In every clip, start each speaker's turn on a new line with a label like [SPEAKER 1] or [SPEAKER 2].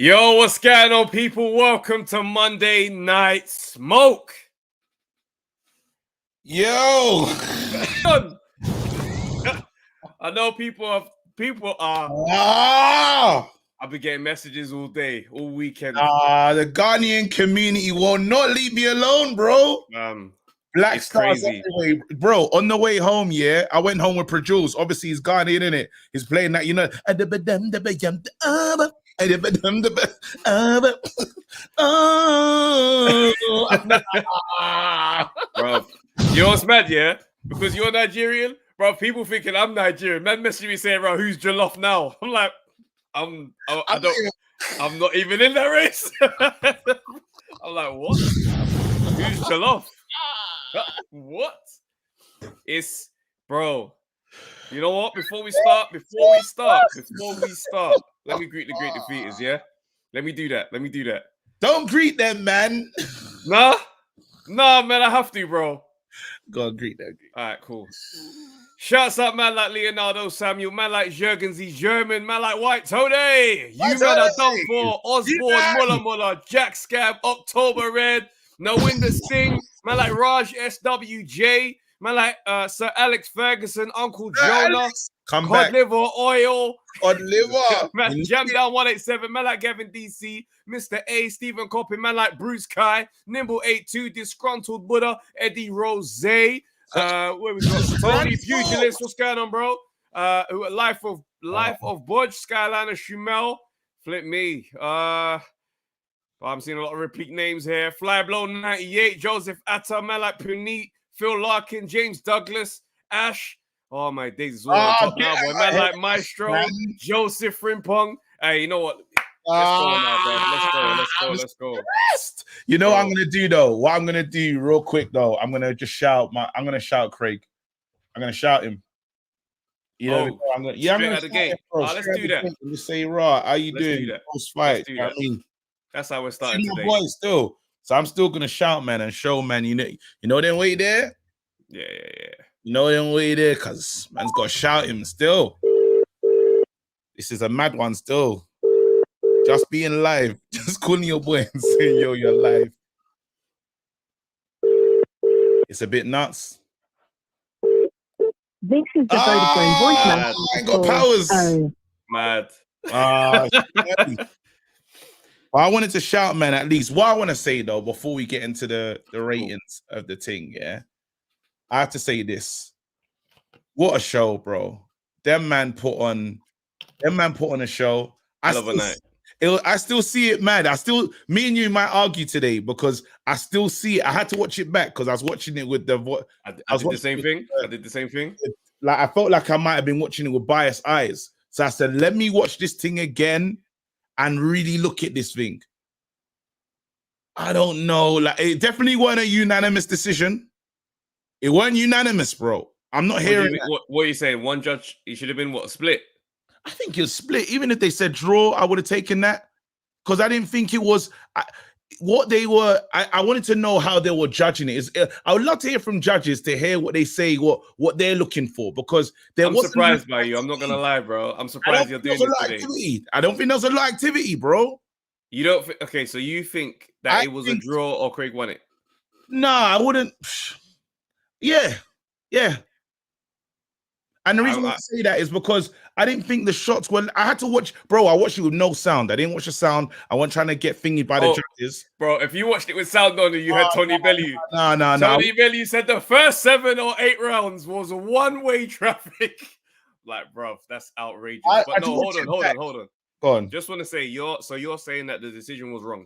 [SPEAKER 1] Yo, what's going on, people? Welcome to Monday Night Smoke.
[SPEAKER 2] Yo,
[SPEAKER 1] I know people are. I've been getting messages all day, all weekend.
[SPEAKER 2] the Ghanaian community will not leave me alone, bro. Black
[SPEAKER 1] It's
[SPEAKER 2] stars
[SPEAKER 1] crazy.
[SPEAKER 2] anyway, bro. On the way home, yeah, I went home with Produce. Obviously, he's Ghanaian, innit? He's playing that, you know.
[SPEAKER 1] Bro, you know what's mad, yeah? Because you're Nigerian, bro. People thinking I'm Nigerian. Man, messaging me saying, "Bro, who's Jollof now?" I'm like, I'm not even in that race. I'm like, what? Who's Jollof? What? It's, bro. You know what? Before we start, let me greet the great defeaters, yeah? Let me do that.
[SPEAKER 2] Don't greet them, man.
[SPEAKER 1] Nah, man, I have to, bro.
[SPEAKER 2] Go on, greet them.
[SPEAKER 1] All right, cool. Shouts out, man, like Leonardo Samuel, man like Jürgen Z. German, man like White Tony. You man are done for. Osborne, Muller, Jack Scab, October Red, Nawinda Singh, man like Raj SWJ, man like Sir Alex Ferguson, Uncle Jonah,
[SPEAKER 2] Come
[SPEAKER 1] Cod
[SPEAKER 2] back.
[SPEAKER 1] Liver Oil,
[SPEAKER 2] Cod Liver.
[SPEAKER 1] man, Jam Down 187, man like Gavin DC, Mr. A, Stephen Coppin, man like Bruce Kai, Nimble 82, Disgruntled Buddha, Eddie Rose. Where we got Tony Pugilist, what's going on, bro? Life of Budge, Skyliner Shumel, Flip Me. I'm seeing a lot of repeat names here. Flyblow 98, Joseph Atta, man like Puneet, Phil Larkin, James Douglas, Ash. Oh my days, it's all on top now, boy. Man like Maestro, Joseph Frimpong. Hey, you know what? Let's go now, bro. Let's go.
[SPEAKER 2] You know what I'm gonna do though? What I'm gonna do real quick though, I'm gonna shout Craig. I'm gonna shout him. You know, I'm gonna
[SPEAKER 1] at the game. Let's do that.
[SPEAKER 2] Let me say, raw, how you doing? Post fight.
[SPEAKER 1] I mean, that's how we're starting today.
[SPEAKER 2] Boy, still. So I'm still gonna shout, man, and show, man. You know them way there?
[SPEAKER 1] Yeah.
[SPEAKER 2] You know them way there, cause man's gotta shout him still. This is a mad one still. Just being live, just calling your boy and saying, yo, you're live. It's a bit nuts.
[SPEAKER 3] This is the Vodafone voicemail.
[SPEAKER 2] I ain't got powers.
[SPEAKER 1] Mad.
[SPEAKER 2] I wanted to shout, man, at least. What I want to say, though, before we get into the ratings of the thing, yeah, I have to say this. What a show, bro. Them man put on a show. I love a night. I still see it, man. Me and you might argue today because I still see it. I had to watch it back because I was watching it with the voice.
[SPEAKER 1] I did the same thing.
[SPEAKER 2] Like I felt like I might have been watching it with biased eyes. So I said, let me watch this thing again and really look at this thing. I don't know. Like it definitely wasn't a unanimous decision. It wasn't unanimous, bro. I'm not hearing.
[SPEAKER 1] What are you saying? One judge, it should have been what, split?
[SPEAKER 2] I think you're split. Even if they said draw, I would have taken that because I didn't think it was what they were. I wanted to know how they were judging it. I would love to hear from judges to hear what they say, what they're looking for, because
[SPEAKER 1] I'm surprised by you. I'm not gonna lie, bro. I'm surprised you're doing this today.
[SPEAKER 2] I don't think there's a lot of activity, bro.
[SPEAKER 1] You don't. Okay, so you think that it was a draw or Craig won it?
[SPEAKER 2] Nah, I wouldn't. Yeah. And the reason I say that is because I didn't think the shots were. I had to watch, bro. I watched it with no sound. I didn't watch the sound. I wasn't trying to get thingied by the judges.
[SPEAKER 1] Bro, if you watched it with sound on, you had Tony Bellew.
[SPEAKER 2] No.
[SPEAKER 1] Tony Bellew said the first 7 or 8 rounds was a one-way traffic. Like, bro, that's outrageous. But no, hold on.
[SPEAKER 2] Go on.
[SPEAKER 1] Just want to say, you're saying that the decision was wrong.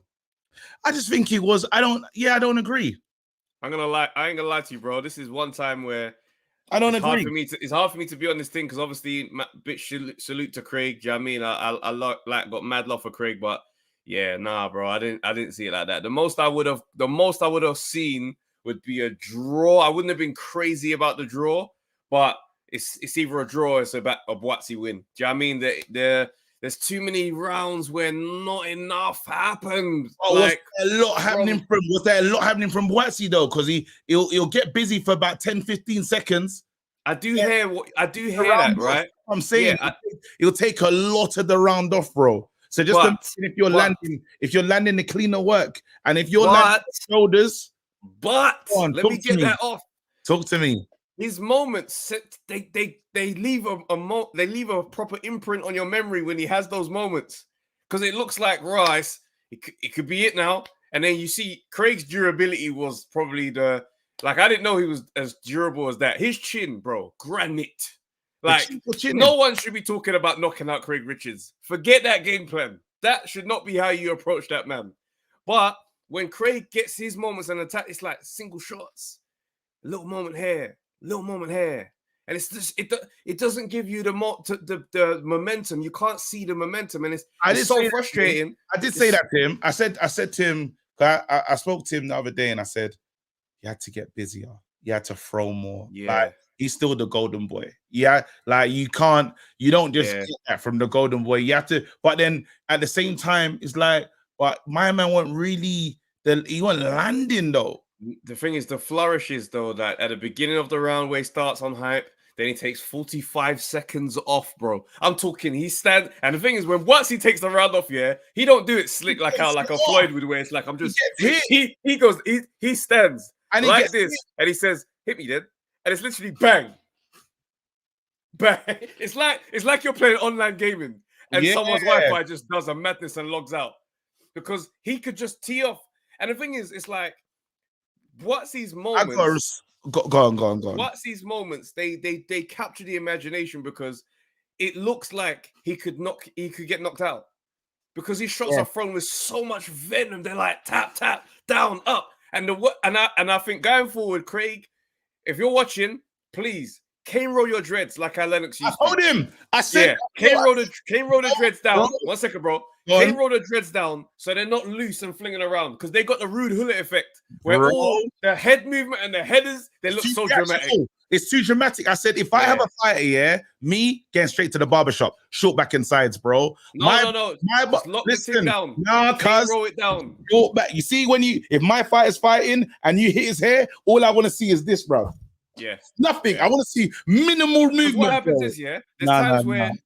[SPEAKER 2] I just think it was. I don't agree.
[SPEAKER 1] I'm gonna lie. I ain't gonna lie to you, bro. This is one time where
[SPEAKER 2] I don't agree.
[SPEAKER 1] It's hard for me to be on this thing because obviously, bitch, salute to Craig. Do you know what I mean? I got mad love for Craig, but yeah, nah, bro. I didn't see it like that. The most I would have seen would be a draw. I wouldn't have been crazy about the draw, but it's either a draw or it's a Boatsy win. Do you know what I mean? There's too many rounds where not enough happened.
[SPEAKER 2] Was there a lot happening from Boatsy though? Because he'll get busy for about 10-15 seconds.
[SPEAKER 1] I do hear that, right?
[SPEAKER 2] I'm saying it'll take a lot of the round off, bro. So just
[SPEAKER 1] But-
[SPEAKER 2] imagine if you're landing the cleaner work, and if you're landing
[SPEAKER 1] But,
[SPEAKER 2] shoulders,
[SPEAKER 1] but
[SPEAKER 2] Go on,
[SPEAKER 1] let
[SPEAKER 2] talk
[SPEAKER 1] me
[SPEAKER 2] to
[SPEAKER 1] get
[SPEAKER 2] me.
[SPEAKER 1] that off.
[SPEAKER 2] talk to me.
[SPEAKER 1] His moments, they leave they leave a proper imprint on your memory when he has those moments, because it looks like Rice. It could be it now, and then you see Craig's durability was probably I didn't know he was as durable as that. His chin, bro, granite. Like no one should be talking about knocking out Craig Richards. Forget that game plan. That should not be how you approach that man. But when Craig gets his moments and attack, it's like single shots, little moment here. Little moment here, and it's just it doesn't give you the momentum. You can't see the momentum, and it's so frustrating.
[SPEAKER 2] I did say that to him. I said to him, I spoke to him the other day, and I said, you had to get busier. You had to throw more.
[SPEAKER 1] Yeah,
[SPEAKER 2] like, he's still the golden boy. Yeah, like you don't just get that from the golden boy. You have to, but then at the same time, it's like, but my man wasn't really he wasn't landing though.
[SPEAKER 1] The thing is, the flourishes though, that at the beginning of the round where he starts on hype, then he takes 45 seconds off, bro. I'm talking, he stands, and the thing is, when once he takes the round off, he don't do it slick like a Floyd would, where it's like I'm just he stands and like this, and he says, "Hit me, then," and it's literally bang, bang. It's like you're playing online gaming, and someone's Wi-Fi just does a madness and logs out, because he could just tee off. And the thing is, it's like, what's these moments?
[SPEAKER 2] Go on.
[SPEAKER 1] What's these moments? They capture the imagination, because it looks like he could get knocked out, because his shots are thrown with so much venom. They're like tap, down, up, and I think going forward, Craig, if you're watching, please cane roll your dreads like how Lennox used to.
[SPEAKER 2] I told him. I said,
[SPEAKER 1] cane roll the dreads down. 1 second, bro. Cane roll the dreads down so they're not loose and flinging around, because they got the Rude Hullet effect, where all the head movement and the headers, they look so dramatic.
[SPEAKER 2] It's too dramatic. I said, if I have a fighter, me getting straight to the barbershop, short back and sides, bro.
[SPEAKER 1] No. Just lock the thing down.
[SPEAKER 2] Nah, cuz
[SPEAKER 1] roll it down.
[SPEAKER 2] Short back. You see, if my fighter's fighting and you hit his hair, all I want to see is this, bro.
[SPEAKER 1] Yeah,
[SPEAKER 2] nothing. I want to see minimal movement.
[SPEAKER 1] What happens is,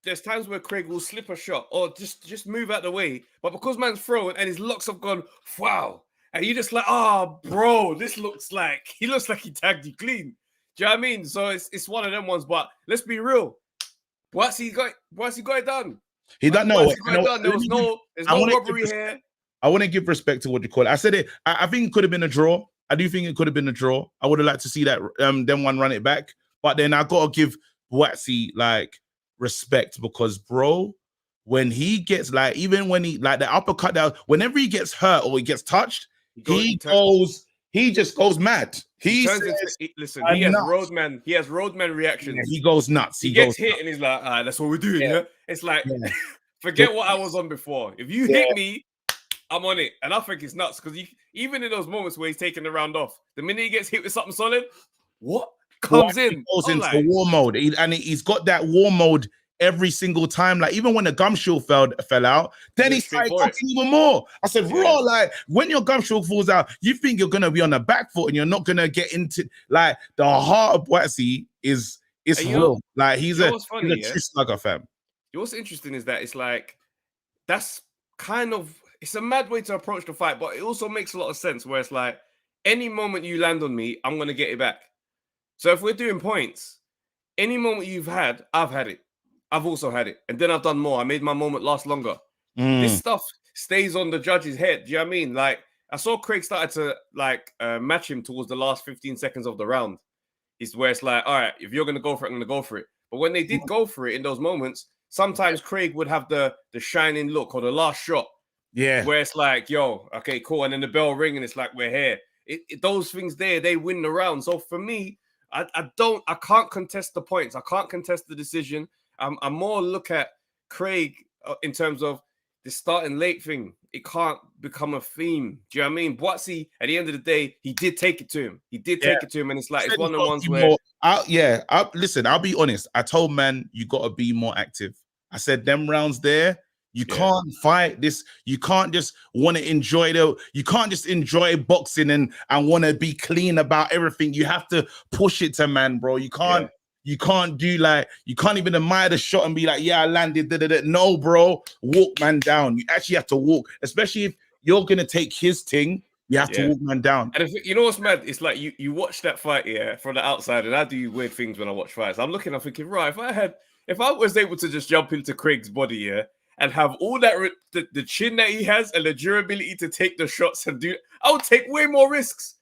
[SPEAKER 1] there's times where Craig will slip a shot or just move out the way, but because man's throwing and his locks have gone, wow, and you just like, bro, he looks like he tagged you clean. Do you know what I mean? So it's one of them ones. But let's be real. What's he got it done?
[SPEAKER 2] He doesn't know.
[SPEAKER 1] There's no robbery here.
[SPEAKER 2] I want to give respect to what you call it. I said it. I think it could have been a draw. I do think it could have been a draw. I would have liked to see that them one run it back. But then I gotta give Buatsi respect, because bro, when he gets even when he the uppercut down, whenever he gets hurt or he gets touched, he just goes mad. He has roadman. He has roadman reactions.
[SPEAKER 1] Yeah,
[SPEAKER 2] he goes nuts.
[SPEAKER 1] He gets hit and he's like, all right, that's what we're doing. Yeah. It's like, forget what I was on before. If you hit me, I'm on it. And I think it's nuts, because even in those moments where he's taking the round off, the minute he gets hit with something solid, what comes in?
[SPEAKER 2] He goes into war mode. He's got that war mode every single time. Like, even when the gum shield fell out, then he started cutting even more. I said, bro, when your gum shield falls out, you think you're going to be on the back foot and you're not going to get into, the heart of Buatsi is real. He's a true slugger, fam.
[SPEAKER 1] What's interesting is that it's like, that's kind of, it's a mad way to approach the fight, but it also makes a lot of sense, where it's like, any moment you land on me, I'm going to get it back. So if we're doing points, any moment you've had, I've had it. I've also had it. And then I've done more. I made my moment last longer. This stuff stays on the judge's head. Do you know what I mean? I saw Craig started to match him towards the last 15 seconds of the round. It's where it's like, all right, if you're going to go for it, I'm going to go for it. But when they did go for it in those moments, sometimes Craig would have the shining look or the last shot.
[SPEAKER 2] Yeah.
[SPEAKER 1] Where it's like, yo, okay, cool. And then the bell ring and it's like, we're here. Those things there, they win the round. So for me, I can't contest the points. I can't contest the decision. I'm more look at Craig in terms of the starting late thing. It can't become a theme. Do you know what I mean? Buatsi, at the end of the day, he did take it to him. And it's like, it's one of the ones where...
[SPEAKER 2] listen, I'll be honest. I told man, you got to be more active. I said, them rounds there, you can't fight this. You can't just want to enjoy you can't just enjoy boxing and want to be clean about everything. You have to push it to man, bro. You can't You can't even admire the shot and be like, yeah, I landed. No, bro. Walk man down. You actually have to walk, especially if you're gonna take his thing. You have to walk man down.
[SPEAKER 1] And you know what's mad? It's like you watch that fight, from the outside, and I do weird things when I watch fights. I'm thinking, right, if I was able to just jump into Craig's body, and have all that the chin that he has and the durability to take the shots and I would take way more risks,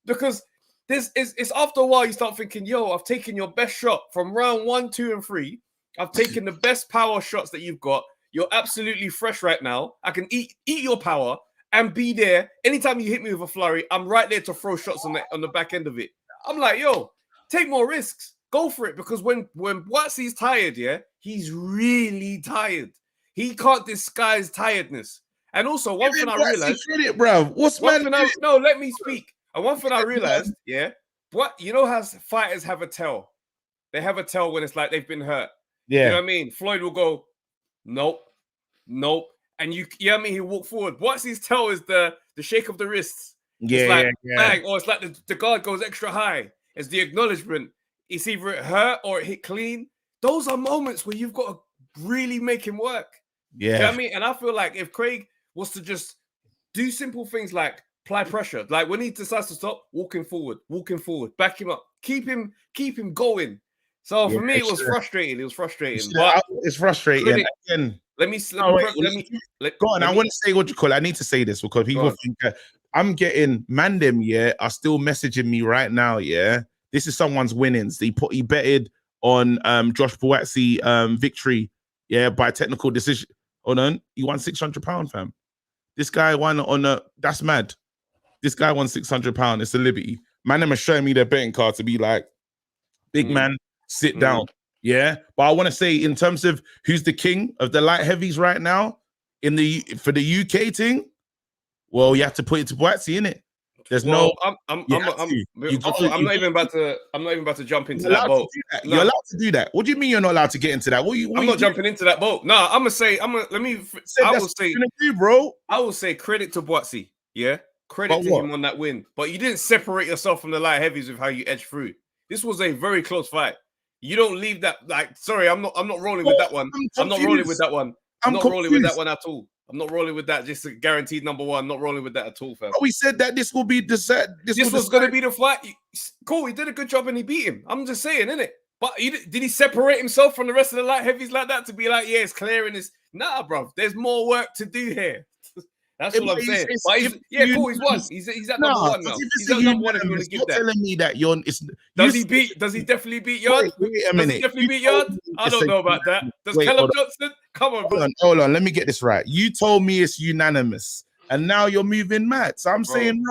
[SPEAKER 1] because it's after a while you start thinking, yo, I've taken your best shot from round 1, 2, and 3. I've taken the best power shots that you've got. You're absolutely fresh right now. I can eat your power and be there. Anytime you hit me with a flurry, I'm right there to throw shots on the back end of it. I'm like, yo, take more risks. Go for it. Because when Buatsi's tired, he's really tired. He can't disguise tiredness. And also, one thing I realized...
[SPEAKER 2] bro.
[SPEAKER 1] Let me speak. And one thing I realized, what you know how fighters have a tell? They have a tell when it's like they've been hurt.
[SPEAKER 2] Yeah.
[SPEAKER 1] You know what I mean? Floyd will go, nope. And you know what I mean? He'll walk forward. What's his tell is the shake of the wrists.
[SPEAKER 2] Yeah,
[SPEAKER 1] it's like, bang, or it's like the guard goes extra high. It's the acknowledgement. It's either it hurt or it hit clean. Those are moments where you've got to really make him work.
[SPEAKER 2] Yeah.
[SPEAKER 1] You know what I mean? And I feel like if Craig was to just do simple things like apply pressure, like when he decides to stop, walking forward, back him up, keep him going. So for me, it was frustrating. It's frustrating. Let me
[SPEAKER 2] go on. I want to say what you call it. I need to say this because people think I'm getting Mandem, are still messaging me right now. This is someone's winnings. He betted on Josh Buatsi victory, by technical decision. Hold on, he won £600, fam. This guy won on that's mad. This guy won £600. It's a liberty. Mandem is showing me their betting card to be like, big man, sit down. Yeah, but I want to say in terms of who's the king of the light heavies right now for the UK thing, well, you have to put it to Buatsi, innit? There's
[SPEAKER 1] I'm not even about to jump into that boat.
[SPEAKER 2] You're allowed to do that. What do you mean you're not allowed to get into that?
[SPEAKER 1] I'm not jumping into that boat. No, I will say,
[SPEAKER 2] bro.
[SPEAKER 1] I will say credit to Buatsi. Yeah, credit to him on that win. But you didn't separate yourself from the light heavies with how you edged through. This was a very close fight. You don't leave that sorry, I'm not rolling with that one. I'm not rolling with that one. I'm not rolling with that one at all. I'm not rolling with that. Just a guaranteed number one. Not rolling with that at all, fam.
[SPEAKER 2] We said that this will be the set.
[SPEAKER 1] This was going to be the fight. Cool, he did a good job and he beat him. I'm just saying, innit? But did he separate himself from the rest of the light heavies like that to be like, it's clear in this? Nah, bro. There's more work to do here. That's all I'm saying. Cool. He's won. He's at number one now. He's at number one. If you want to give that.
[SPEAKER 2] Telling me that
[SPEAKER 1] Does he definitely beat Yard?
[SPEAKER 2] Wait a minute.
[SPEAKER 1] Does he definitely beat Yard? I don't know about that. Does Callum Johnson? Come on, bro.
[SPEAKER 2] Hold on. Let me get this right. You told me it's unanimous, and now you're moving mad. So I'm saying,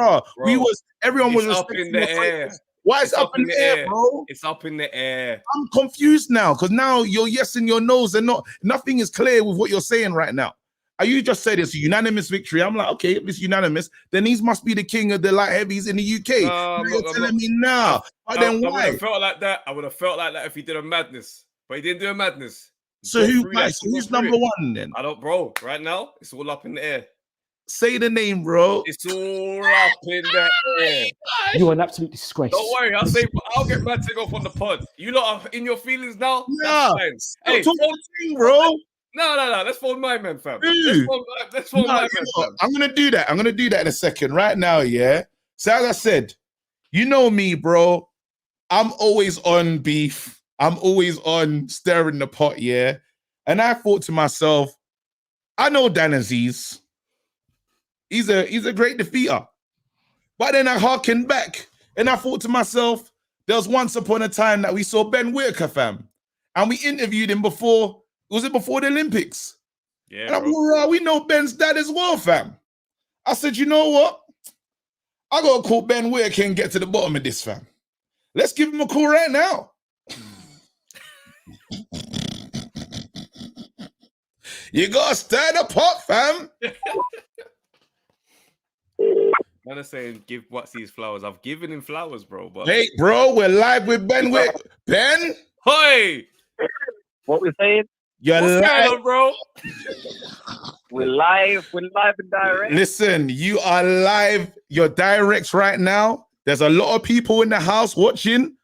[SPEAKER 2] everyone was
[SPEAKER 1] up in the air.
[SPEAKER 2] Why is it up in the air, bro?
[SPEAKER 1] It's up in the air.
[SPEAKER 2] I'm confused now because now you're yes and your no's and nothing is clear with what you're saying right now. You just said it's a unanimous victory. I'm like, okay, if it's unanimous, then he must be the king of the light heavies in the UK. You're telling me now. But then why?
[SPEAKER 1] I would have felt like that. I would have felt like that if he did a madness. But he didn't do a madness.
[SPEAKER 2] So who's number one then?
[SPEAKER 1] Bro, right now, it's all up in the air.
[SPEAKER 2] Say the name, bro.
[SPEAKER 1] It's all up in the air.
[SPEAKER 3] You are an absolute disgrace.
[SPEAKER 1] Don't worry, I'll get mad to go off on the pod. You lot are in your feelings now?
[SPEAKER 2] Yeah.
[SPEAKER 1] Hey,
[SPEAKER 2] bro.
[SPEAKER 1] No. Let's phone my man, fam. Let's phone my man, fam.
[SPEAKER 2] I'm gonna do that. In a second. Right now, yeah. So as I said, you know me, bro. I'm always on beef. I'm always on stirring the pot, yeah. And I thought to myself, I know Dan Aziz. He's a great defeater. But then I harkened back and I thought to myself, there was once upon a time that we saw Ben Whitaker, fam. And we interviewed him before the Olympics? Yeah. And we know Ben's dad as well, fam. I said, you know what? I gotta call Ben Whitaker and get to the bottom of this, fam. Let's give him a call right now. You gotta stir the pot, fam.
[SPEAKER 1] Man is saying give Buatsi his flowers. I've given him flowers, bro. But
[SPEAKER 2] hey, bro, we're live with Ben Whitaker. Ben?
[SPEAKER 1] Hey!
[SPEAKER 4] What we saying?
[SPEAKER 2] You're
[SPEAKER 1] What's
[SPEAKER 2] live,
[SPEAKER 1] going on, bro?
[SPEAKER 4] We're live and direct.
[SPEAKER 2] Listen, you are live. You're direct right now. There's a lot of people in the house watching,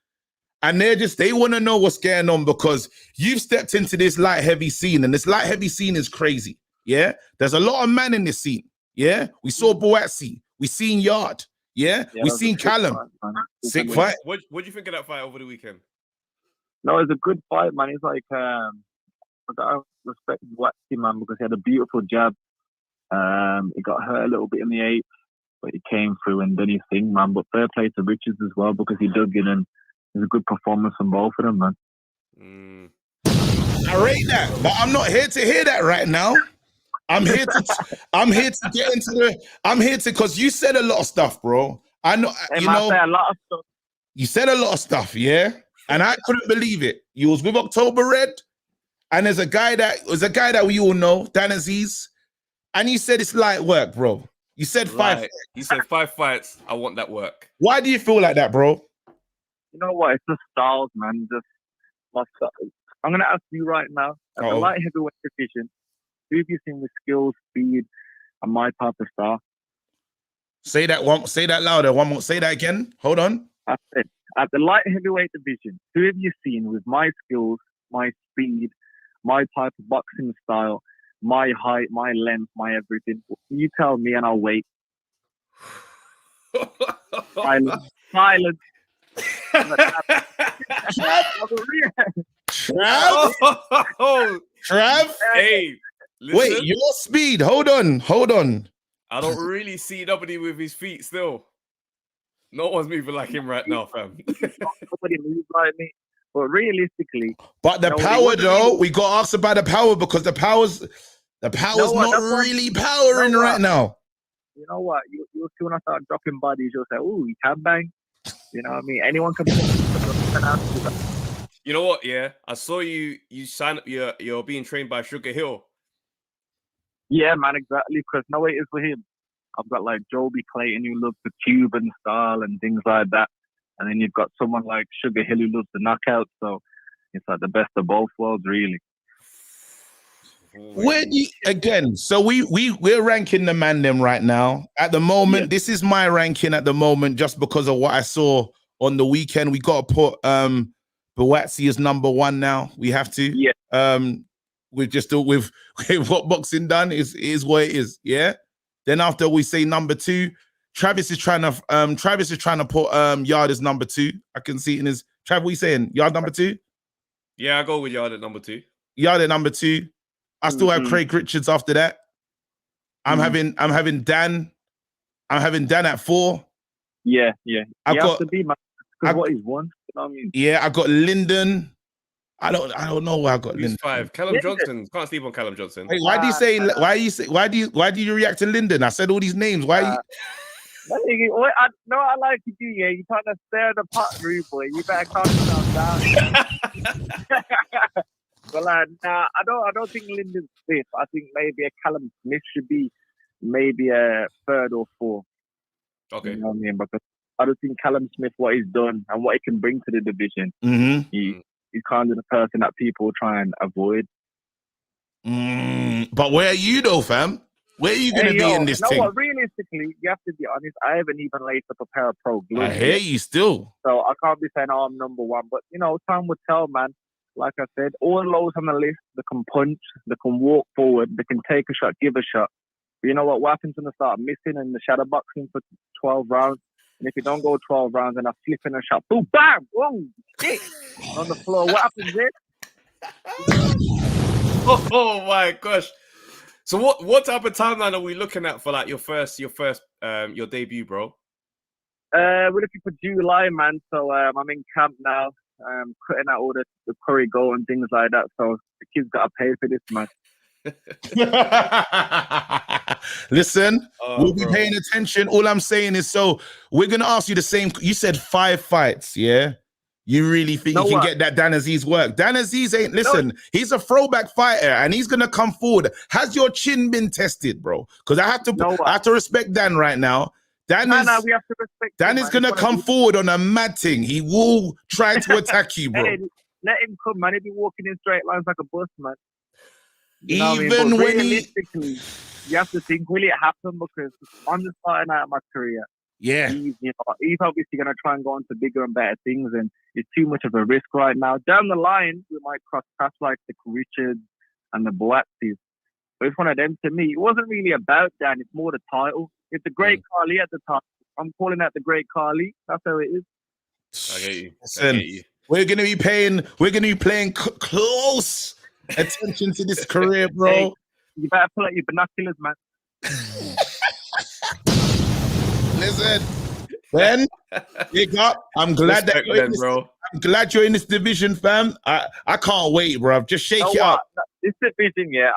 [SPEAKER 2] And they want to know what's going on because you've stepped into this light heavy scene, and this light heavy scene is crazy. Yeah, there's a lot of man in this scene. Yeah, we saw Boatsy, we seen Yard. Yeah, we seen Callum. Sick fight.
[SPEAKER 1] What do you think of that fight over the weekend?
[SPEAKER 4] No, it's a good fight, man. It's like I gotta respect Boatsy, man, because he had a beautiful jab. He got hurt a little bit in the 8th, but he came through and done his thing, man. But fair play to Richards as well because he dug in and it was a good performance from both of them, man.
[SPEAKER 2] I rate that, but I'm not here to hear that right now. I'm here to get into because you said a lot of stuff, bro. I know,
[SPEAKER 4] Hey, man, I say a lot of stuff.
[SPEAKER 2] You said a lot of stuff, yeah? And I couldn't believe it. You was with October Red, and there's a guy that we all know, Dan Aziz, and you said it's light work, bro. You said 5.
[SPEAKER 1] He said 5 fights. I want that work.
[SPEAKER 2] Why do you feel like that, bro?
[SPEAKER 4] You know what? It's just styles, man. Just my style. I'm gonna ask you right now, at the light heavyweight division, who have you seen with skills, speed, and my type of style?
[SPEAKER 2] Say that louder. One more. Say that again. Hold on.
[SPEAKER 4] I said, at the light heavyweight division, who have you seen with my skills, my speed, my type of boxing style, my height, my length, my everything? You tell me and I'll wait. Silence.
[SPEAKER 2] Trav?
[SPEAKER 1] Hey, listen.
[SPEAKER 2] Wait, your speed. Hold on.
[SPEAKER 1] I don't really see nobody with his feet still. No one's moving like him right now, fam.
[SPEAKER 4] Nobody moves like me. But realistically,
[SPEAKER 2] but the power though, we got asked about the power because the power's not really powering right now.
[SPEAKER 4] You know what? You'll see when I start dropping bodies, you'll say, "Ooh, he can bang." You know what I mean? Anyone can.
[SPEAKER 1] You know what? Yeah, I saw you sign up. You're being trained by Sugar Hill.
[SPEAKER 4] Yeah, man, exactly. Because no way is for him. I've got like Joby Clayton who loves the Cuban style and things like that, and then you've got someone like Sugar Hill who loves the knockout. So it's like the best of both worlds, really.
[SPEAKER 2] Where do you, again? So we're ranking the man them right now. At the moment, This is my ranking at the moment, just because of what I saw on the weekend. We got to put Boatsy as number 1 now. We have to.
[SPEAKER 4] Yeah.
[SPEAKER 2] We've just with what boxing done is what it is. Yeah. Then after we say number 2, Travis is trying to put Yard as number 2. I can see it in his Trav. What are you saying? Yard number 2?
[SPEAKER 1] Yeah, I go with Yard at number 2.
[SPEAKER 2] Yard at number 2. I still have Craig Richards after that. I'm having Dan. I'm having Dan at 4.
[SPEAKER 4] Yeah.
[SPEAKER 2] I've got
[SPEAKER 4] to be, man, because what he's won. You know what I mean?
[SPEAKER 2] Yeah, I got Lyndon. I don't know where I got Lyndon.
[SPEAKER 1] 5. Callum Johnson. Can't sleep on Callum Johnson.
[SPEAKER 2] Hey, why do you react to Lyndon? I said all these names. Why?
[SPEAKER 4] I like to do. Yeah, you're trying to stir the pot, rude boy. You better calm yourself down. Well, nah, I don't think Lyndon's 5th. I think maybe a Callum Smith should be maybe a 3rd or 4th.
[SPEAKER 1] Okay.
[SPEAKER 4] You know what I mean? Because I don't think Callum Smith, what he's done and what he can bring to the division, he's kind of the person that people try and avoid.
[SPEAKER 2] But where are you though, fam? Where are you going to be in this thing?
[SPEAKER 4] What, realistically, you have to be honest. I haven't even laced up a pair of pro gloves.
[SPEAKER 2] I hear you still.
[SPEAKER 4] So I can't be saying, I'm number 1. But, time will tell, man. Like I said, all those on the list, they can punch, they can walk forward, they can take a shot, give a shot. But you know what happens when they start missing in the shadow boxing for 12 rounds? And if you don't go 12 rounds and I flip in a shot, boom, bam, whoa, shit, on the floor. What happens there?
[SPEAKER 1] Oh my gosh. So what type of timeline are we looking at for like your debut, bro?
[SPEAKER 4] We're looking for July, man. So I'm in camp now. Cutting out all the curry goat and things like that. So the kids got to pay for this, man.
[SPEAKER 2] Listen, we'll be paying attention. All I'm saying is, so we're going to ask you the same. You said 5 fights, yeah? You really think you can get that Dan Aziz work? Dan Aziz ain't, listen, he's a throwback fighter and he's going to come forward. Has your chin been tested, bro? Because I have to respect Dan right now. We have to respect Dan is going to come forward on a mad thing. He will try to attack you, bro.
[SPEAKER 4] Hey, let him come, man. He'll be walking in straight lines like a bus, man.
[SPEAKER 2] Even when
[SPEAKER 4] realistically, you have to think, will it happen? Because I'm just starting out my career.
[SPEAKER 2] Yeah.
[SPEAKER 4] He's obviously going to try and go on to bigger and better things, and it's too much of a risk right now. Down the line, we might cross paths like the Richards and the Boatsies. But it's one of them to me. It wasn't really about that. It's more the title. It's the great Carly at the top. I'm calling that the great Carly. That's how it is.
[SPEAKER 1] I get you.
[SPEAKER 2] Listen, we're gonna be paying close attention to this career, bro.
[SPEAKER 4] Hey, you better pull out your binoculars, man.
[SPEAKER 2] Listen, Ben, big up. I'm glad
[SPEAKER 1] Respect,
[SPEAKER 2] that you're
[SPEAKER 1] man, bro.
[SPEAKER 2] I'm glad you're in this division, fam. I can't wait, bro. Just shake it up.
[SPEAKER 4] This division, yeah.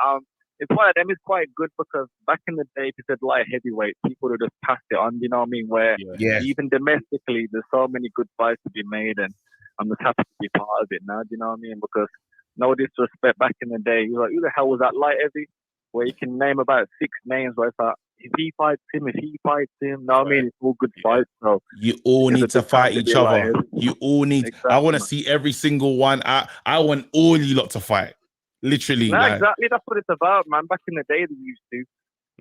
[SPEAKER 4] It's one of them. It's quite good because back in the day, if you said light heavyweight, people would have just passed it on. You know what I mean? Where even domestically, there's so many good fights to be made, and I'm just happy to be part of it now. Do you know what I mean? Because no disrespect, back in the day, you're like, who the hell was that light heavy? Where you can name about 6 names. Where it's like, if he fights him, know what I mean? It's all good fights. So
[SPEAKER 2] you all need to fight each other. You all need.
[SPEAKER 4] Exactly,
[SPEAKER 2] I want to see every single one. I want all you lot to fight. Literally,
[SPEAKER 4] no,
[SPEAKER 2] like.
[SPEAKER 4] exactly. That's what it's about, man. Back in the day, they used to.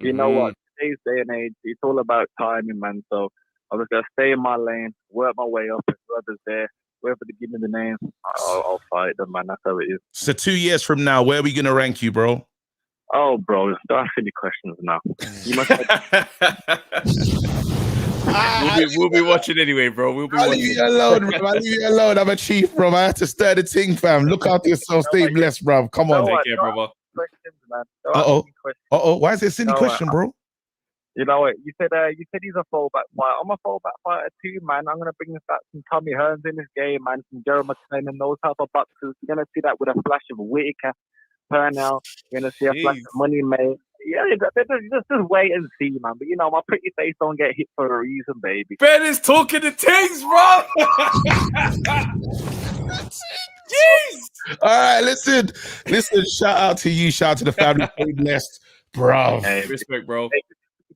[SPEAKER 4] You know what? Today's day and age, it's all about timing, man. So I was gonna stay in my lane, work my way up, and whoever's there, whoever they give me the name, I'll fight them, man. That's how it is.
[SPEAKER 2] So 2 years from now, where are we gonna rank you, bro?
[SPEAKER 4] Oh, bro, don't ask any questions now. You must.
[SPEAKER 1] we'll be watching anyway, bro. We'll be watching.
[SPEAKER 2] Leave you alone, bro. I'll leave you alone. I'm a chief, bro. I have to stir the ting, fam. Look after yourself. Stay blessed, bro. Come on.
[SPEAKER 1] Take care, brother.
[SPEAKER 2] Uh-oh. Why is it a silly question, bro?
[SPEAKER 4] You know what? You said he's a fallback fighter. I'm a fallback fighter too, man. I'm gonna bring back some Tommy Hearns in this game, man. Some Jeremy McLean and those type of boxers. You're gonna see that with a flash of Whitaker, Purnell. You're gonna see a flash of Money May. Yeah, just wait and see, man. But you know, my pretty face don't get hit for a reason, baby.
[SPEAKER 1] Ben is talking the things, bro. Jeez.
[SPEAKER 2] All right, listen. Shout out to you. Shout out to the family. Stay blessed, bro.
[SPEAKER 1] Hey, respect, bro.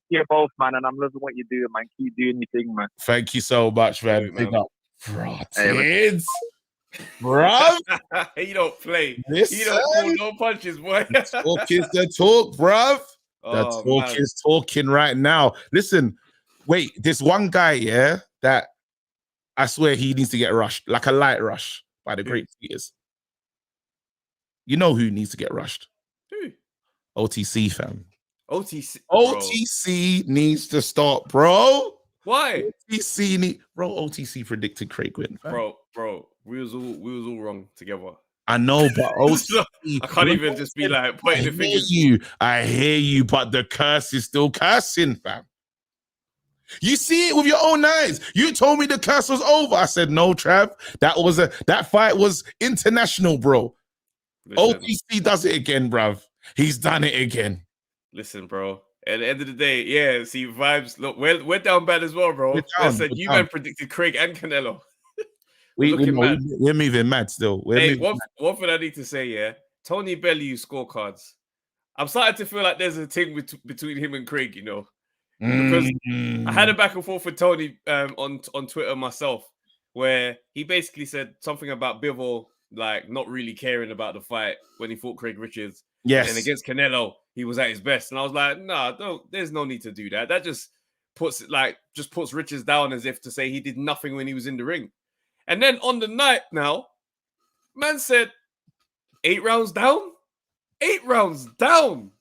[SPEAKER 4] You're both, man, and I'm loving what you're doing, man. Keep doing your thing, man.
[SPEAKER 2] Thank you so much, man. Big up, bro.
[SPEAKER 1] Hey,
[SPEAKER 2] bro.
[SPEAKER 1] You don't play.
[SPEAKER 2] Listen.
[SPEAKER 1] You don't pull no punches, boy.
[SPEAKER 2] Talk is the talk, bro. The talk is talking right now. Listen, wait. There's one guy, that I swear he needs to get rushed, like a light rush by the great cheaters. You know who needs to get rushed?
[SPEAKER 1] Who?
[SPEAKER 2] OTC, fam.
[SPEAKER 1] OTC
[SPEAKER 2] needs to stop, bro.
[SPEAKER 1] Why?
[SPEAKER 2] OTC predicted Craig win, fam.
[SPEAKER 1] Bro. We was all wrong together.
[SPEAKER 2] I know, but OTC,
[SPEAKER 1] I can't even just be like pointing the fingers.
[SPEAKER 2] I hear you, but the curse is still cursing, fam. You see it with your own eyes. You told me the curse was over. I said no, Trav. That fight was international, bro. Listen, OTC does it again, bruv. He's done it again.
[SPEAKER 1] Listen, bro. At the end of the day, yeah. See, vibes. Look, we're down bad as well, bro. I said you man predicted Craig and Canelo.
[SPEAKER 2] We're moving mad still.
[SPEAKER 1] One thing I need to say, Tony Bellew scorecards. I'm starting to feel like there's a thing between him and Craig, you know, because I had a back and forth with Tony on Twitter myself, where he basically said something about Bivol like not really caring about the fight when he fought Craig Richards.
[SPEAKER 2] Yes,
[SPEAKER 1] and against Canelo, he was at his best, and I was like, nah, there's no need to do that. That just puts Richards down as if to say he did nothing when he was in the ring. And then on the night now, man said 8 rounds down. 8 rounds down.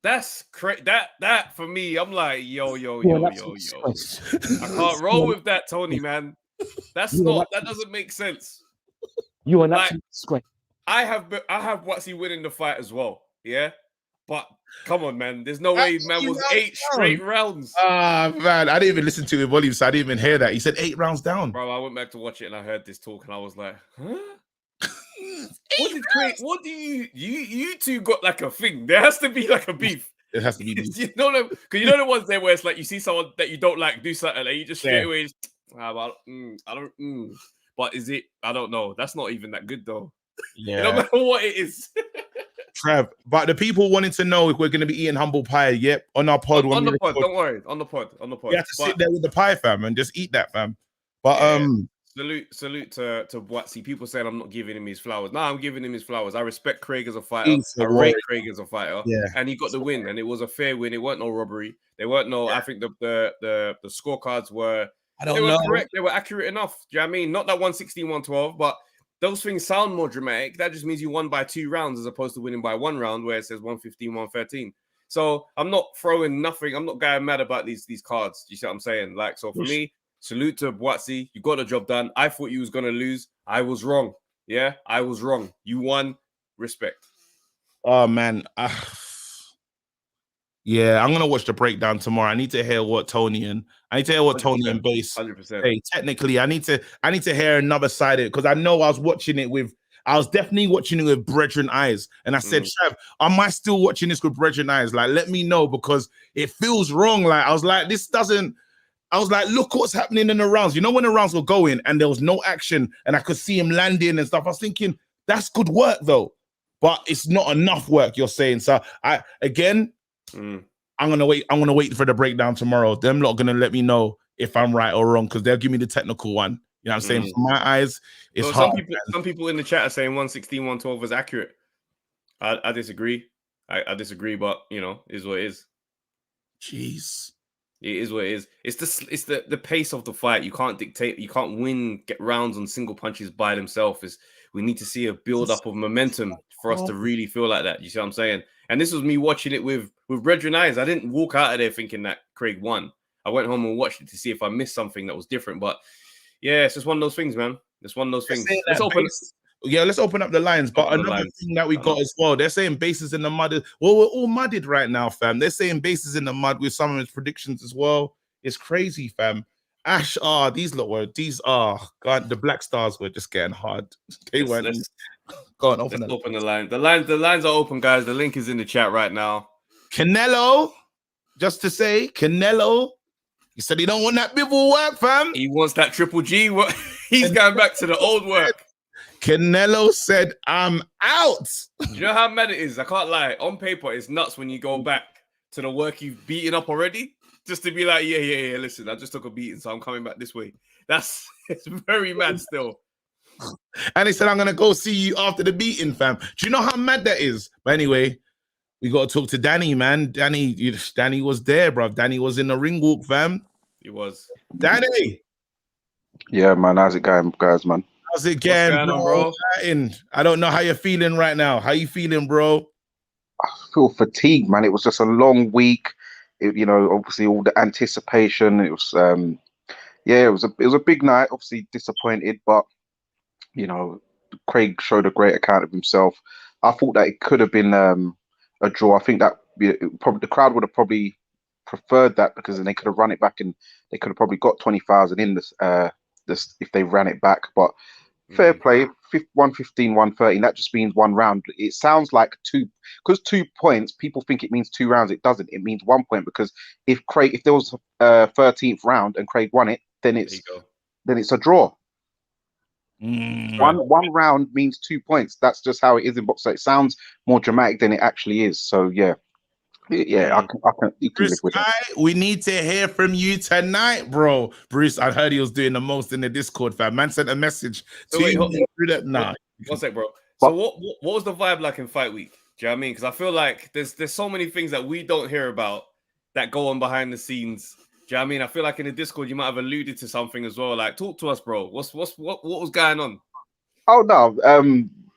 [SPEAKER 1] That's crazy. That for me, I'm like, yo. I can't roll with that, Tony, man. That doesn't make sense.
[SPEAKER 3] You are an absolute disgrace.
[SPEAKER 1] I have Watsy winning the fight as well, yeah. But come on, man. There's no way, man. Was 8 straight rounds.
[SPEAKER 2] Man, I didn't even listen to his volume, so I didn't even hear that. He said 8 rounds down.
[SPEAKER 1] Bro, I went back to watch it and I heard this talk and I was like, huh? What do you two got like a thing? There has to be like a beef.
[SPEAKER 2] It has to be beef.
[SPEAKER 1] Because you know the ones there where it's like you see someone that you don't like do something and you just straight away I don't. But is it? I don't know. That's not even that good though.
[SPEAKER 2] Yeah.
[SPEAKER 1] No matter what it is.
[SPEAKER 2] Trav, but the people wanting to know if we're going to be eating humble pie, on our pod.
[SPEAKER 1] On the pod, don't worry. On the pod.
[SPEAKER 2] You have to sit there with the pie, fam, and just eat that, fam. But
[SPEAKER 1] salute to Boatsy. People saying I'm not giving him his flowers. No, I'm giving him his flowers. I respect Craig as a fighter.
[SPEAKER 2] He's a
[SPEAKER 1] I rate
[SPEAKER 2] warrior.
[SPEAKER 1] Craig as a fighter.
[SPEAKER 2] Yeah.
[SPEAKER 1] And he got the win, and it was a fair win. It weren't no robbery. There weren't no. I think the scorecards were. They were correct. They were accurate enough. Do you know what I mean? Not that 116, 112, but those things sound more dramatic. That just means you won by 2 rounds as opposed to winning by 1 round where it says 115, 113. So I'm not throwing nothing. I'm not getting mad about these cards. Do you see what I'm saying? Like, so for me, salute to Boatsy. You got the job done. I thought you was going to lose. I was wrong. Yeah, I was wrong. You won. Respect.
[SPEAKER 2] Oh, man. Yeah, I'm going to watch the breakdown tomorrow. I need to hear what Tony and Base
[SPEAKER 1] 100%.
[SPEAKER 2] Hey, technically, I need to hear another side of it, because I know I was definitely watching it with brethren eyes. And I said, Shav, am I still watching this with brethren eyes? Like, let me know, because it feels wrong. Like, I was like, look what's happening in the rounds. You know, when the rounds were going and there was no action and I could see him landing and stuff, I was thinking, that's good work though. But it's not enough work, you're saying. So I'm gonna wait for the breakdown tomorrow. Them lot gonna let me know if I'm right or wrong, because they'll give me the technical one. You know what I'm saying? From my eyes, it's hard.
[SPEAKER 1] Some people in the chat are saying 116, 112 was accurate. I disagree. I disagree, but you know, is what it is.
[SPEAKER 2] Jeez.
[SPEAKER 1] It is what it is. It's the pace of the fight. You can't dictate. You can't get rounds on single punches by themselves. We need to see a build up of momentum for us to really feel like that. You see what I'm saying? And this was me watching it with brethren eyes. I didn't walk out of there thinking that Craig won. I went home and watched it to see if I missed something that was different. But yeah, it's just one of those things, man. It's one of those things. Let's
[SPEAKER 2] open up the lines. But another thing that we got as well, they're saying bases in the mud. Well, we're all mudded right now, fam. They're saying bases in the mud with some of his predictions as well. It's crazy, fam. Ash, God, the Black Stars were just getting hard. They weren't. Go on, open
[SPEAKER 1] the line. The lines are open, guys. The link is in the chat right now.
[SPEAKER 2] Canelo, just to say, Canelo, he said he don't want that bivol work, fam.
[SPEAKER 1] He wants that Triple G work. He's going back to the old work.
[SPEAKER 2] Canelo said, I'm out.
[SPEAKER 1] You know how mad it is? I can't lie. On paper, it's nuts when you go back to the work you've beaten up already. Just to be like, yeah, listen, I just took a beating, so I'm coming back this way. It's very mad still.
[SPEAKER 2] And he said, I'm going to go see you after the beating, fam. Do you know how mad that is? But anyway, we got to talk to Danny, man. Danny was there, bro. Danny was in the ring walk, fam.
[SPEAKER 1] He was.
[SPEAKER 2] Danny.
[SPEAKER 5] Yeah, man. How's it going, guys, man?
[SPEAKER 2] How's it going, bro? I don't know how you're feeling right now. How you feeling, bro?
[SPEAKER 5] I feel fatigued, man. It was just a long week. Obviously all the anticipation. It was, it was a big night. Obviously disappointed, but Craig showed a great account of himself. I thought that it could have been a draw. I think that probably the crowd would have probably preferred that, because then they could have run it back and they could have probably got 20,000 in this if they ran it back. But fair play, 115, 113. That just means 1 round. It sounds like 2, because 2 points, people think it means 2 rounds. It doesn't. It means 1 point, because if there was a 13th round and Craig won it, then it's a draw. One round means 2 points. That's just how it is in box. So it sounds more dramatic than it actually is. So yeah. I can
[SPEAKER 2] Bruce, we need to hear from you tonight, bro. Bruce, I heard he was doing the most in the Discord, fam. Man sent a message to you.
[SPEAKER 1] One sec, bro. So what was the vibe like in fight week? Do you know what I mean? Because I feel like there's so many things that we don't hear about that go on behind the scenes. Do you know what I mean? I feel like in the Discord you might have alluded to something as well. Like, talk to us, bro. What was going on?
[SPEAKER 5] Oh no.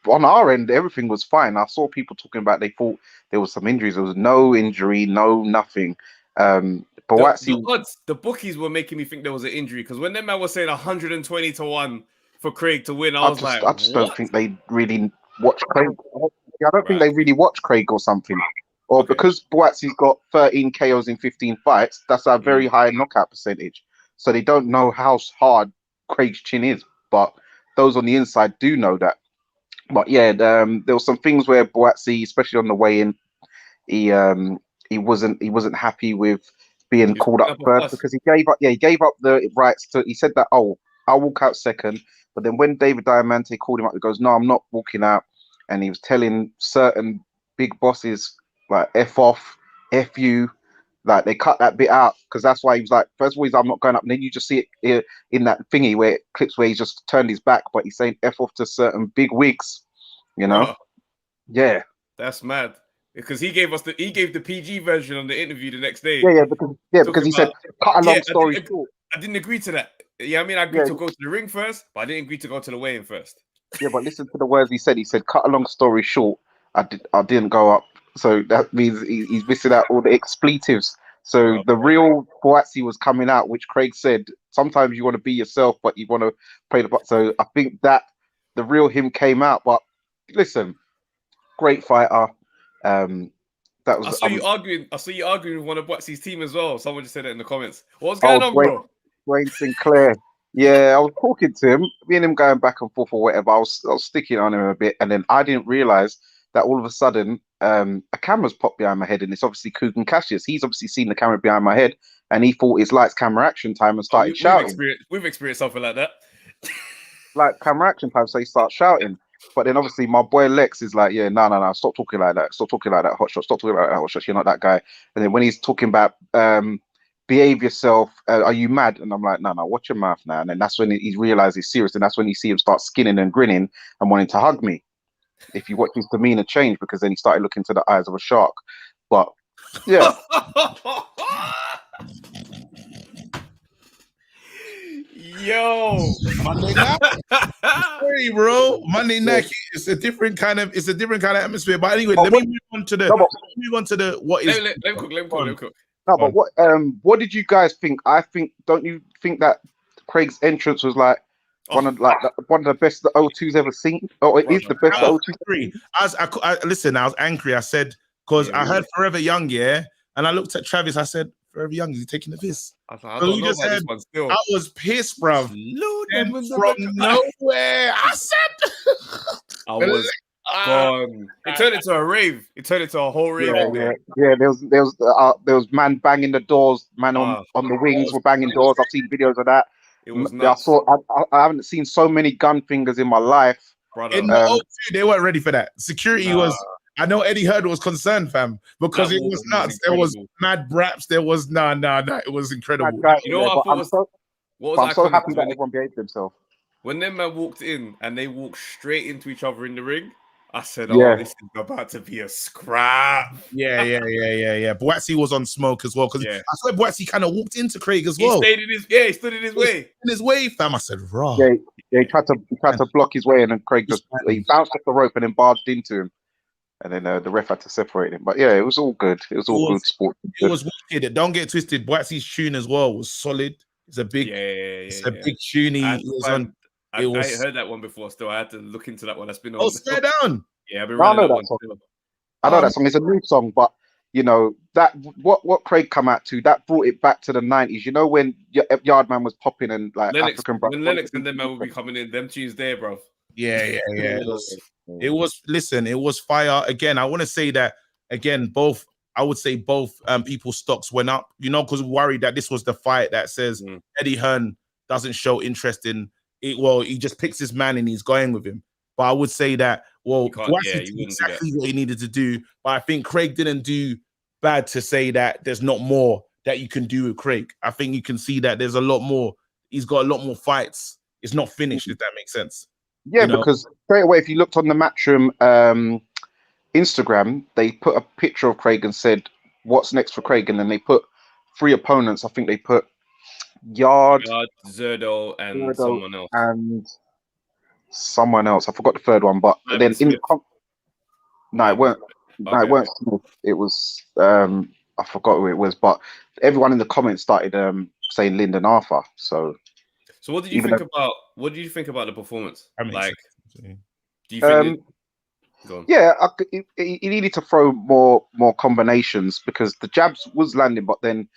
[SPEAKER 5] On our end, everything was fine. I saw people talking about they thought there was some injuries. There was no injury, nothing. But
[SPEAKER 1] the bookies were making me think there was an injury, because when them man was saying 120-1 for Craig to win, I just
[SPEAKER 5] don't think they really watch Craig. I don't think they really watch Craig or something. Or because Boatsy's got 13 KOs in 15 fights, that's a very high knockout percentage. So they don't know how hard Craig's chin is. But those on the inside do know that. But yeah, there were some things where Boatsy, especially on the way in, he wasn't happy with being called up first, because he gave up the rights to. He said that, I'll walk out second, but then when David Diamante called him up, he goes, no, I'm not walking out, and he was telling certain big bosses like F off, F you, Like they cut that bit out because that's why he was like, first of all, I'm not going up. And then you just see it in that thingy where clips where he's just turned his back, but he's saying F off to certain big wigs, you know?
[SPEAKER 1] Bruh,
[SPEAKER 5] Yeah.
[SPEAKER 1] that's mad. Because he gave the PG version on the interview the next day.
[SPEAKER 5] Yeah, because he said, cut a long story short.
[SPEAKER 1] I didn't agree to that. Yeah, I mean, I agreed
[SPEAKER 5] Yeah.
[SPEAKER 1] to go to the ring first, but I didn't agree to go to the weigh-in first.
[SPEAKER 5] Yeah, but listen to the words he said. He said, cut a long story short, I didn't go up. So that means he's missing out all the expletives. So the real Boatsi was coming out, which Craig said, sometimes you want to be yourself, but you want to play the... So I think that the real him came out. But listen, great fighter. That was...
[SPEAKER 1] I saw you arguing with one of Boatsi's team as well. Someone just said it in the comments. What's going on, bro?
[SPEAKER 5] Wayne Sinclair. Yeah, I was talking to him, me and him going back and forth or whatever. I was sticking on him a bit, and then I didn't realize that all of a sudden a camera's popped behind my head, and it's obviously Kugan Cassius. He's obviously seen the camera behind my head, and he thought it's lights, camera, action time, and started shouting.
[SPEAKER 1] We've experienced something like that.
[SPEAKER 5] Like camera, action time, so he starts shouting. But then obviously my boy Lex is like, yeah, no, stop talking like that. Stop talking like that, Hot Shot. Stop talking like that, Hot Shot. You're not that guy. And then when he's talking about behave yourself, are you mad? And I'm like, no, watch your mouth now. And then that's when he realizes he's serious, and that's when you see him start skinning and grinning and wanting to hug me. If you watch his demeanor change, because then he started looking to the eyes of a shark. But yeah.
[SPEAKER 1] Yo,
[SPEAKER 2] Monday night, sorry, bro. Monday night, it's a different kind of atmosphere. But anyway, let me move on to the what is.
[SPEAKER 1] Let him cook.
[SPEAKER 5] No, but what did you guys think? Don't you think that Craig's entrance was like one of the best the O2's ever seen? Oh, it is the best O2.
[SPEAKER 2] I was angry. I said, because I heard Forever Young, yeah, and I looked at Travis. I said, Forever Young, is he taking the piss?
[SPEAKER 1] I don't know about this one still.
[SPEAKER 2] I was pissed, bro. From nowhere, I said,
[SPEAKER 1] I was gone. It turned into a rave. It turned into a whole rave.
[SPEAKER 5] Yeah. There was man banging the doors. Man on the wings were banging doors. I've seen videos of that.
[SPEAKER 1] It was nuts.
[SPEAKER 5] I haven't seen so many gun fingers in my life.
[SPEAKER 1] Brother.
[SPEAKER 2] In the O2, they weren't ready for that. Security was. I know Eddie Heard was concerned, fam, because it was nuts. There was mad braps. There was it was incredible.
[SPEAKER 1] You know what I thought
[SPEAKER 5] I'm so happy that everyone behaved themselves.
[SPEAKER 1] When them man walked in and they walked straight into each other in the ring, I said, this is about to be a scrap.
[SPEAKER 2] Yeah. Boatsi was on smoke as well, because I saw Boatsi kind of walked into Craig as well.
[SPEAKER 1] He stood in his way.
[SPEAKER 2] In his way, fam. I said, raw.
[SPEAKER 5] Yeah, he tried to block his way, and then Craig he bounced off the rope and then barged into him. And then the ref had to separate him. But yeah, it was all good. It was all good sport.
[SPEAKER 2] It was wicked. Don't get twisted. Boatsi's tune as well was solid. It's a big, big tune. I
[SPEAKER 1] heard that one before. Still, I had to look into that one. That's been on.
[SPEAKER 2] Stare down.
[SPEAKER 1] Yeah, I've been running that one.
[SPEAKER 5] I know that song. It's a new song, but you know that what Craig come out to, that brought it back to the 90s. You know when Yardman was popping and like
[SPEAKER 1] Lennox,
[SPEAKER 5] African.
[SPEAKER 1] When Lennox and them man will be coming in, them tunes there, bro.
[SPEAKER 2] Yeah. It was fire. Again, I want to say that again, I would say both people's stocks went up, because we're worried that this was the fight that says Eddie Hearn doesn't show interest in it. Well, he just picks his man and he's going with him. But I would say that, exactly what he needed to do. But I think Craig didn't do bad to say that there's not more that you can do with Craig. I think you can see that there's a lot more. He's got a lot more fights. It's not finished, if that makes sense.
[SPEAKER 5] Yeah, because straight away, if you looked on the Matchroom Instagram, they put a picture of Craig and said, "What's next for Craig?" And then they put 3 opponents. I think they put Yard,
[SPEAKER 1] Zerdo, and someone else.
[SPEAKER 5] And someone else. I forgot the third one, but then in the it weren't. No, it weren't Smith. It was I forgot who it was, but everyone in the comments started saying Lyndon Arthur. So
[SPEAKER 1] what did you think about? What do you think about the performance? Like,
[SPEAKER 2] sense.
[SPEAKER 1] do you think?
[SPEAKER 5] He needed to throw more combinations because the jabs was landing, but then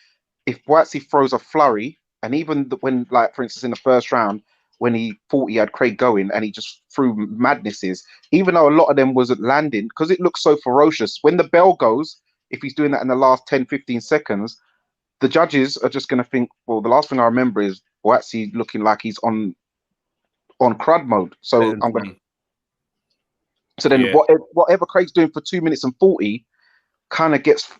[SPEAKER 5] if Boatsi throws a flurry, and even when, like for instance, in the first round when he thought he had Craig going and he just threw madnesses, even though a lot of them wasn't landing because it looks so ferocious. When the bell goes, if he's doing that in the last 10-15 seconds, the judges are just going to think, well, the last thing I remember is Boatsi looking like he's on crud mode. So I'm going. So then whatever Craig's doing for 2 minutes and 40 kind of gets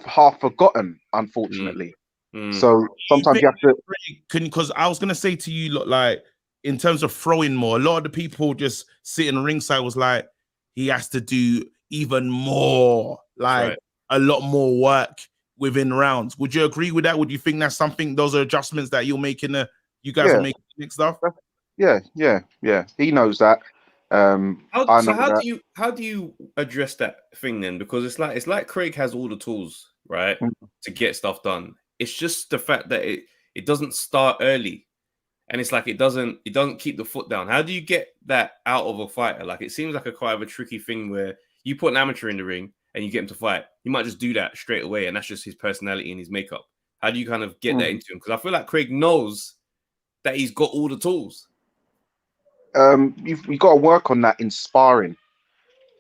[SPEAKER 5] half forgotten, unfortunately.
[SPEAKER 1] Mm.
[SPEAKER 5] So sometimes you have to.
[SPEAKER 2] Because I was gonna say to you, look, like in terms of throwing more, a lot of the people just sitting ringside was like, he has to do even more, like
[SPEAKER 1] Right.
[SPEAKER 2] a lot more work within rounds. Would you agree with that? Would you think that's something? Those are adjustments that you're making. You guys
[SPEAKER 5] Yeah.
[SPEAKER 2] are making next stuff.
[SPEAKER 5] Yeah. He knows that. I know that.
[SPEAKER 1] How do you address that thing then? Because it's like Craig has all the tools, right, to get stuff done. It's just the fact that it doesn't start early, and it's like it doesn't keep the foot down. How do you get that out of a fighter? Like, it seems like a quite of a tricky thing where you put an amateur in the ring and you get him to fight. He might just do that straight away, and that's just his personality and his makeup. How do you kind of get that into him? Because I feel like Craig knows that he's got all the tools.
[SPEAKER 5] You've got to work on that in sparring.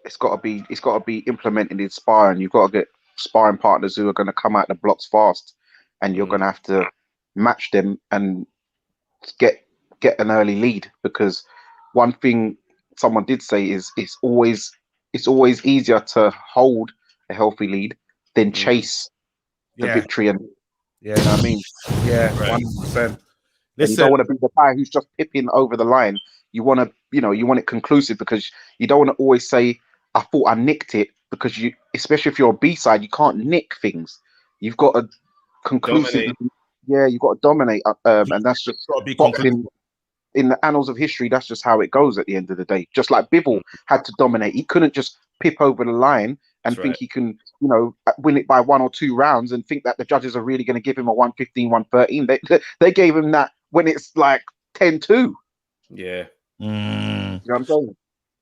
[SPEAKER 5] It's got to be implemented in sparring. You've got to get sparring partners who are going to come out the blocks fast, and you're going to have to match them and get an early lead. Because one thing someone did say is it's always easier to hold a healthy lead than chase the victory. And you know what I mean?
[SPEAKER 2] Yeah, 100%.
[SPEAKER 5] You don't want to be the guy who's just pipping over the line. You want to, you want it conclusive, because you don't want to always say, I thought I nicked it, because especially if you're a B-side, you can't nick things. You've got to conclusively, you've got to dominate. And that's just boxing in the annals of history. That's just how it goes at the end of the day. Just like Bivol had to dominate. He couldn't just pip over the line and think he can, win it by 1 or 2 rounds and think that the judges are really going to give him a 115, 113. They gave him that when it's like 10-2.
[SPEAKER 1] Yeah.
[SPEAKER 5] You know what I'm saying?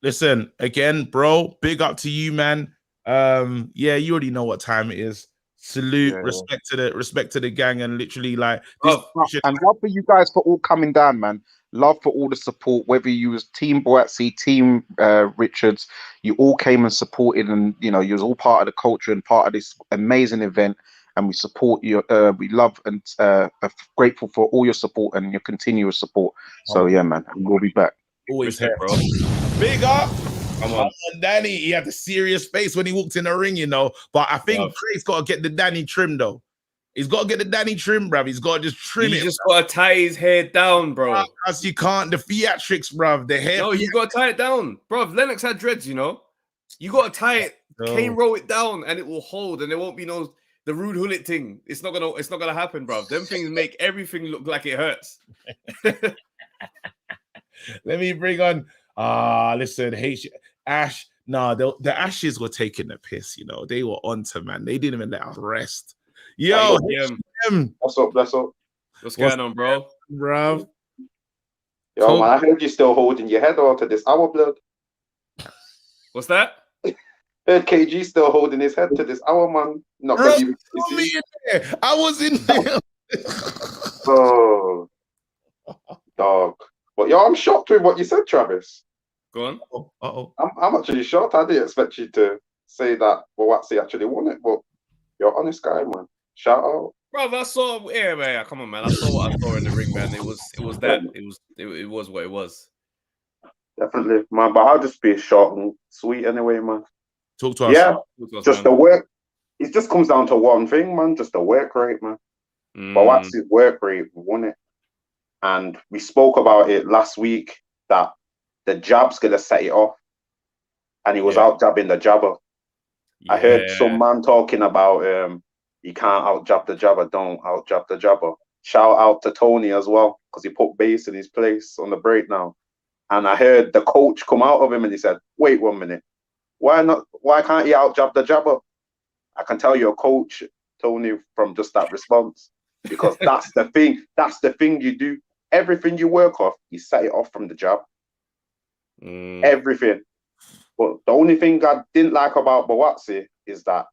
[SPEAKER 2] Listen, again, bro, big up to you, man. You already know what time it is. Salute, respect to the gang, and literally like this
[SPEAKER 5] and love for you guys for all coming down, man. Love for all the support, whether you was Team Boatsy, Team Richards, you all came and supported, and you was all part of the culture and part of this amazing event. And we support you. We love and are grateful for all your support and your continuous support. So yeah, man, we'll be back.
[SPEAKER 2] Always here, bro. Big up. Come on, Danny. He had a serious face when he walked in the ring, But I think Craig's got to get the Danny trim, though. He's got to get the Danny trim, bruv. He's got to just trim it.
[SPEAKER 1] You just got to tie his hair down, bro.
[SPEAKER 2] Because you can't. The theatrics, bruv. The hair.
[SPEAKER 1] No, you got to tie it down, bruv. Lennox had dreads, You got to tie it. Cane roll it down, and it will hold, and there won't be the rude hullet thing. It's not gonna happen, bruv. Them things make everything look like it hurts.
[SPEAKER 2] Let me bring on. Listen, Ash. Nah, the Ashes were taking the piss. They were onto, man. They didn't even let us rest. Yo,
[SPEAKER 5] what's up?
[SPEAKER 1] What's going on, bro?
[SPEAKER 2] Bruv.
[SPEAKER 5] Yo, man, I heard you still holding your head on to this hour, blood.
[SPEAKER 1] What's that?
[SPEAKER 5] Heard KG still holding his head to this hour, man. Not
[SPEAKER 2] bro,
[SPEAKER 5] me
[SPEAKER 2] in there. I was in there.
[SPEAKER 5] Oh, dog. But yo, I'm shocked with what you said, Travis.
[SPEAKER 1] Go on.
[SPEAKER 5] I'm actually shocked. I didn't expect you to say that Boatsy actually won it, but you're an honest guy, man. Shout out.
[SPEAKER 1] Bro, I saw, man. Come on, man. I saw what I saw in the ring, man. It was what it was.
[SPEAKER 5] Definitely, man. But I'll just be short and sweet anyway, man.
[SPEAKER 2] Talk to us.
[SPEAKER 5] Yeah, just the work. It just comes down to one thing, man. Just the work rate, man. Bowatsy's work rate won it. And we spoke about it last week that the jab's going to set it off. And he was out jabbing the jabber. I heard some man talking about you can't out jab the jabber, don't out jab the jabber. Shout out to Tony as well, because he put base in his place on the break now. And I heard the coach come out of him and he said, wait 1 minute. Why can't he out jab the jabber? I can tell your coach, Tony, from just that response. Because that's the thing. That's the thing you do. Everything you work off, you set it off from the jab. Everything. But the only thing I didn't like about Boatsy is that,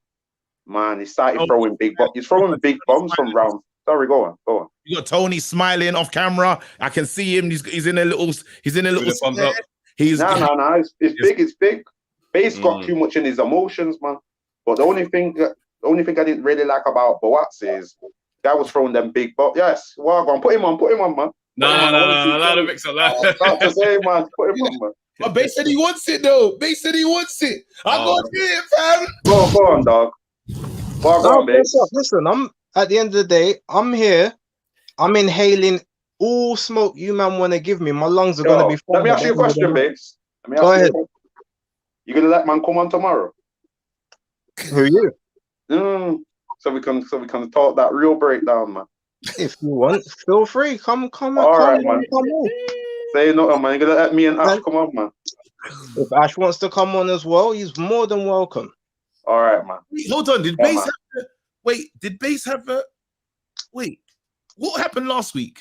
[SPEAKER 5] man, he started throwing big bombs. He's throwing big bombs from round. Sorry, go on.
[SPEAKER 2] You got Tony smiling off camera. I can see him. He's in a little. He's in a little.
[SPEAKER 1] No.
[SPEAKER 5] It's big. Base got too much in his emotions, man. But the only thing I didn't really like about Boatsy is guy was throwing them big bombs. Yes, well, go on, put him on, man.
[SPEAKER 1] No, to mix up that.
[SPEAKER 5] Start to say, man, put him on, man.
[SPEAKER 2] But Base said he wants it, though. Base said he wants it. I'm going to do it, fam.
[SPEAKER 5] Go on, dog.
[SPEAKER 6] Well, go
[SPEAKER 7] No,
[SPEAKER 6] on,
[SPEAKER 7] what's up?
[SPEAKER 6] babes.
[SPEAKER 7] Listen, I'm at the end of the day, I'm here. I'm inhaling all smoke you man want to give me. My lungs are gonna
[SPEAKER 6] Yo,
[SPEAKER 7] be
[SPEAKER 6] let
[SPEAKER 7] fine
[SPEAKER 6] me
[SPEAKER 7] at
[SPEAKER 6] ask
[SPEAKER 7] the
[SPEAKER 6] you a
[SPEAKER 7] end of the
[SPEAKER 6] question,
[SPEAKER 7] night.
[SPEAKER 6] babes. Let me
[SPEAKER 7] Go
[SPEAKER 6] ask you a
[SPEAKER 7] ahead.
[SPEAKER 6] question. You gonna let man come on tomorrow?
[SPEAKER 7] Who are you?
[SPEAKER 6] So we can talk that real breakdown, man.
[SPEAKER 7] If you want, feel free. Come
[SPEAKER 6] All
[SPEAKER 7] on,
[SPEAKER 6] right, man.
[SPEAKER 7] come on.
[SPEAKER 6] Say nothing, man. You gonna let me and Ash
[SPEAKER 7] And
[SPEAKER 6] come on, man?
[SPEAKER 7] if Ash wants to come on as well, he's more than welcome.
[SPEAKER 6] All right, man.
[SPEAKER 2] Wait, hold on. Did
[SPEAKER 6] Yeah,
[SPEAKER 2] Base
[SPEAKER 6] man.
[SPEAKER 2] have a, wait? Did Base have a wait? What happened last week?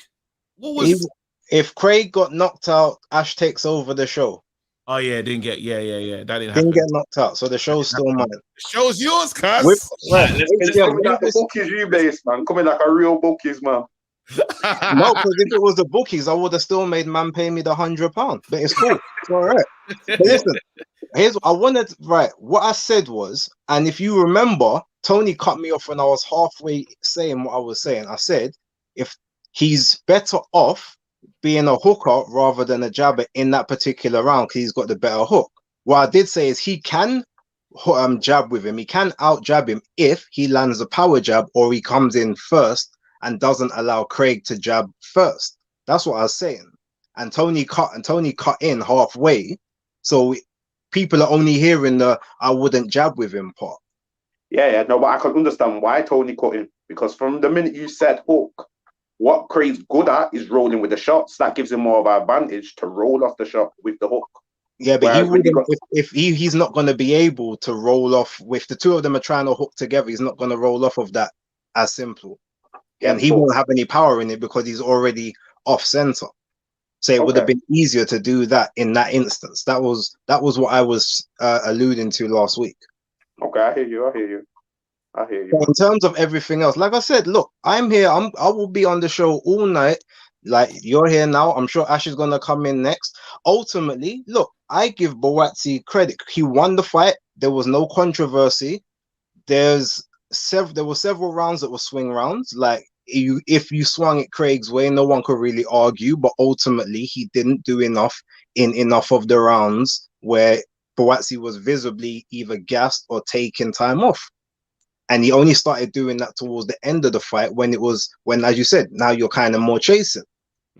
[SPEAKER 2] What was?
[SPEAKER 7] He- if Craig got knocked out, Ash takes over the show.
[SPEAKER 2] Oh yeah, didn't get. Yeah. That didn't
[SPEAKER 7] Didn't
[SPEAKER 2] happen.
[SPEAKER 7] get knocked out, so the show's still mine.
[SPEAKER 2] The show's yours, cuz.
[SPEAKER 7] With
[SPEAKER 6] Right,
[SPEAKER 7] right,
[SPEAKER 6] let's
[SPEAKER 7] HDM,
[SPEAKER 6] come
[SPEAKER 7] let me
[SPEAKER 6] like the
[SPEAKER 7] just-
[SPEAKER 6] bookies, you base, man. Coming like a real bookies, man.
[SPEAKER 7] No, because if it was the bookies, I would have still made man pay me the £100. But it's cool. It's all right. But listen, I wanted right. What I said was, and if you remember, Tony cut me off when I was halfway saying what I was saying. I said, if he's better off being a hooker rather than a jabber in that particular round, because he's got the better hook. What I did say is he can jab with him. He can out jab him if he lands a power jab or he comes in first and doesn't allow Craig to jab first. That's what I was saying. And Tony cut in halfway. So people are only hearing the I wouldn't jab with him part.
[SPEAKER 6] Yeah, no, but I can understand why Tony cut him, because from the minute you said hook, what Craig's good at is rolling with the shots. That gives him more of an advantage to roll off the shot with the hook.
[SPEAKER 7] Yeah, but he
[SPEAKER 6] Whereas when you
[SPEAKER 7] wouldn't
[SPEAKER 6] got-
[SPEAKER 7] if he's not going to be able to roll off with the two of them are trying to hook together. He's not going to roll off of that as simple,
[SPEAKER 6] Yeah,
[SPEAKER 7] and he
[SPEAKER 6] but-
[SPEAKER 7] won't have any power in it because he's already off center. So it would have
[SPEAKER 6] Okay.
[SPEAKER 7] been easier to do that in that instance. That was what I was alluding to last week.
[SPEAKER 6] Okay, I hear you.
[SPEAKER 7] But in terms of everything else, like I said, look, I'm here. I will be on the show all night. Like you're here now. I'm sure Ash is gonna come in next. Ultimately, look, I give Buatsi credit. He won the fight. There was no controversy. There were several rounds that were swing rounds. Like if you swung it Craig's way, no one could really argue. But ultimately, he didn't do enough in enough of the rounds where Buatsi was visibly either gassed or taking time off. And he only started doing that towards the end of the fight when, as you said, now you're kind of more chasing.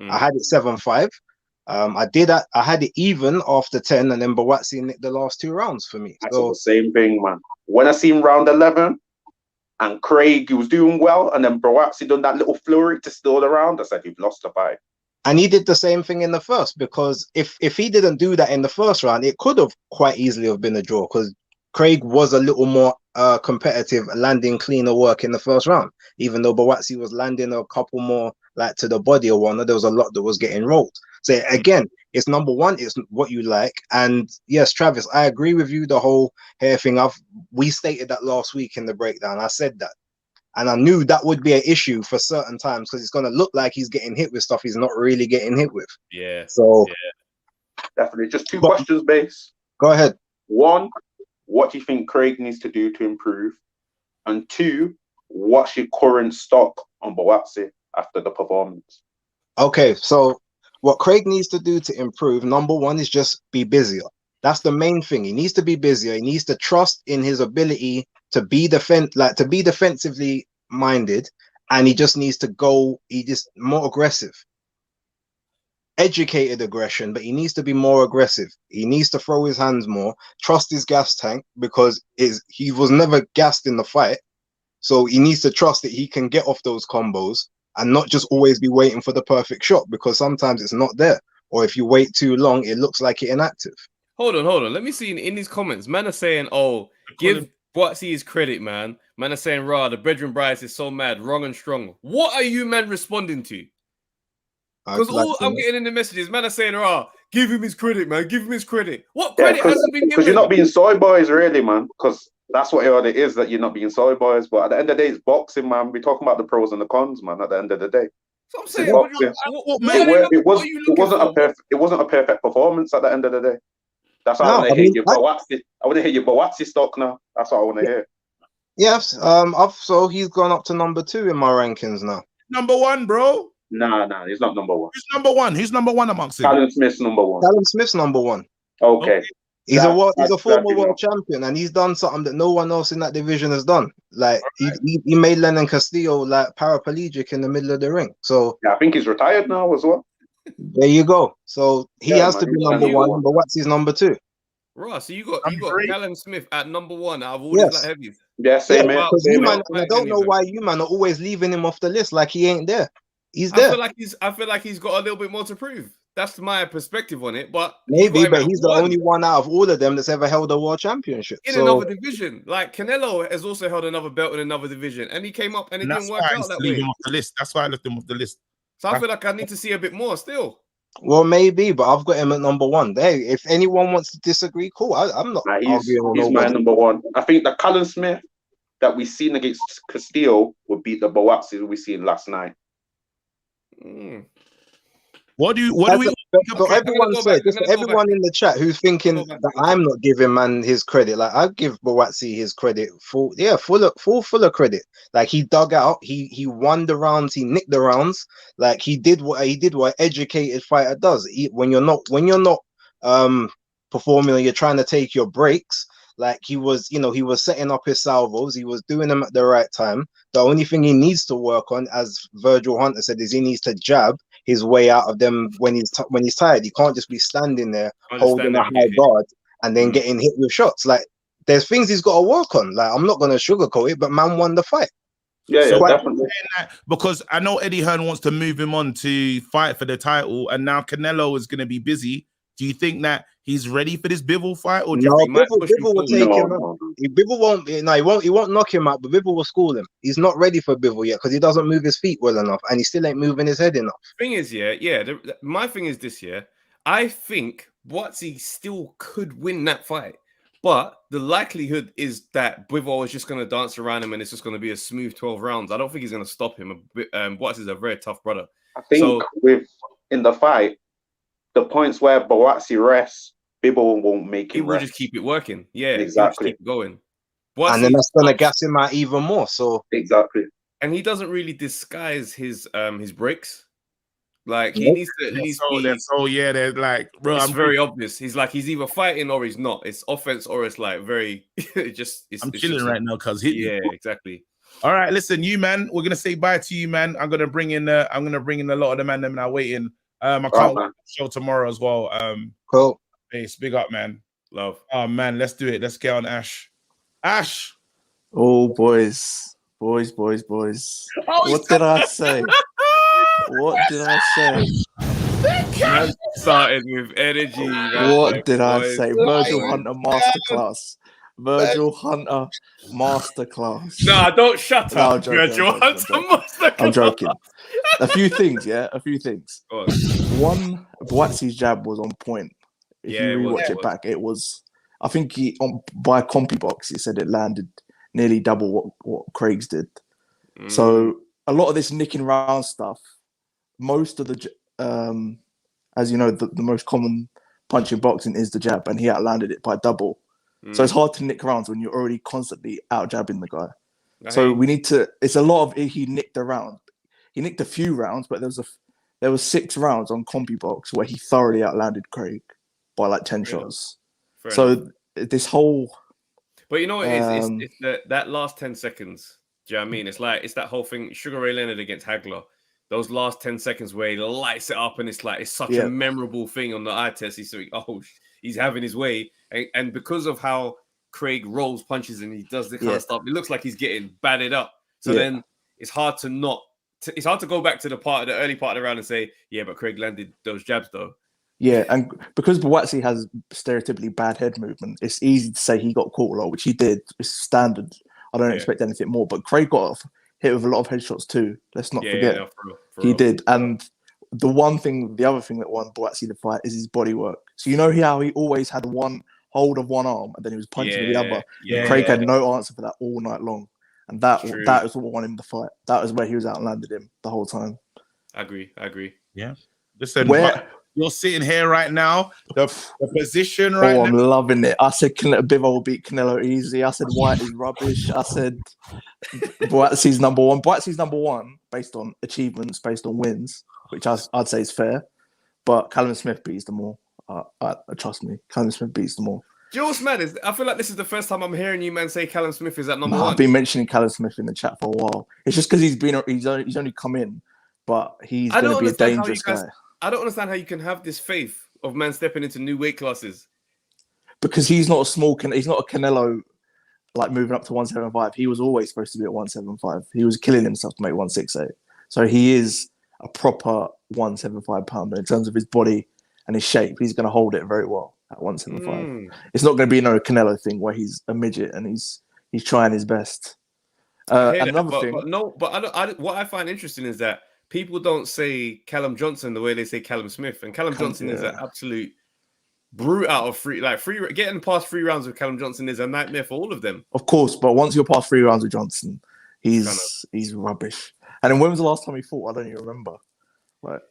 [SPEAKER 7] I had it 7-5. I had it even after 10, and then Buatsi nicked the last 2 rounds for me.
[SPEAKER 6] I said the same thing, man. When I seen round 11 and Craig, he was doing well, and then Buatsi done that little flurry to steal the round, I said, you've lost the fight.
[SPEAKER 7] And he did the same thing in the first, because if he didn't do that in the first round, it could have quite easily have been a draw, because Craig was a little more competitive, landing cleaner work in the first round, even though Buatsi was landing a couple more like to the body or one. There was a lot that was getting rolled. So again, it's number one, it's what you like. And yes, Travis, I agree with you, the whole hair thing. We stated that last week in the breakdown. I said that. And I knew that would be an issue for certain times, because it's going to look like he's getting hit with stuff he's not really getting hit with.
[SPEAKER 1] Yeah.
[SPEAKER 7] So
[SPEAKER 6] Definitely. Just 2 questions, Base.
[SPEAKER 7] Go ahead.
[SPEAKER 6] 1, what do you think Craig needs to do to improve? And 2, what's your current stock on Buatsi after the performance?
[SPEAKER 7] Okay, so what Craig needs to do to improve, number one, is just be busier. That's the main thing. He needs to be busier. He needs to trust in his ability to be defensively minded, and he just needs to more aggressive. Educated aggression, but he needs to be more aggressive. He needs to throw his hands more, trust his gas tank, because he was never gassed in the fight. So he needs to trust that he can get off those combos and not just always be waiting for the perfect shot, because sometimes it's not there. Or if you wait too long, it looks like you're inactive.
[SPEAKER 1] Hold on. Let me see in these comments. Man are saying, give Buatsi his credit, man. Man are saying, the bedroom Bryce is so mad, wrong and strong. What are you, man, responding to? Because all I'm getting in the messages, man are saying, give him his credit, man. Give him his credit. What credit has he been given?
[SPEAKER 6] Because you're not being soy boys, really, man. Because that's what it is, that you're not being soy boys. But at the end of the day, it's boxing, man. We're talking about the pros and the cons, man. At the end of the day,
[SPEAKER 1] so I'm saying,
[SPEAKER 6] it wasn't a perfect performance at the end of the day. That's how I want to hear your Buatsi. I want to hear your Buatsi stock now. That's what I want to hear.
[SPEAKER 7] Yes, so he's gone up to number 2 in my rankings now.
[SPEAKER 2] Number 1, bro.
[SPEAKER 6] Nah, he's not number 1.
[SPEAKER 2] Who's number 1? Who's number 1 amongst them?
[SPEAKER 6] Callum Smith's number 1.
[SPEAKER 7] Callum Smith's number 1.
[SPEAKER 6] Okay.
[SPEAKER 7] He's
[SPEAKER 6] That's
[SPEAKER 7] a former
[SPEAKER 6] dragging
[SPEAKER 7] world
[SPEAKER 6] off.
[SPEAKER 7] champion, and he's done something that no one else in that division has done. Like he made Lennon Castillo like paraplegic in the middle of the ring. So
[SPEAKER 6] Yeah, I think he's retired now as well.
[SPEAKER 7] there you go. So he
[SPEAKER 6] Yeah,
[SPEAKER 7] has
[SPEAKER 6] man,
[SPEAKER 7] to be
[SPEAKER 6] he's
[SPEAKER 7] number
[SPEAKER 6] number
[SPEAKER 7] one.
[SPEAKER 6] one.
[SPEAKER 7] But what's his number two?
[SPEAKER 1] Right, so you got
[SPEAKER 2] Number three.
[SPEAKER 1] Callum Smith at number 1 out of all
[SPEAKER 7] Yes.
[SPEAKER 1] these light heavies.
[SPEAKER 6] Yeah,
[SPEAKER 7] Yeah,
[SPEAKER 6] same here.
[SPEAKER 7] because
[SPEAKER 6] Same
[SPEAKER 7] you
[SPEAKER 6] here.
[SPEAKER 7] man, and I don't know why you man are always leaving him off the list like he ain't there. He's
[SPEAKER 1] I
[SPEAKER 7] there.
[SPEAKER 1] feel like he's got a little bit more to prove. That's my perspective on it. But
[SPEAKER 7] Maybe,
[SPEAKER 1] you got
[SPEAKER 7] but
[SPEAKER 1] him at
[SPEAKER 7] he's the
[SPEAKER 1] 1
[SPEAKER 7] only one out of all of them that's ever held a world championship.
[SPEAKER 1] in
[SPEAKER 7] So
[SPEAKER 1] another division. Like Canelo has also held another belt in another division, and he came up and it
[SPEAKER 2] And that's
[SPEAKER 1] didn't work
[SPEAKER 2] why I
[SPEAKER 1] out
[SPEAKER 2] used
[SPEAKER 1] that
[SPEAKER 2] to leave
[SPEAKER 1] way.
[SPEAKER 2] him off the list. That's why I left him off the list.
[SPEAKER 1] So I feel like I need to see a bit more still.
[SPEAKER 7] well, maybe, but I've got him at number one. Hey, if anyone wants to disagree, cool. I'm not
[SPEAKER 6] Nah,
[SPEAKER 7] arguing with
[SPEAKER 6] he's my
[SPEAKER 7] nobody.
[SPEAKER 6] number one. I think the Callum Smith that we seen against Castillo would beat the Boaxis we seen last night.
[SPEAKER 1] Mm.
[SPEAKER 2] What do we
[SPEAKER 7] So everyone
[SPEAKER 1] go
[SPEAKER 7] said,
[SPEAKER 1] back,
[SPEAKER 7] just
[SPEAKER 1] I'm gonna go
[SPEAKER 7] everyone
[SPEAKER 1] back.
[SPEAKER 7] in the chat who's thinking
[SPEAKER 1] Go back.
[SPEAKER 7] that I'm not giving man his credit, like I give Boatsi his credit, full of credit. Like he dug out, he won the rounds, he nicked the rounds, like he did what an educated fighter does. When you're not performing, or you're trying to take your breaks. Like he was setting up his salvos, he was doing them at the right time. The only thing he needs to work on, as Virgil Hunter said, is he needs to jab his way out of them when he's tired. He can't just be standing there holding a high guard and then getting hit with shots. Like there's things he's got to work on. Like I'm not gonna sugarcoat it, but man won the fight.
[SPEAKER 6] Yeah,
[SPEAKER 2] So
[SPEAKER 6] definitely.
[SPEAKER 2] because I know Eddie Hearn wants to move him on to fight for the title, and now Canelo is going to be busy. Do you think that he's ready for this Bivol fight, or do you
[SPEAKER 7] No,
[SPEAKER 2] think
[SPEAKER 7] Bivol will take him out. Bivol won't. No, he won't knock him out. But Bivol will school him. He's not ready for Bivol yet because he doesn't move his feet well enough, and he still ain't moving his head enough.
[SPEAKER 1] Thing is, my thing is this year. I think Boatsi still could win that fight, but the likelihood is that Bivol is just going to dance around him, and it's just going to be a smooth 12 rounds. I don't think he's going to stop him. Boatsi is a very tough brother.
[SPEAKER 6] I think in the fight, the points where Boatsi rests, Bivol won't make him
[SPEAKER 1] He will
[SPEAKER 6] rest.
[SPEAKER 1] just keep it working. Yeah,
[SPEAKER 6] exactly.
[SPEAKER 1] keep going.
[SPEAKER 7] And then that's gonna gas him out even more. So
[SPEAKER 6] exactly.
[SPEAKER 1] And he doesn't really disguise his breaks. Like he needs to at least be.
[SPEAKER 2] They're like, bro,
[SPEAKER 1] It's
[SPEAKER 2] I'm
[SPEAKER 1] very obvious. He's like he's either fighting or he's not. It's offense or it's like very. I'm
[SPEAKER 2] chilling right now, cuz hit me.
[SPEAKER 1] Exactly.
[SPEAKER 2] All right, listen, you man. We're gonna say bye to you, man. I'm gonna bring in a lot of the man them now waiting. I can't wait for the show tomorrow as well.
[SPEAKER 7] Cool.
[SPEAKER 2] Peace, big up, man.
[SPEAKER 1] Love.
[SPEAKER 2] Oh man, let's do it. Let's get on Ash. Ash.
[SPEAKER 8] Oh boys. What did I say? What did I say?
[SPEAKER 1] Started with energy. Man.
[SPEAKER 8] What did I say? Virgil Hunter masterclass. Virgil Hunter masterclass.
[SPEAKER 1] No, don't shut
[SPEAKER 8] No,
[SPEAKER 1] up. Virgil Hunter masterclass.
[SPEAKER 8] I'm joking. A few things. One, Boatsi's jab was on point. If you rewatch it back, it was. I think by CompuBox, he said it landed nearly double what Craig's did. So a lot of this nicking round stuff, most of the, as you know, the most common punch in boxing is the jab, and he outlanded it by double. So it's hard to nick rounds when you're already constantly out jabbing the guy. So we need to. It's a lot of he nicked a round. He nicked a few rounds, but there was 6 rounds on CompuBox where he thoroughly outlanded Craig by like 10 shots. So this whole.
[SPEAKER 1] But you know what it is? It's that last 10 seconds. Do you know what I mean? It's that whole thing. Sugar Ray Leonard against Hagler. Those last 10 seconds where he lights it up, and it's such a memorable thing on the eye test. He's having his way, and because of how Craig rolls punches and he does the kind of stuff, it looks like he's getting batted up. So then it's hard to it's hard to go back to the early part of the round and say, yeah, but Craig landed those jabs though.
[SPEAKER 8] Yeah, and because Boatsi has stereotypically bad head movement, it's easy to say he got caught a lot, which he did. It's standard. I don't expect anything more. But Craig got hit with a lot of headshots too. Let's not forget.
[SPEAKER 1] Yeah, for
[SPEAKER 8] he
[SPEAKER 1] real.
[SPEAKER 8] did. And the other thing that won Boatsi the fight is his body work. So you know how he always had one hold of one arm and then he was punching with the other. And Craig had no answer for that all night long. And that is what won him the fight. That was where he was outlanded him the whole time.
[SPEAKER 1] I agree.
[SPEAKER 2] Yeah. Listen, you're sitting here right now. The position right now.
[SPEAKER 8] I'm loving it. I said Bivol will beat Canelo easy. I said White is rubbish. I said Boatsi's number one. Boatsi's number one based on achievements, based on wins, which I'd say is fair. But Callum Smith beats them all. Trust me, Callum Smith beats them all.
[SPEAKER 1] you know what's mad is I feel like this is the first time I'm hearing you man say Callum Smith is at number
[SPEAKER 8] Nah,
[SPEAKER 1] one.
[SPEAKER 8] I've been mentioning Callum Smith in the chat for a while. It's just because he's only come in, but he's
[SPEAKER 1] I
[SPEAKER 8] going
[SPEAKER 1] don't
[SPEAKER 8] to be a
[SPEAKER 1] understand how you
[SPEAKER 8] dangerous
[SPEAKER 1] guys-
[SPEAKER 8] guy.
[SPEAKER 1] I don't understand how you can have this faith of man stepping into new weight classes.
[SPEAKER 8] Because he's not he's not a Canelo like moving up to 175. He was always supposed to be at 175. He was killing himself to make 168. So he is a proper 175 pounder in terms of his body and his shape. He's going to hold it very well at 175. It's not going to be no Canelo thing where he's a midget and he's trying his best. Another thing,
[SPEAKER 1] what I find interesting is that people don't say Callum Johnson the way they say Callum Smith, and Callum Johnson is an absolute brute out of getting past 3 rounds with Callum Johnson is a nightmare for all of them.
[SPEAKER 8] of course, but once you're past 3 rounds with Johnson, he's rubbish. And then when was the last time he fought? I don't even remember. Like,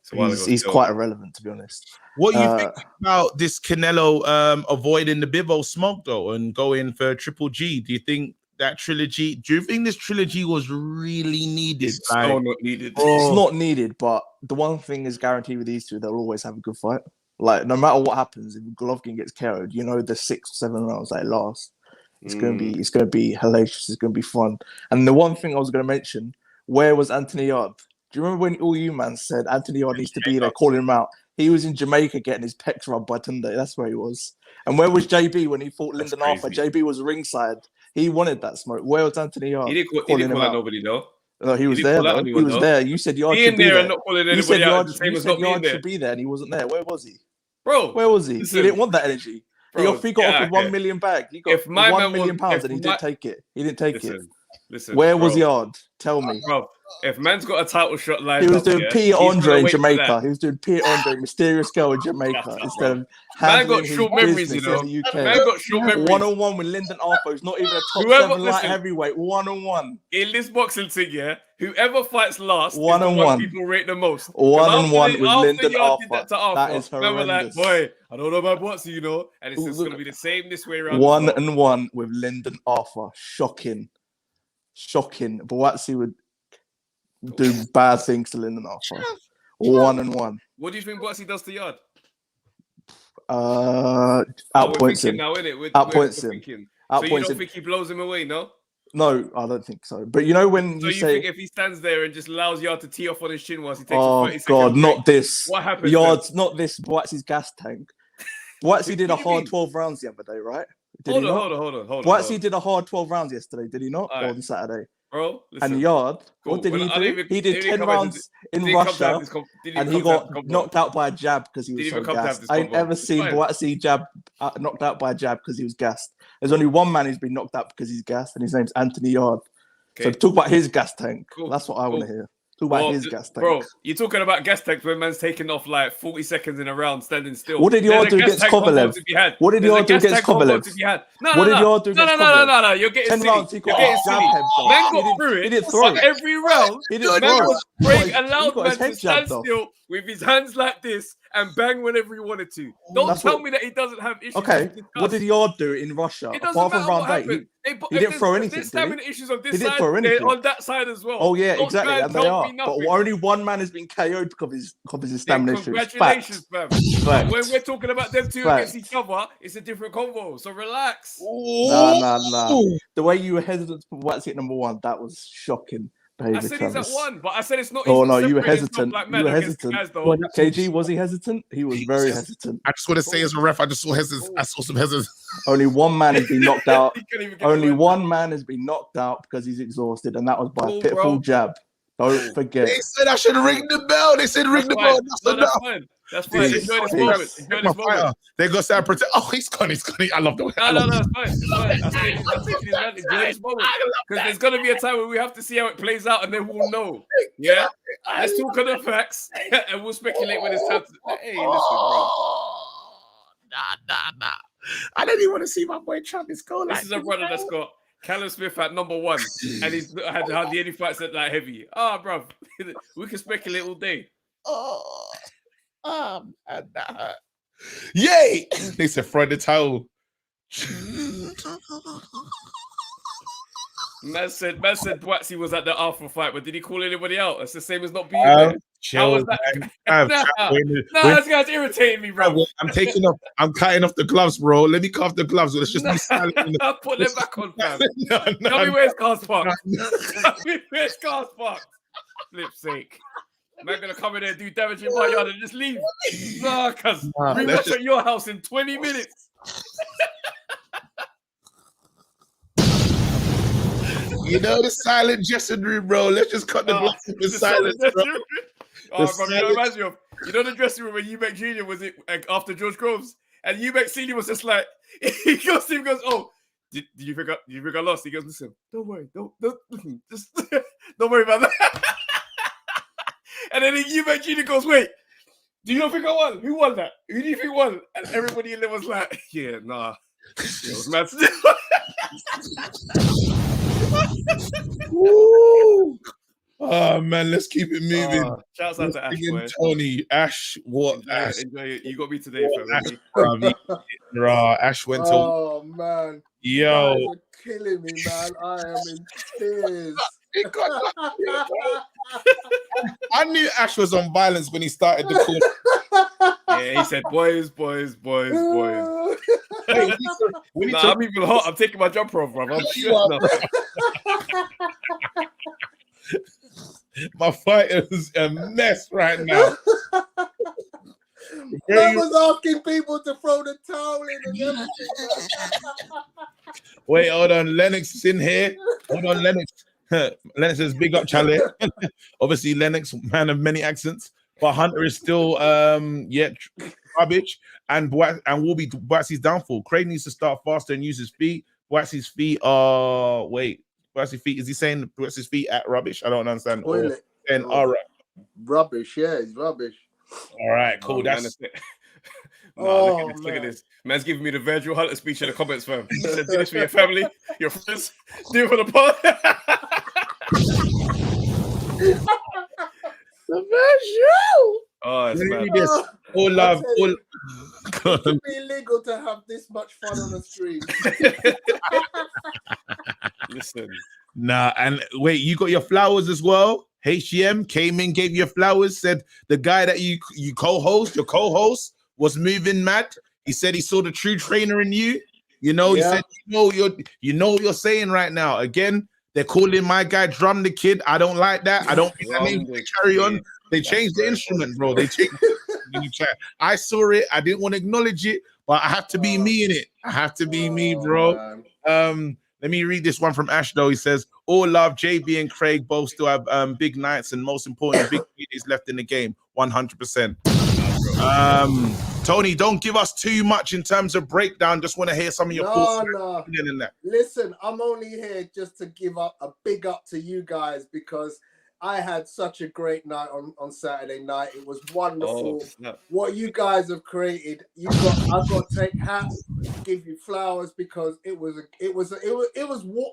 [SPEAKER 8] he's quite irrelevant, to be honest.
[SPEAKER 2] What do you think about this Canelo avoiding the Bivol smoke though and going for Triple G? Do you think that trilogy? Do you think this trilogy was really needed?
[SPEAKER 1] It's so not needed.
[SPEAKER 8] It's not needed, but the one thing is guaranteed with these two, they'll always have a good fight. Like no matter what happens, if Golovkin gets KO'd, you know the 6 or 7 rounds that last. It's gonna be hellacious. It's gonna be fun. And the one thing I was gonna mention, where was Anthony Yard? Do you remember when all you man said Anthony Yard needs to be there, calling him out? He was in Jamaica getting his pecs rubbed by Tunde. That's where he was. And where was JB when he fought Lyndon Arthur? JB was ringside. He wanted that smoke. Where was Anthony Yard?
[SPEAKER 1] He didn't call out nobody though.
[SPEAKER 8] No, he was there. He was there. You said Yard should be there.
[SPEAKER 1] And not calling anybody out.
[SPEAKER 8] You said Yard should be there, and he wasn't there. Where was he?
[SPEAKER 1] Bro,
[SPEAKER 8] where was he? He didn't want that energy. He got offered 1 million bag. He got £1 million pounds, and he didn't take it. He didn't take it.
[SPEAKER 1] Listen,
[SPEAKER 8] where was Yard? Tell me.
[SPEAKER 1] Bro, if man's got a title shot lined
[SPEAKER 8] he was doing Peter Andre in Jamaica.
[SPEAKER 1] He
[SPEAKER 8] was doing Peter Andre, Mysterious Girl in Jamaica instead of
[SPEAKER 1] man got short memories, you know. Man got short memories.
[SPEAKER 8] 1-on-1 with Lyndon Arthur. He's not even a top 7 light heavyweight. 1-on-1
[SPEAKER 1] in this boxing thing, yeah. Whoever fights last,
[SPEAKER 8] 1-on-1
[SPEAKER 1] people rate the most.
[SPEAKER 8] 1-on-1 with Lyndon Arthur.
[SPEAKER 1] That
[SPEAKER 8] is horrendous.
[SPEAKER 1] Like, boy, I don't know about boxing, you know, and it's just going to be the same this way around.
[SPEAKER 8] 1-on-1 with Lyndon Arthur. Shocking. Buatsi would do bad things to Lyndon Arthur. 1-on-1.
[SPEAKER 1] What do you think Buatsi does to Yard?
[SPEAKER 8] Outpoints him. Outpoints him.
[SPEAKER 1] So you don't think he blows him away, no?
[SPEAKER 8] No, I don't think so. But you know when you say,
[SPEAKER 1] think if he stands there and just allows Yard to tee off on his chin whilst he takes
[SPEAKER 8] oh
[SPEAKER 1] 30
[SPEAKER 8] God,
[SPEAKER 1] seconds
[SPEAKER 8] not
[SPEAKER 1] break,
[SPEAKER 8] this.
[SPEAKER 1] What happens?
[SPEAKER 8] Yard's not this. Buatsi's gas tank. Buatsi did a hard 12 rounds the other day, right?
[SPEAKER 1] Hold on.
[SPEAKER 8] Buatsi did a hard 12 rounds yesterday, did he not? Or on Saturday?
[SPEAKER 1] Bro, listen.
[SPEAKER 8] And Yard, what did he do? He did 10 rounds in Russia, and he got knocked out by a jab because he was so gassed. I ain't ever seen Buatsi knocked out by a jab because he was gassed. There's only one man who's been knocked out because he's gassed, and his name's Anthony Yard. So talk about his gas tank. That's what I want to hear. Talk about his gas tank.
[SPEAKER 1] Bro, you're talking about gas tanks when man's taking off like 40 seconds in a round standing still.
[SPEAKER 8] What did Yard do against Kovalev? What did Yard do against Kovalev?
[SPEAKER 1] What did Yard do against Kovalev? No. You're getting
[SPEAKER 8] 10
[SPEAKER 1] silly.
[SPEAKER 8] rounds, he got a jab head.
[SPEAKER 1] Man got through it.
[SPEAKER 8] He didn't throw it.
[SPEAKER 1] Every round,
[SPEAKER 8] he didn't
[SPEAKER 1] man
[SPEAKER 8] throw
[SPEAKER 1] was praying, allowed
[SPEAKER 8] man
[SPEAKER 1] to stand still with his hands like this and bang whenever he wanted to. Don't tell me that he doesn't have issues.
[SPEAKER 8] Okay, what did Yard do in Russia?
[SPEAKER 1] Apart from round 8,
[SPEAKER 8] he didn't throw anything.
[SPEAKER 1] There's stamina issues on this
[SPEAKER 8] he didn't
[SPEAKER 1] side,
[SPEAKER 8] throw anything.
[SPEAKER 1] on that side as well.
[SPEAKER 8] Oh yeah, exactly, and they are. But only one man has been KO'd because of his stamina issues.
[SPEAKER 1] Congratulations, fam.
[SPEAKER 8] Fact.
[SPEAKER 1] When we're talking about them two against each other, it's a different convo. So relax.
[SPEAKER 8] Nah. The way you were hesitant to put Buatsi at number 1, that was shocking.
[SPEAKER 1] I said he's at 1, but I said it's not.
[SPEAKER 8] Oh no, you were hesitant.
[SPEAKER 1] Like
[SPEAKER 8] you were hesitant. KG, was he hesitant? He was very hesitant.
[SPEAKER 2] I just want to say, as a ref, I saw some hesitance.
[SPEAKER 8] Only one man has been knocked out. Only one man has been knocked out because he's exhausted, and that was by a pitiful jab. Don't forget.
[SPEAKER 2] They said I should ring the bell. They said ring the bell. That's enough.
[SPEAKER 1] That's fine. Enjoy this moment. Enjoy this moment.
[SPEAKER 2] They go say protect. Oh, he's gone. I love the way.
[SPEAKER 1] No, it's fine. It's fine. Enjoy this moment. Because there's gonna be a time where we have to see how it plays out, and then we'll know. Yeah. Let's talk on the facts, and we'll speculate when it's time to. Hey, listen, bro.
[SPEAKER 2] Nah. I don't even want to see my boy Travis go.
[SPEAKER 1] This is a brother that's got Callum Smith at number 1, and he's had hardly any fights at like heavy. Bro, we can speculate all day.
[SPEAKER 2] Yay! They said throw the towel.
[SPEAKER 1] Man said Buatsi was at the Arthur fight, but did he call anybody out? It's the same as not being there. How was
[SPEAKER 2] Chill,
[SPEAKER 1] that?
[SPEAKER 2] man.
[SPEAKER 1] This guy's irritating me, bro.
[SPEAKER 2] I'm taking off. I'm cutting off the gloves, bro. Let me cut off the gloves. Let's just be silent.
[SPEAKER 1] Put them back on, fam.
[SPEAKER 2] No,
[SPEAKER 1] Tell me where's Cars Park. Tell me where's Cars Park. Flip sake. Man gonna come in there and do damage in my yard and just leave. Nah, cuz we
[SPEAKER 2] let's
[SPEAKER 1] watch at your house in 20 minutes.
[SPEAKER 2] You know the silent dressing room, bro. Let's just cut the gloves in the silence, bro.
[SPEAKER 1] Oh, bro, you know, reminds me of, you know the dressing room when Eubank Jr. was it after George Groves, and Eubank Senior was just like, he goes to him, goes, "Oh, did you think I lost?" He goes, "Listen, don't worry, don't just don't worry about that." And then Eubank Jr. goes, "Wait, do you not think I won? Who won that? Who do you think won?" And everybody in there was like, "Yeah, nah, it was mad."
[SPEAKER 2] Woo. Oh man, let's keep it moving.
[SPEAKER 1] Shouts out to Ash, boy.
[SPEAKER 2] Tony. Ash, what? Ash?
[SPEAKER 1] Enjoy it. You got me today, fam.
[SPEAKER 2] Ash went to.
[SPEAKER 9] Oh man,
[SPEAKER 2] yo,
[SPEAKER 9] you guys are killing me, man. I am in tears.
[SPEAKER 2] I knew Ash was on violence when he started the call.
[SPEAKER 1] Yeah, he said, "Boys, boys, boys, boys."
[SPEAKER 2] Hey,
[SPEAKER 1] I'm even hot. I'm taking my jumper off, bro. I'm
[SPEAKER 2] My fight is a mess right now.
[SPEAKER 9] I was asking people to throw the towel in and everything.
[SPEAKER 2] Wait, hold on. Lennox is in here. Hold on, Lennox. Lennox says, "Big up, Charlie." Obviously, Lennox, man of many accents. But Hunter is still, rubbish. And will be Boatsie's downfall. Craig needs to start faster and use his feet. Boatsie's feet are, Boatsie's feet, is he saying Boatsie's feet at rubbish? I don't understand.
[SPEAKER 9] Toilet.
[SPEAKER 2] And all right.
[SPEAKER 9] Rubbish, yeah, it's rubbish.
[SPEAKER 2] All right, cool. That's
[SPEAKER 1] it. Look at this. Man's giving me the Virgil Hunter speech in the comments, fam. He said, "Do this for your family, your friends, do it for the pod."
[SPEAKER 9] The Virgil.
[SPEAKER 1] Oh, it's mad.
[SPEAKER 2] This. All love. All...
[SPEAKER 9] It should be illegal to have this much fun on the street.
[SPEAKER 1] Listen.
[SPEAKER 2] Nah, and wait, you got your flowers as well? HM came in, gave you flowers, said the guy that you co-host, your co-host, was moving mad. He said he saw the true trainer in you. You know, he said, you know what you're saying right now. Again, they're calling my guy Drum the Kid. I don't like that. I don't think that name to carry on. They changed the instrument, bro. They changed it. I saw it. I didn't want to acknowledge it, but I have to be me in it. I have to be me, bro. Man. Let me read this one from Ash, though. He says, "All love, JB and Craig both still have big nights and most important, big days left in the game. 100%. Tony, don't give us too much in terms of breakdown. Just want to hear some of your thoughts.
[SPEAKER 9] No. Listen, I'm only here just to give up a big up to you guys because I had such a great night on Saturday night. It was wonderful. What you guys have created. I've got to take hats, give you flowers because it was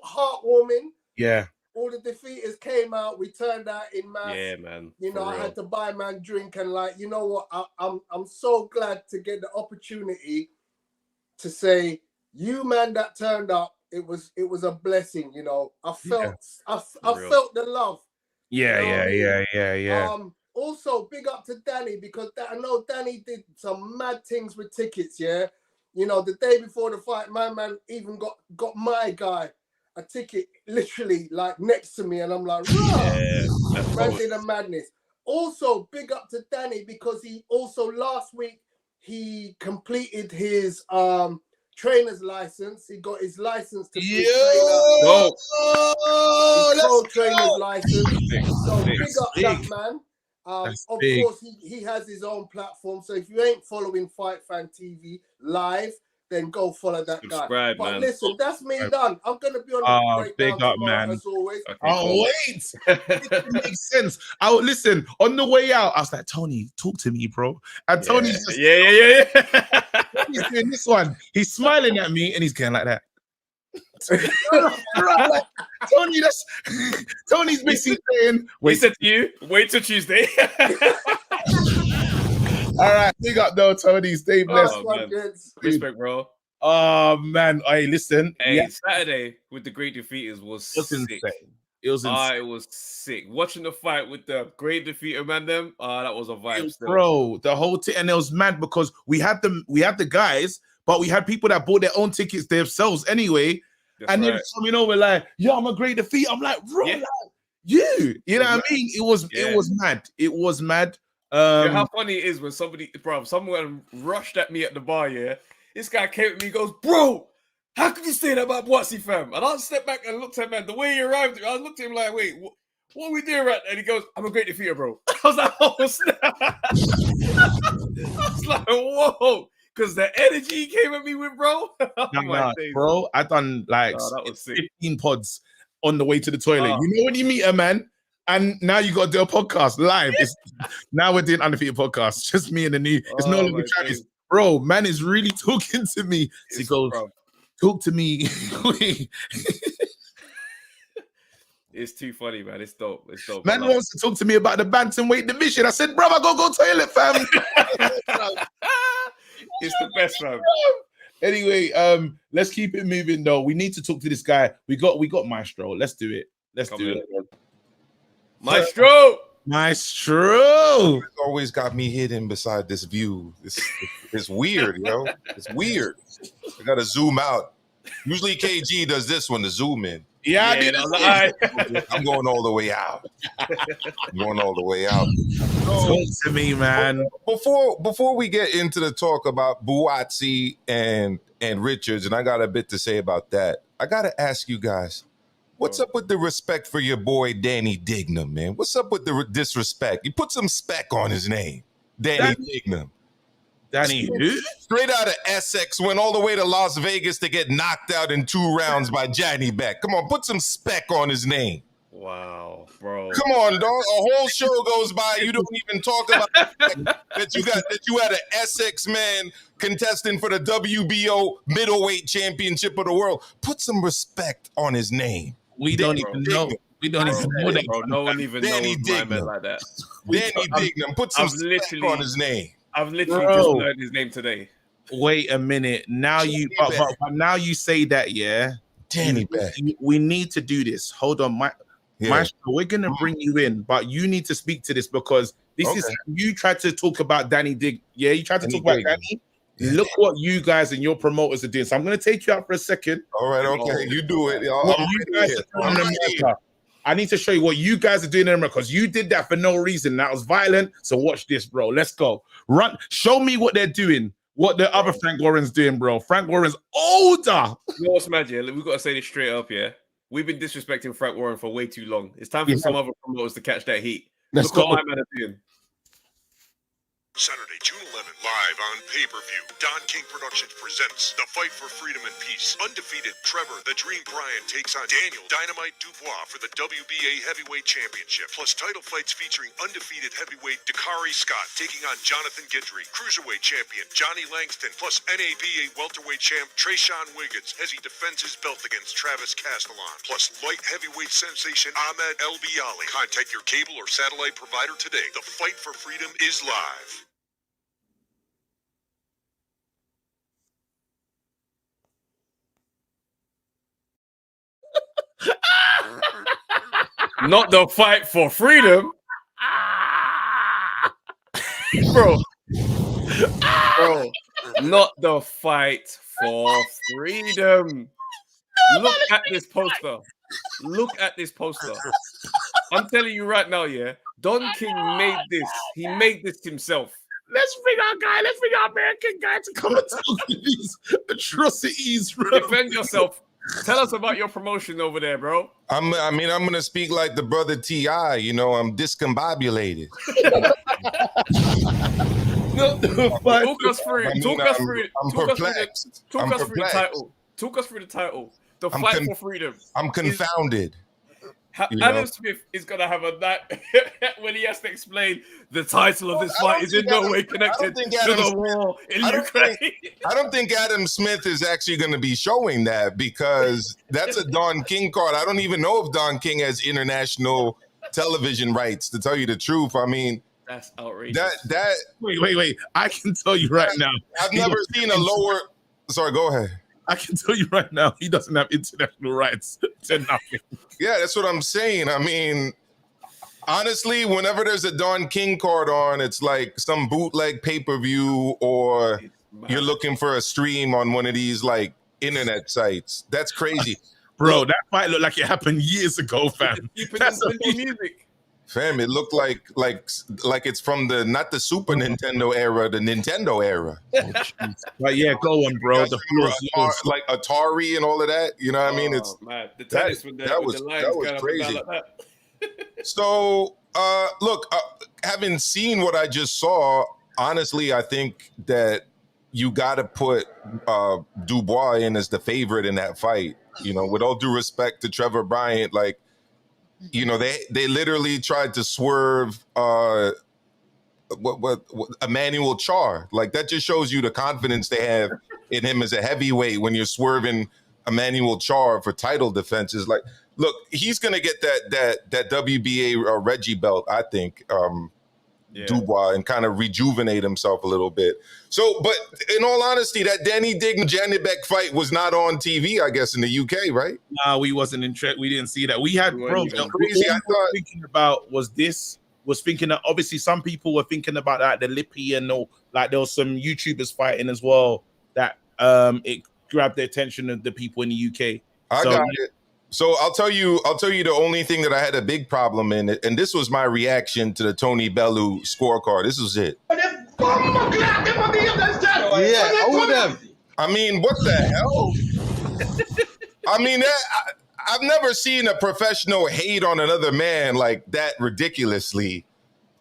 [SPEAKER 9] heartwarming.
[SPEAKER 2] Yeah.
[SPEAKER 9] All the defeaters came out. We turned out in mass.
[SPEAKER 1] Yeah, man.
[SPEAKER 9] You know, I had to buy man drink and you know what? I'm so glad to get the opportunity to say, you man that turned up. It was a blessing. You know, I felt the love.
[SPEAKER 2] Yeah.
[SPEAKER 9] Also, big up to Danny because I know Danny did some mad things with tickets. Yeah, you know, the day before the fight, my man even got my guy a ticket literally like next to me, and I'm like, man did a madness. Also, big up to Danny because he also last week he completed his trainer's license. He got his license to be trainer's license. So big up that man. Of course, he has his own platform. So if you ain't following Fight Fan TV live, then go follow that guy. But
[SPEAKER 1] man.
[SPEAKER 9] Listen, that's me done. I'm gonna be on the breakdown
[SPEAKER 2] big up,
[SPEAKER 9] tomorrow,
[SPEAKER 2] man.
[SPEAKER 9] as always.
[SPEAKER 2] Wait. It makes sense. Listen, on the way out, I was like, "Tony, talk to me, bro." And Tony's just he's doing this one. He's smiling at me and he's going like that. Tony, Tony's basically saying,
[SPEAKER 1] "Wait," he said to you, "Wait till Tuesday."
[SPEAKER 2] All right, big up though, Tony. Stay blessed.
[SPEAKER 1] Respect, bro.
[SPEAKER 2] Oh man, hey, listen.
[SPEAKER 1] Hey, Saturday with the great defeaters was
[SPEAKER 2] insane. It was insane.
[SPEAKER 1] It was sick. Watching the fight with the great defeater man, that was a vibe. Still.
[SPEAKER 2] Bro, the whole thing, and it was mad because we had the guys, but we had people that bought their own tickets themselves anyway.
[SPEAKER 1] That's
[SPEAKER 2] and
[SPEAKER 1] right.
[SPEAKER 2] then coming over like, yeah, I'm a great defeat. I'm like, bro, like, you know what I mean? It was mad. It was mad.
[SPEAKER 1] How funny it is when someone rushed at me at the bar, this guy came at me and goes, bro, how could you say that about Boatsy, fam? And I stepped back and looked at him, man, the way he arrived, I looked at him like, wait, what are we doing right now? And he goes, I'm a great defeater, bro. I was like, oh, snap. I was like, whoa. Because the energy he came at me with, bro.
[SPEAKER 2] Bro, I done like 15 pods on the way to the toilet. You know when you meet a man and now you got to do a podcast live. Now we're doing Undefeated podcast. Just me and the new. It's no longer Travis. Bro, man is really talking to me. So he goes, talk to me.
[SPEAKER 1] It's too funny, man. It's dope. It's dope.
[SPEAKER 2] Man wants to talk to me about the bantamweight division. I said, bro, I go toilet, fam.
[SPEAKER 1] It's the best, man.
[SPEAKER 2] Anyway, let's keep it moving though. We need to talk to this guy. We got Maestro. Let's do it. Let's do it.
[SPEAKER 1] Maestro.
[SPEAKER 2] Maestro.
[SPEAKER 10] It's always got me hidden beside this view. It's weird, yo. It's weird. I gotta zoom out. Usually KG does this one to zoom in.
[SPEAKER 2] Yeah, I did.
[SPEAKER 10] I'm going all the way out. I'm going all the way out.
[SPEAKER 2] Talk to me, man.
[SPEAKER 10] Before we get into the talk about Buatsi and Richards, and I got a bit to say about that, I gotta ask you guys, what's up with the respect for your boy Danny Dignam, man? What's up with the disrespect? You put some spec on his name, Danny Dignam.
[SPEAKER 2] Danny who?
[SPEAKER 10] Straight out of Essex, went all the way to Las Vegas to get knocked out in 2 rounds by Johnny Beck. Come on, put some spec on his name.
[SPEAKER 1] Wow, bro.
[SPEAKER 10] Come on, dog. A whole show goes by. You don't even talk about that you had an Essex man contesting for the WBO middleweight championship of the world. Put some respect on his name.
[SPEAKER 2] We don't even know. We don't even know that.
[SPEAKER 1] Bro, no one even knows my man like that.
[SPEAKER 10] Danny Dignam. Put some respect on his name.
[SPEAKER 1] I've literally just learned his name today.
[SPEAKER 2] Wait a minute. Now but now you say that, yeah.
[SPEAKER 10] Danny Beck.
[SPEAKER 2] We need to do this. Hold on, Maestro, we're gonna bring you in, but you need to speak to this because this is you tried to talk about Danny Dig. Yeah, you tried to talk about Danny. Look what you guys and your promoters are doing. So I'm gonna take you out for a second.
[SPEAKER 10] All right, okay, you do it.
[SPEAKER 2] I need to show you what you guys are doing in America because you did that for no reason. That was violent. So watch this, bro. Let's go. Run. Show me what they're doing. What the other Frank Warren's doing, bro. Frank Warren's older.
[SPEAKER 1] You know what's mad, yeah? We've got to say this straight up, yeah? We've been disrespecting Frank Warren for way too long. It's time for some other promoters to catch that heat.
[SPEAKER 2] Let's go.
[SPEAKER 1] What my man are doing.
[SPEAKER 11] Saturday, June 11th, live on pay-per-view. Don King Productions presents The Fight for Freedom and Peace. Undefeated Trevor the Dream Bryan takes on Daniel Dynamite Dubois for the WBA Heavyweight Championship. Plus title fights featuring undefeated heavyweight Dakari Scott taking on Jonathan Guidry. Cruiserweight champion Johnny Langston. Plus NABA welterweight champ Trayshawn Wiggins as he defends his belt against Travis Castellon. Plus light heavyweight sensation Ahmed El Biali. Contact your cable or satellite provider today. The Fight for Freedom is live.
[SPEAKER 1] Not the fight for freedom. Bro, not the fight for freedom. Look at this poster. Look at this poster. I'm telling you right now, yeah. Don King made this. He made this himself.
[SPEAKER 2] Let's bring our American guy to come and talk to these atrocities, bro.
[SPEAKER 1] Defend yourself. Tell us about your promotion over there, bro.
[SPEAKER 10] I'm gonna speak like the brother T.I. You know, I'm discombobulated.
[SPEAKER 1] Talk us through the title. Talk us through the title. The Fight for Freedom.
[SPEAKER 10] I'm confounded.
[SPEAKER 1] Adam Smith is gonna have a night when he has to explain the title of this fight is in no way connected to the war in Ukraine.
[SPEAKER 10] I don't think Adam Smith is actually going to be showing that because that's a Don King card. I don't even know if Don King has international television rights. To tell you the truth, I mean,
[SPEAKER 1] that's outrageous.
[SPEAKER 2] Wait. I can tell you right now.
[SPEAKER 10] I've never seen a lower. Sorry, go ahead.
[SPEAKER 2] I can tell you right now, he doesn't have international rights to nothing.
[SPEAKER 10] Yeah, that's what I'm saying. I mean, honestly, whenever there's a Don King card on, it's like some bootleg pay-per-view, or you're looking for a stream on one of these like internet sites. That's crazy.
[SPEAKER 2] Bro, that fight looked like it happened years ago, fam. That's
[SPEAKER 1] music.
[SPEAKER 10] Fam, it looked like it's from the not the Super Nintendo era, the Nintendo era.
[SPEAKER 2] But yeah, go on, bro. The floor's yours.
[SPEAKER 10] Like Atari and all of that. You know what I mean? It's
[SPEAKER 1] man. The tennis with the lines
[SPEAKER 10] that was
[SPEAKER 1] going
[SPEAKER 10] crazy.
[SPEAKER 1] up and down like that.
[SPEAKER 10] So, look, having seen what I just saw, honestly, I think that you got to put Dubois in as the favorite in that fight. You know, with all due respect to Trevor Bryant, like, you know, they literally tried to swerve what Emmanuel Char. Like, that just shows you the confidence they have in him as a heavyweight when you're swerving Emmanuel Char for title defenses. Like, look, he's gonna get that WBA Reggie belt, I think, Dubois, and kind of rejuvenate himself a little bit. So, but in all honesty, that Danny Dignan Janibek fight was not on TV, I guess, in the UK, right?
[SPEAKER 2] Nah, we wasn't interested. We didn't see that. We had, bro,
[SPEAKER 10] crazy. I thought
[SPEAKER 2] thinking about was thinking that obviously some people were thinking about that, the Lippy and all, like there was some YouTubers fighting as well that it grabbed the attention of the people in the UK.
[SPEAKER 10] I got it. So I'll tell you the only thing that I had a big problem in it, and this was my reaction to the Tony Bellew scorecard. This was it.
[SPEAKER 7] Yeah, all of them.
[SPEAKER 10] I mean, what the hell? I mean, I've never seen a professional hate on another man like that ridiculously.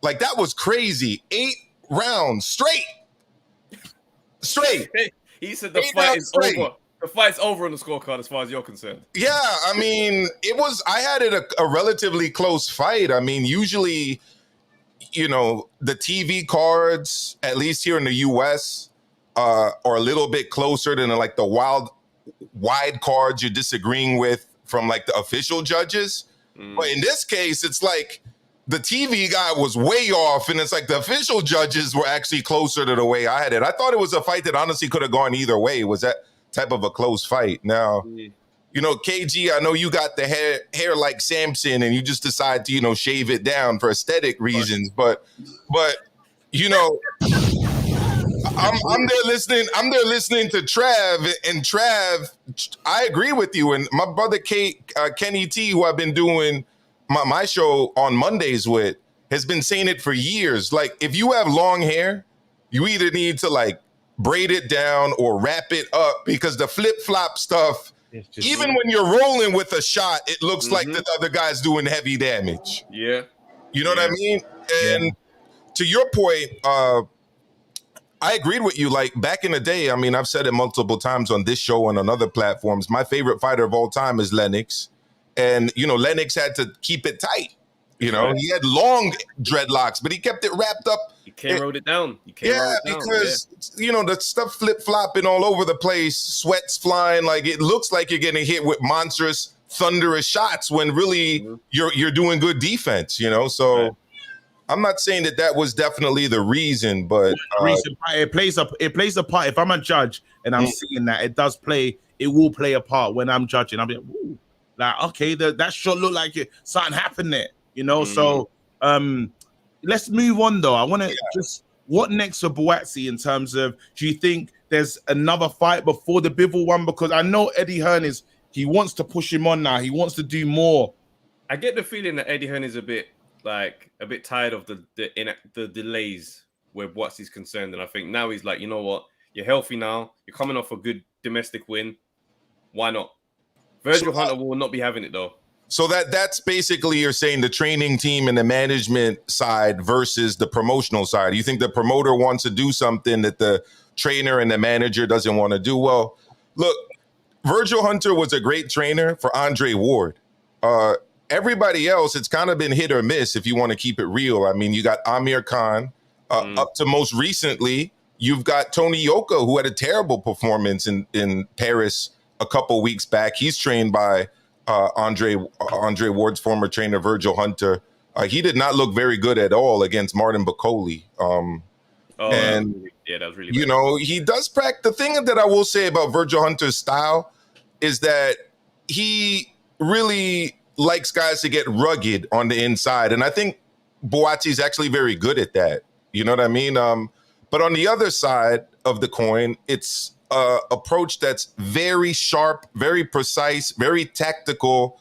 [SPEAKER 10] Like, that was crazy. 8 rounds straight.
[SPEAKER 1] He said the fight is over. The fight's over on the scorecard as far as you're concerned.
[SPEAKER 10] Yeah, I mean, I had it a relatively close fight. I mean, usually, you know, the TV cards, at least here in the US, are a little bit closer than like the wide cards you're disagreeing with from like the official judges. But in this case, it's like the TV guy was way off, and it's like the official judges were actually closer to the way I had it. I thought it was a fight that honestly could have gone either way. It was that type of a close fight. Now, you know, KG, I know you got the hair like Samson, and you just decide to, you know, shave it down for aesthetic reasons. But you know, I'm there listening to Trav, and Trav, I agree with you. And my brother Kenny T, who I've been doing my show on Mondays with, has been saying it for years. Like, if you have long hair, you either need to like braid it down or wrap it up, because the flip-flop stuff, even when you're rolling with a shot, it looks like the other guy's doing heavy damage.
[SPEAKER 1] Yeah.
[SPEAKER 10] You know what I mean? And to your point, I agreed with you. Like, back in the day, I mean, I've said it multiple times on this show and on other platforms, my favorite fighter of all time is Lennox. And, you know, Lennox had to keep it tight. You know, he had long dreadlocks, but he kept it wrapped up.
[SPEAKER 1] You can't roll it down.
[SPEAKER 10] Because, you know, the stuff flip-flopping all over the place, sweat's flying. Like, it looks like you're getting hit with monstrous, thunderous shots when really you're doing good defense, you know? So I'm not saying that was definitely the reason, but
[SPEAKER 2] it plays a part. If I'm a judge and I'm seeing that, it will play a part when I'm judging. I'll be like, okay, that shot looked like something happened there. You know, so let's move on though. I want to just, what next for Buatsi in terms of, do you think there's another fight before the Bivol one? Because I know Eddie Hearn he wants to push him on now. He wants to do more.
[SPEAKER 1] I get the feeling that Eddie Hearn is a bit tired of the delays where Buatsi's concerned. And I think now he's like, you know what? You're healthy now. You're coming off a good domestic win. Why not? Virgil Hunter will not be having it though.
[SPEAKER 10] So that's basically, you're saying the training team and the management side versus the promotional side. You think the promoter wants to do something that the trainer and the manager doesn't want to do? Well, look, Virgil Hunter was a great trainer for Andre Ward. Everybody else, it's kind of been hit or miss if you want to keep it real. I mean, you got Amir Khan. Up to most recently, you've got Tony Yoka, who had a terrible performance in Paris a couple weeks back. He's trained by Andre Ward's former trainer, Virgil Hunter. He did not look very good at all against Martin Bakole.
[SPEAKER 1] Yeah, that was really
[SPEAKER 10] You
[SPEAKER 1] bad.
[SPEAKER 10] know, he does practice. The thing that I will say about Virgil Hunter's style is that he really likes guys to get rugged on the inside. And I think Buatsi's actually very good at that. You know what I mean? But on the other side of the coin, it's an approach that's very sharp, very precise, very tactical.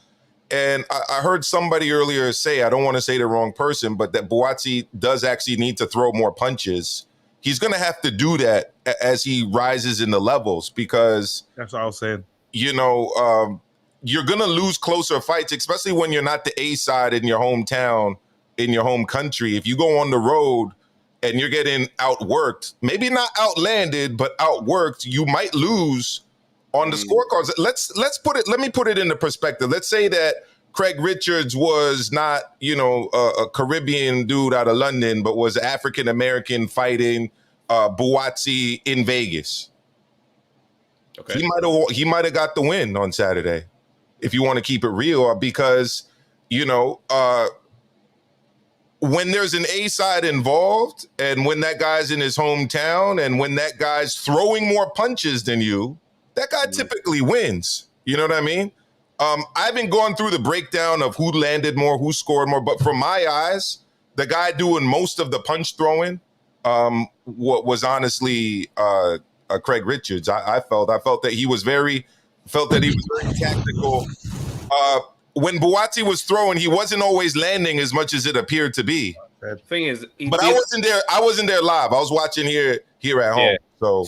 [SPEAKER 10] And I heard somebody earlier say, I don't want to say the wrong person, but that Buatsi does actually need to throw more punches. He's going to have to do that as he rises in the levels because
[SPEAKER 2] that's what I was saying.
[SPEAKER 10] You know, you're going to lose closer fights, especially when you're not the A side in your hometown, in your home country. If you go on the road and you're getting outworked, maybe not outlanded, but outworked, you might lose on the scorecards. Let me put it into perspective. Let's say that Craig Richards was not, you know, a Caribbean dude out of London, but was African-American fighting Buatsi in Vegas.
[SPEAKER 1] Okay.
[SPEAKER 10] He might have got the win on Saturday, if you want to keep it real, because, you know, when there's an A side involved and when that guy's in his hometown and when that guy's throwing more punches than you, that guy typically wins. You know what I mean? I haven't gone through the breakdown of who landed more, who scored more, but from my eyes, the guy doing most of the punch throwing was honestly Craig Richards. I felt that he was very tactical. When Buatsi was throwing, he wasn't always landing as much as it appeared to be.
[SPEAKER 1] The thing is,
[SPEAKER 10] but I wasn't there live. I was watching here at home.
[SPEAKER 1] So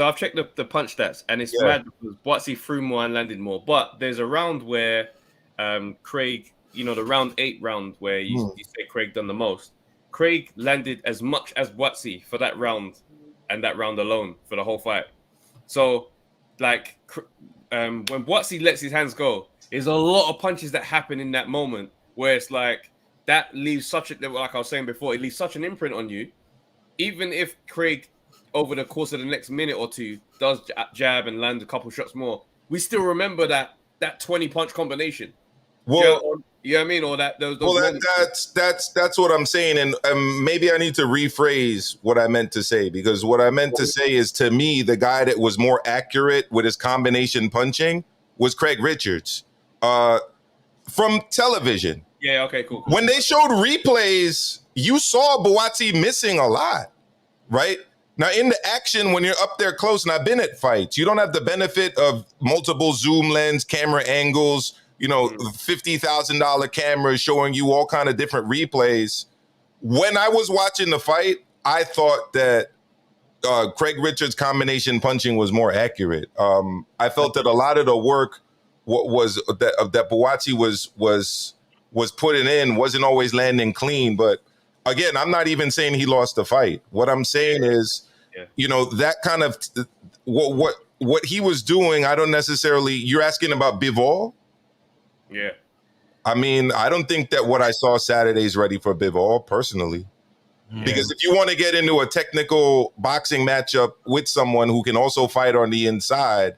[SPEAKER 1] I've checked the punch stats, and it's mad because Buatsi threw more and landed more. But there's a round where Craig, you know, the round 8 round where you say Craig done the most. Craig landed as much as Buatsi for that round and that round alone for the whole fight. So, like, when Buatsi lets his hands go, there's a lot of punches that happen in that moment where it's like that leaves like I was saying before, it leaves such an imprint on you. Even if Craig, over the course of the next minute or two, does jab and land a couple shots more, we still remember that 20 punch combination.
[SPEAKER 10] Well,
[SPEAKER 1] you know what I mean? Or those
[SPEAKER 10] that's what I'm saying, and maybe I need to rephrase what I meant to say, because what I meant to say is, to me, the guy that was more accurate with his combination punching was Craig Richards from television.
[SPEAKER 1] Yeah, okay, cool.
[SPEAKER 10] When they showed replays, you saw Buatsi missing a lot, right? Now, in the action, when you're up there close, and I've been at fights, you don't have the benefit of multiple zoom lens, camera angles, you know, $50,000 cameras showing you all kind of different replays. When I was watching the fight, I thought that Craig Richards' combination punching was more accurate. I felt that a lot of the work that Buatsi was putting in wasn't always landing clean. But again, I'm not even saying he lost the fight. What I'm saying is, you know, that kind of what he was doing. I don't necessarily. You're asking about Bivol?
[SPEAKER 1] Yeah.
[SPEAKER 10] I mean, I don't think that what I saw Saturday is ready for Bivol personally. Because if you want to get into a technical boxing matchup with someone who can also fight on the inside,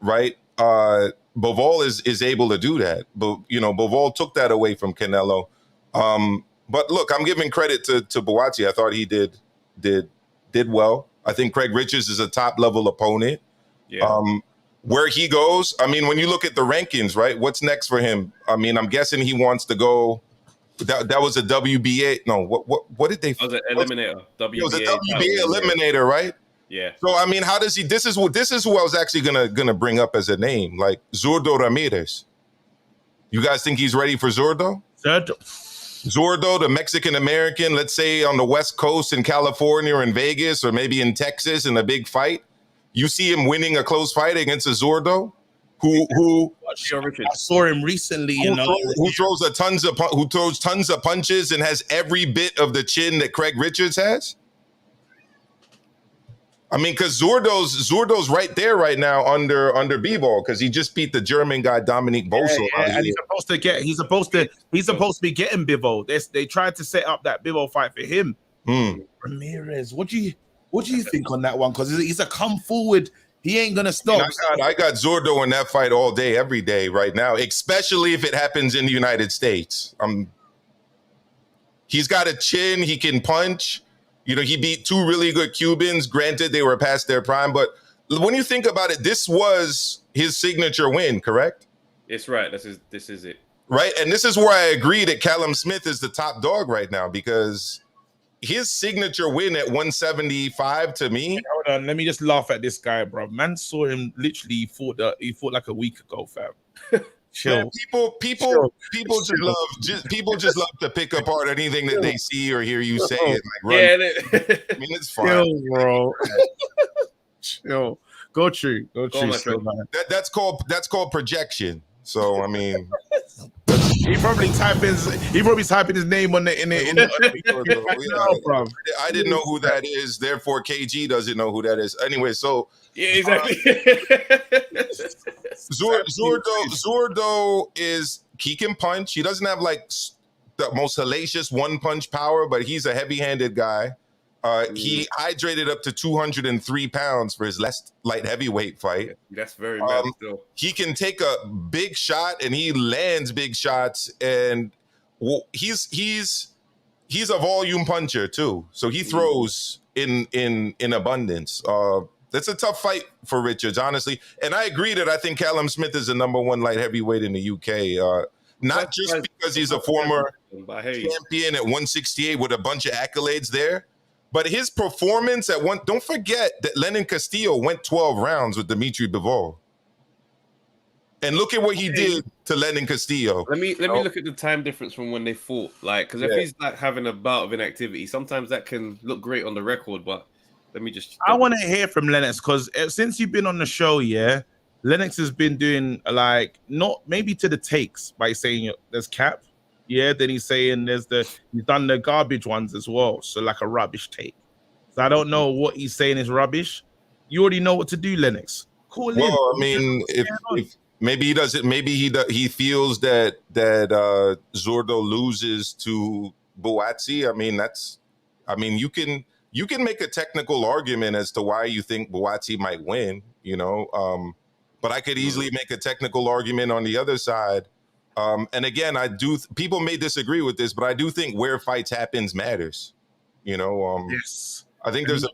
[SPEAKER 10] right? Bivol is able to do that. But, you know, Bivol took that away from Canelo. But look, I'm giving credit to Buatsi. I thought he did well. I think Craig Richards is a top level opponent.
[SPEAKER 1] Yeah.
[SPEAKER 10] Where he goes, I mean, when you look at the rankings, right? What's next for him? I mean, I'm guessing he wants to go. That was a WBA. No, what did they?
[SPEAKER 1] That was an eliminator.
[SPEAKER 10] It was a WBA eliminator, right?
[SPEAKER 1] Yeah.
[SPEAKER 10] So I mean, how does he? This is who I was actually gonna bring up as a name, like Zurdo Ramirez. You guys think he's ready for Zurdo? Zurdo, the Mexican American, let's say on the West Coast in California or in Vegas or maybe in Texas in a big fight. You see him winning a close fight against a Zurdo who
[SPEAKER 2] I saw him recently,
[SPEAKER 10] who throws tons of punches and has every bit of the chin that Craig Richards has. I mean, because Zurdo's right there right now under Bivol, because he just beat the German guy Dominic Boso.
[SPEAKER 2] And he's supposed to be getting Bivol. They tried to set up that Bivol fight for him. Ramirez, what do you think on that one? Because he's a come forward. He ain't gonna stop.
[SPEAKER 10] I got Zurdo in that fight all day, every day, right now. Especially if it happens in the United States. He's got a chin. He can punch. You know, he beat two really good Cubans. Granted, they were past their prime, but when you think about it, this was his signature win, correct?
[SPEAKER 1] It's right. This is it.
[SPEAKER 10] Right, and this is where I agree that Callum Smith is the top dog right now because his signature win at 175 to me.
[SPEAKER 2] Hold on, let me just laugh at this guy, bro. Man saw him literally. He fought like a week ago, fam. Chill.
[SPEAKER 10] Man, people just love to pick apart anything that they see or hear you say. And like, I mean, it's fine,
[SPEAKER 2] chill, bro. Chill. Go true. Man.
[SPEAKER 10] That's called projection. So I mean,
[SPEAKER 2] he probably typing his name on the in the
[SPEAKER 10] I didn't know who that is. Therefore, KG doesn't know who that is. Anyway, so
[SPEAKER 1] yeah, exactly.
[SPEAKER 10] Zurdo he can punch. He doesn't have like the most hellacious one punch power, but he's a heavy-handed guy. He hydrated up to 203 pounds for his last light heavyweight fight.
[SPEAKER 1] That's very bad still.
[SPEAKER 10] He can take a big shot and he lands big shots, and he's a volume puncher too. So he throws in abundance. That's a tough fight for Richards, honestly. And I agree that I think Callum Smith is the #1 light heavyweight in the UK. Not just because he's a former champion at 168 with a bunch of accolades there, but his performance at one. Don't forget that Lenin Castillo went 12 rounds with Dimitri Bivol, and look at what he did to Lenin Castillo.
[SPEAKER 1] Let me look at the time difference from when they fought. Like, because if he's like having a bout of inactivity, sometimes that can look great on the record. But let me just.
[SPEAKER 2] I want to hear from Lennox because since you've been on the show, Lennox has been doing like not maybe to the takes by saying there's cap. Yeah, then he's saying he's done the garbage ones as well. So like a rubbish take. So I don't know what he's saying is rubbish. You already know what to do, Lennox. Call in.
[SPEAKER 10] Well, I mean, if maybe he doesn't, maybe he feels that Zurdo loses to Buatsi. You can make a technical argument as to why you think Buatsi might win, but I could easily make a technical argument on the other side. And again, people may disagree with this, but I do think where fights happens matters.
[SPEAKER 2] Yes.
[SPEAKER 10] I think there's a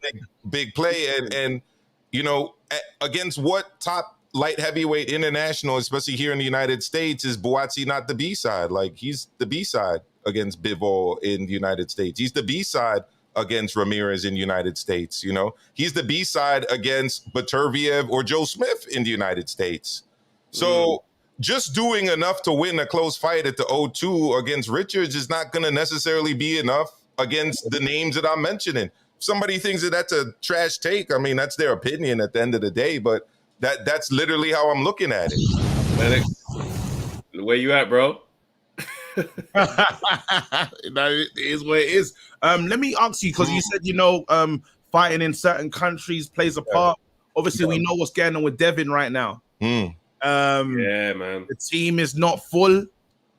[SPEAKER 10] big play, and against what top light heavyweight international, especially here in the United States, is Buatsi not the B-side? Like, he's the B-side against Bivol in the United States. He's the B-side against Ramirez in the United States. He's the B-side against Baturviev or Joe Smith in the United States. So just doing enough to win a close fight at the O2 against Richards is not going to necessarily be enough against the names that I'm mentioning. If somebody thinks that that's a trash take, I mean, that's their opinion at the end of the day, but that's literally how I'm looking at it.
[SPEAKER 1] Where you at, bro?
[SPEAKER 2] It is what it is. Let me ask you, because you said, fighting in certain countries plays a part. Obviously, we know what's going on with Devin right now.
[SPEAKER 1] Yeah, man.
[SPEAKER 2] The team is not full.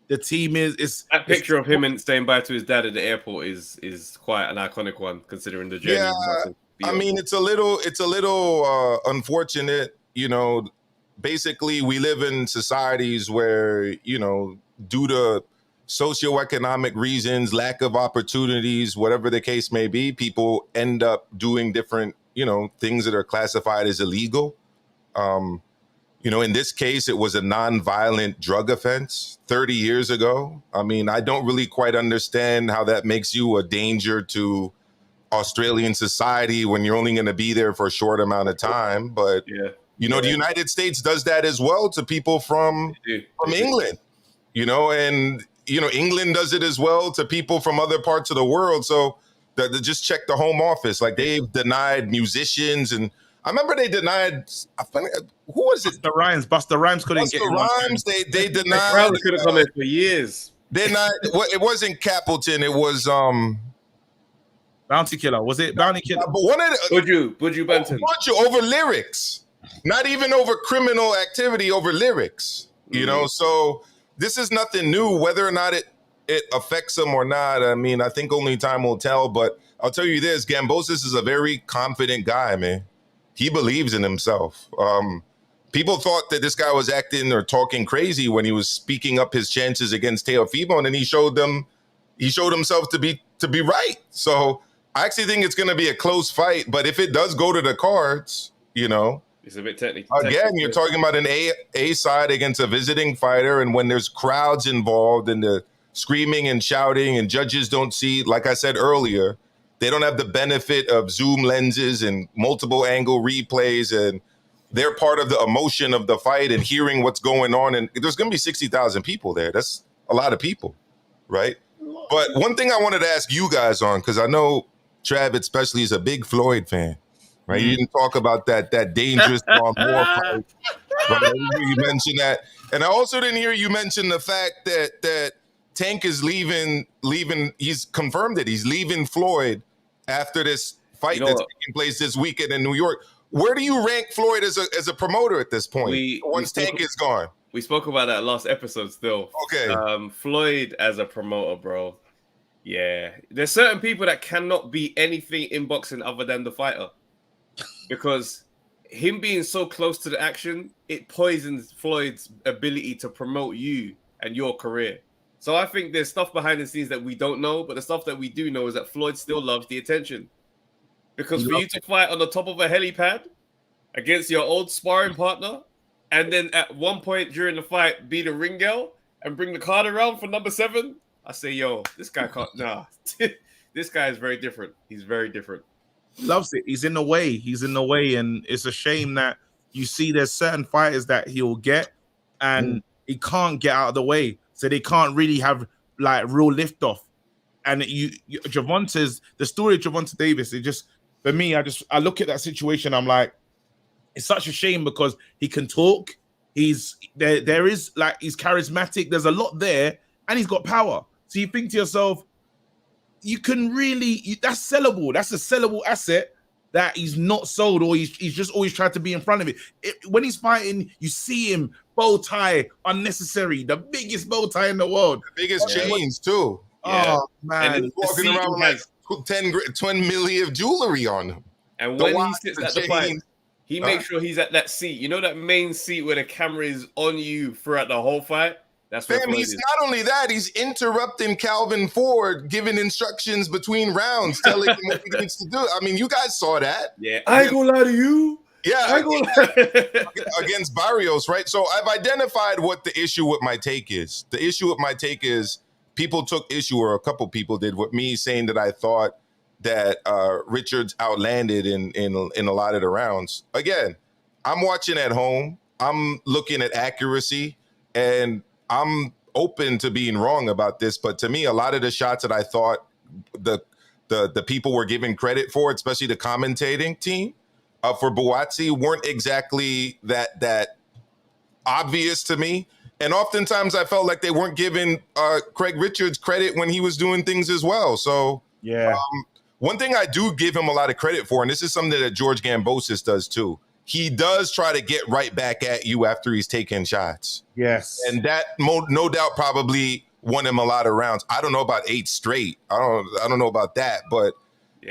[SPEAKER 2] The team is
[SPEAKER 1] that picture of him and saying bye to his dad at the airport is quite an iconic one, considering the journey.
[SPEAKER 10] Yeah, I mean, it's a little unfortunate. Basically, we live in societies where due to socioeconomic reasons, lack of opportunities, whatever the case may be, people end up doing different things that are classified as illegal. In this case, it was a non-violent drug offense 30 years ago. I mean, I don't really quite understand how that makes you a danger to Australian society when you're only going to be there for a short amount of time. But, the United States does that as well to people from England, and, England does it as well to people from other parts of the world. So just check the Home Office. Like, they've denied musicians, and I remember they denied, who was it?
[SPEAKER 2] Busta Rhymes couldn't get in.
[SPEAKER 10] Rhymes, they denied.
[SPEAKER 1] Crowder could have come in for years.
[SPEAKER 10] They denied. It wasn't Capleton. It was
[SPEAKER 2] Bounty Killer. Was it Bounty Killer?
[SPEAKER 10] But one of the
[SPEAKER 1] Buju Banton.
[SPEAKER 10] Over lyrics, not even over criminal activity, over lyrics. So this is nothing new. Whether or not it affects them or not, I mean, I think only time will tell. But I'll tell you this: Gambosis is a very confident guy, man. He believes in himself. People thought that this guy was acting or talking crazy when he was speaking up his chances against Teofimo, and then he showed himself to be right. So I actually think it's going to be a close fight, but if it does go to the cards, you know,
[SPEAKER 1] it's a bit technical.
[SPEAKER 10] Again, you're talking about an A side against a visiting fighter, and when there's crowds involved and the screaming and shouting, and judges don't see, like I said earlier, they don't have the benefit of zoom lenses and multiple angle replays, and they're part of the emotion of the fight and hearing what's going on. And there's going to be 60,000 people there. That's a lot of people, right? But one thing I wanted to ask you guys on, because I know Trav especially is a big Floyd fan, right? You didn't talk about that dangerous Moore fight. Right? You mentioned that. And I also didn't hear you mention the fact that Tank is leaving. He's confirmed it. He's leaving Floyd after this fight that's taking place this weekend in New York. Where do you rank Floyd as a promoter at this point? Once Tank is gone.
[SPEAKER 1] We spoke about that last episode still.
[SPEAKER 10] Okay.
[SPEAKER 1] Floyd as a promoter, bro. Yeah. There's certain people that cannot be anything in boxing other than the fighter. Because him being so close to the action, it poisons Floyd's ability to promote you and your career. So I think there's stuff behind the scenes that we don't know, but the stuff that we do know is that Floyd still loves the attention. Because for you to fight on the top of a helipad against your old sparring partner, and then at one point during the fight be the ring girl and bring the card around for number 7, I say, yo, this guy can't. Nah, this guy is very different. He's very different.
[SPEAKER 2] Loves it. He's in the way. He's in the way, and it's a shame that you see there's certain fighters that he'll get, and he can't get out of the way, so they can't really have like real liftoff. And Gervonta's the story of Gervonta Davis. It just, for me, I look at that situation. I'm like, it's such a shame because he can talk. He's there. There is like he's charismatic. There's a lot there, and he's got power. So you think to yourself, you can really, that's sellable. That's a sellable asset that he's not sold, or he's just always tried to be in front of it. When he's fighting, you see him, bow tie, unnecessary, the biggest bow tie in the world.
[SPEAKER 10] The biggest chains, too.
[SPEAKER 2] Yeah. Oh, man.
[SPEAKER 10] And he's walking around with like 10 million of jewelry on him.
[SPEAKER 1] And when he sits at the fight, he makes sure he's at that seat. You know that main seat where the camera is on you throughout the whole fight? That's what
[SPEAKER 10] he's not only that, he's interrupting Calvin Ford, giving instructions between rounds, telling him what he needs to do. I mean, you guys saw that.
[SPEAKER 1] Yeah, I ain't gonna lie to you.
[SPEAKER 10] Yeah, against Barrios, right? So I've identified what the issue with my take is. The issue with my take is people took issue, or a couple people did, with me saying that I thought that Richards outlanded in a lot of the rounds. Again, I'm watching at home. I'm looking at accuracy, and I'm open to being wrong about this, but to me, a lot of the shots that I thought the people were giving credit for, especially the commentating team for Buatsi, weren't exactly that obvious to me. And oftentimes I felt like they weren't giving Craig Richards credit when he was doing things as well. So
[SPEAKER 2] yeah,
[SPEAKER 10] one thing I do give him a lot of credit for, and this is something that George Gambosis does too, he does try to get right back at you after he's taking shots.
[SPEAKER 2] Yes.
[SPEAKER 10] And that no doubt probably won him a lot of rounds. I don't know about 8 straight. I don't know about that, but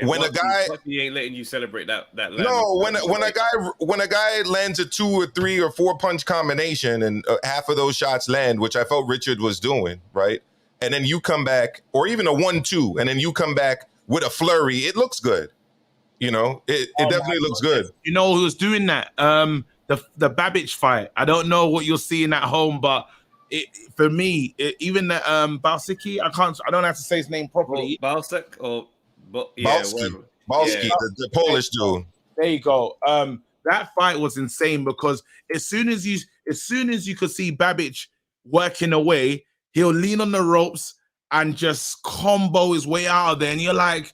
[SPEAKER 10] when a guy,
[SPEAKER 1] he ain't letting you celebrate that
[SPEAKER 10] no, when a guy lands a 2 or 3 or 4 punch combination and half of those shots land, which I felt Richard was doing, right? And then you come back, or even a 1-2, and then you come back with a flurry, it looks good. You know, it definitely looks good.
[SPEAKER 2] You know who's doing that? The Babbage fight. I don't know what you're seeing at home, but for me, even the Balsicki, I don't have to say his name properly.
[SPEAKER 1] Balsik or
[SPEAKER 10] Balski, the Polish dude.
[SPEAKER 2] There you go. That fight was insane because as soon as you could see Babbage working away, he'll lean on the ropes and just combo his way out of there, and you're like,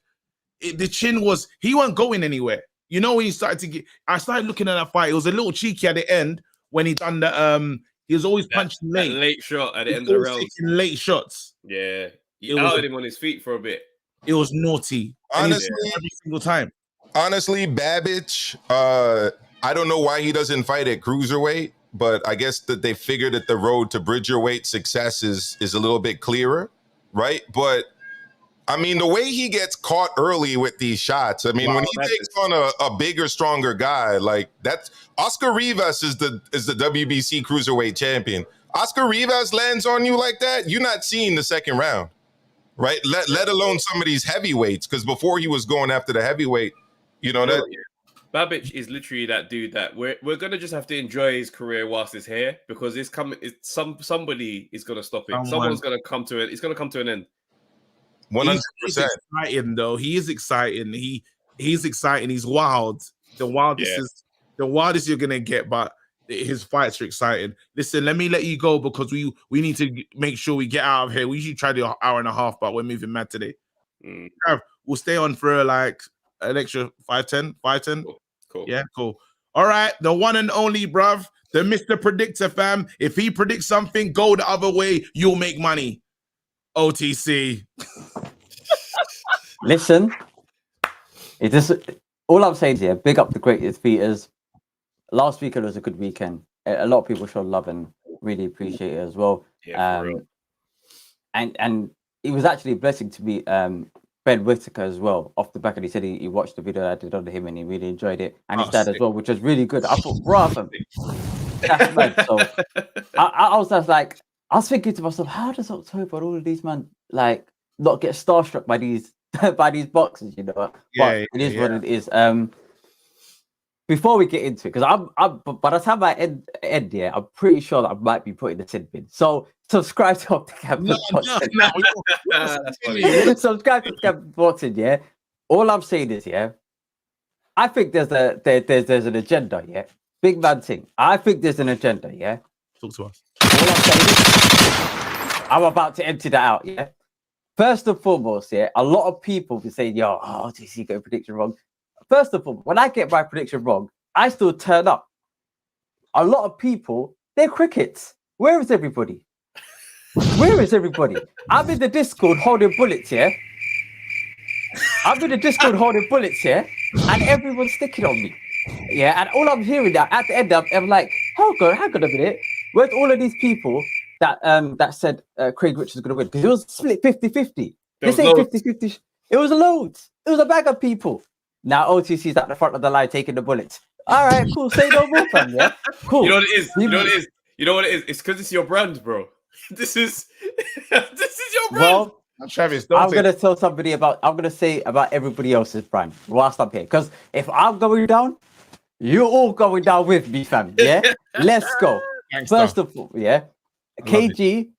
[SPEAKER 2] the chin was, he wasn't going anywhere. You know, when he started to get, I started looking at that fight. It was a little cheeky at the end when he done the, he was always punching late.
[SPEAKER 1] That late shot at the end of the round.
[SPEAKER 2] Late shots.
[SPEAKER 1] Yeah. He outed him on his feet for a bit.
[SPEAKER 2] It was naughty.
[SPEAKER 10] Honestly,
[SPEAKER 2] every single time.
[SPEAKER 10] Honestly, Babbage, I don't know why he doesn't fight at cruiserweight, but I guess that they figured that the road to bridgerweight success is a little bit clearer, right? But I mean, the way he gets caught early with these shots, I mean, when he takes on a bigger, stronger guy, like that's Oscar Rivas is the WBC cruiserweight champion. Oscar Rivas lands on you like that, you're not seeing the second round. right? Let alone some of these heavyweights, because before he was going after the heavyweight, you know that.
[SPEAKER 1] Babic is literally that dude that we're gonna just have to enjoy his career whilst it's here, because it's coming. Somebody is gonna stop it. Someone's gonna come to it. It's gonna come to an end.
[SPEAKER 10] 100%.
[SPEAKER 2] He's exciting though. He is exciting. He's exciting. He's wild. The wildest you're gonna get, but his fights are exciting. Listen, let me let you go because we need to make sure we get out of here. We usually try to do an hour and a half, but we're moving mad today. We'll stay on for like an extra 5-10.
[SPEAKER 1] Cool.
[SPEAKER 2] Yeah, cool. All right, the one and only, bruv, the Mr. Predictor, fam. If he predicts something, go the other way, you'll make money. OTC.
[SPEAKER 3] Listen, it is all I'm saying here. Big up the greatest beaters. Last weekend was a good weekend. A lot of people showed love and really appreciate it as well.
[SPEAKER 1] Yeah, for real.
[SPEAKER 3] And it was actually a blessing to meet Ben Whittaker as well. Off the back, and he said he watched the video I did on him and he really enjoyed it, and his dad as well, which was really good. I thought, brother, that's mad. So I was just like, I was thinking to myself, how does October and all of these man like not get starstruck by these boxers, you know? But it is what it is. Before we get into it, because I'm by the time I end here, I'm pretty sure that I might be putting the sin bin. So subscribe to Octocam Boxing. Subscribe to Octocam Boxing, yeah. All I'm saying is, yeah, I think there's an agenda, yeah. Big man thing. I think there's an agenda, yeah.
[SPEAKER 2] Talk to us.
[SPEAKER 3] All I'm saying is, I'm about to empty that out, yeah. First and foremost, yeah, a lot of people be saying, yo, OTC got a prediction wrong. First of all, when I get my prediction wrong, I still turn up. A lot of people, they're crickets. Where is everybody? Where is everybody? I'm in the Discord holding bullets, yeah? I'm in the Discord holding bullets, yeah? And everyone's sticking on me. Yeah, and all I'm hearing now, at the end, I'm like, hang on a minute. Where's all of these people that said Craig Richards is going to win? Because it was split 50-50. This ain't 50-50. It was loads. It was a bag of people. Now OTC's at the front of the line taking the bullets. All right, cool. Say no more, fam. Yeah, cool.
[SPEAKER 1] You know what it is? You know what it is? It's because it's your brand, bro. This is your brand.
[SPEAKER 3] Well,
[SPEAKER 2] Travis,
[SPEAKER 3] I'm gonna tell somebody I'm gonna say about everybody else's brand whilst I'm here. Because if I'm going down, you're all going down with me, fam. Yeah, let's go. First of all, yeah, KG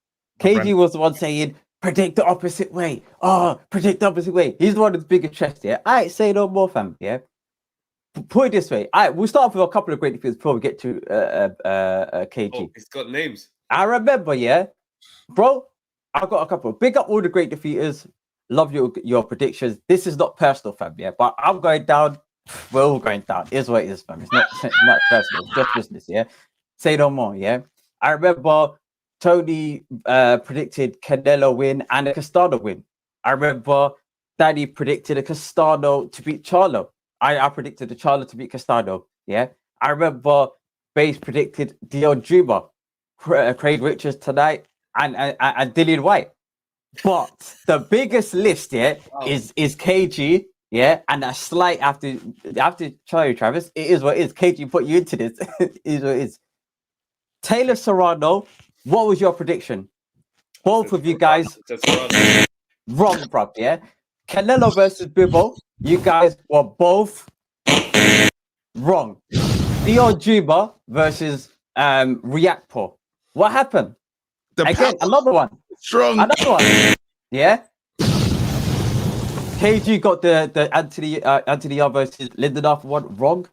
[SPEAKER 3] was the one saying, predict the opposite way. Oh, predict the opposite way. He's the one with the bigger chest, yeah? All right, say no more, fam, yeah? Put it this way. All right, we'll start off with a couple of great things before we get to KG.
[SPEAKER 1] Oh, it's got names.
[SPEAKER 3] I remember, yeah? Bro, I've got a couple. Big up all the great defeaters. Love your predictions. This is not personal, fam, yeah? But I'm going down. We're all going down. Here's what it is, fam. It's not personal. It's just business, yeah? Say no more, yeah? I remember Tony predicted Canelo win and a Castano win. I remember Danny predicted a Castano to beat Charlo. I predicted the Charlo to beat Castano. Yeah. I remember Base predicted Dion Juma, Craig Richards tonight, and Dillian White. But the biggest list, yeah, is KG. Yeah, and a slight after Charlie Travis. It is what it is. KG put you into this. It is what it is. Taylor Serrano. What was your prediction? Both of you guys wrong, bro. Yeah, Canelo versus Bibbo. You guys were both wrong. Dion Juma versus Riakpo. What happened? Again, another one.
[SPEAKER 2] Strong.
[SPEAKER 3] Another one. Yeah. KG got the Anthony versus Lindenhoff one wrong.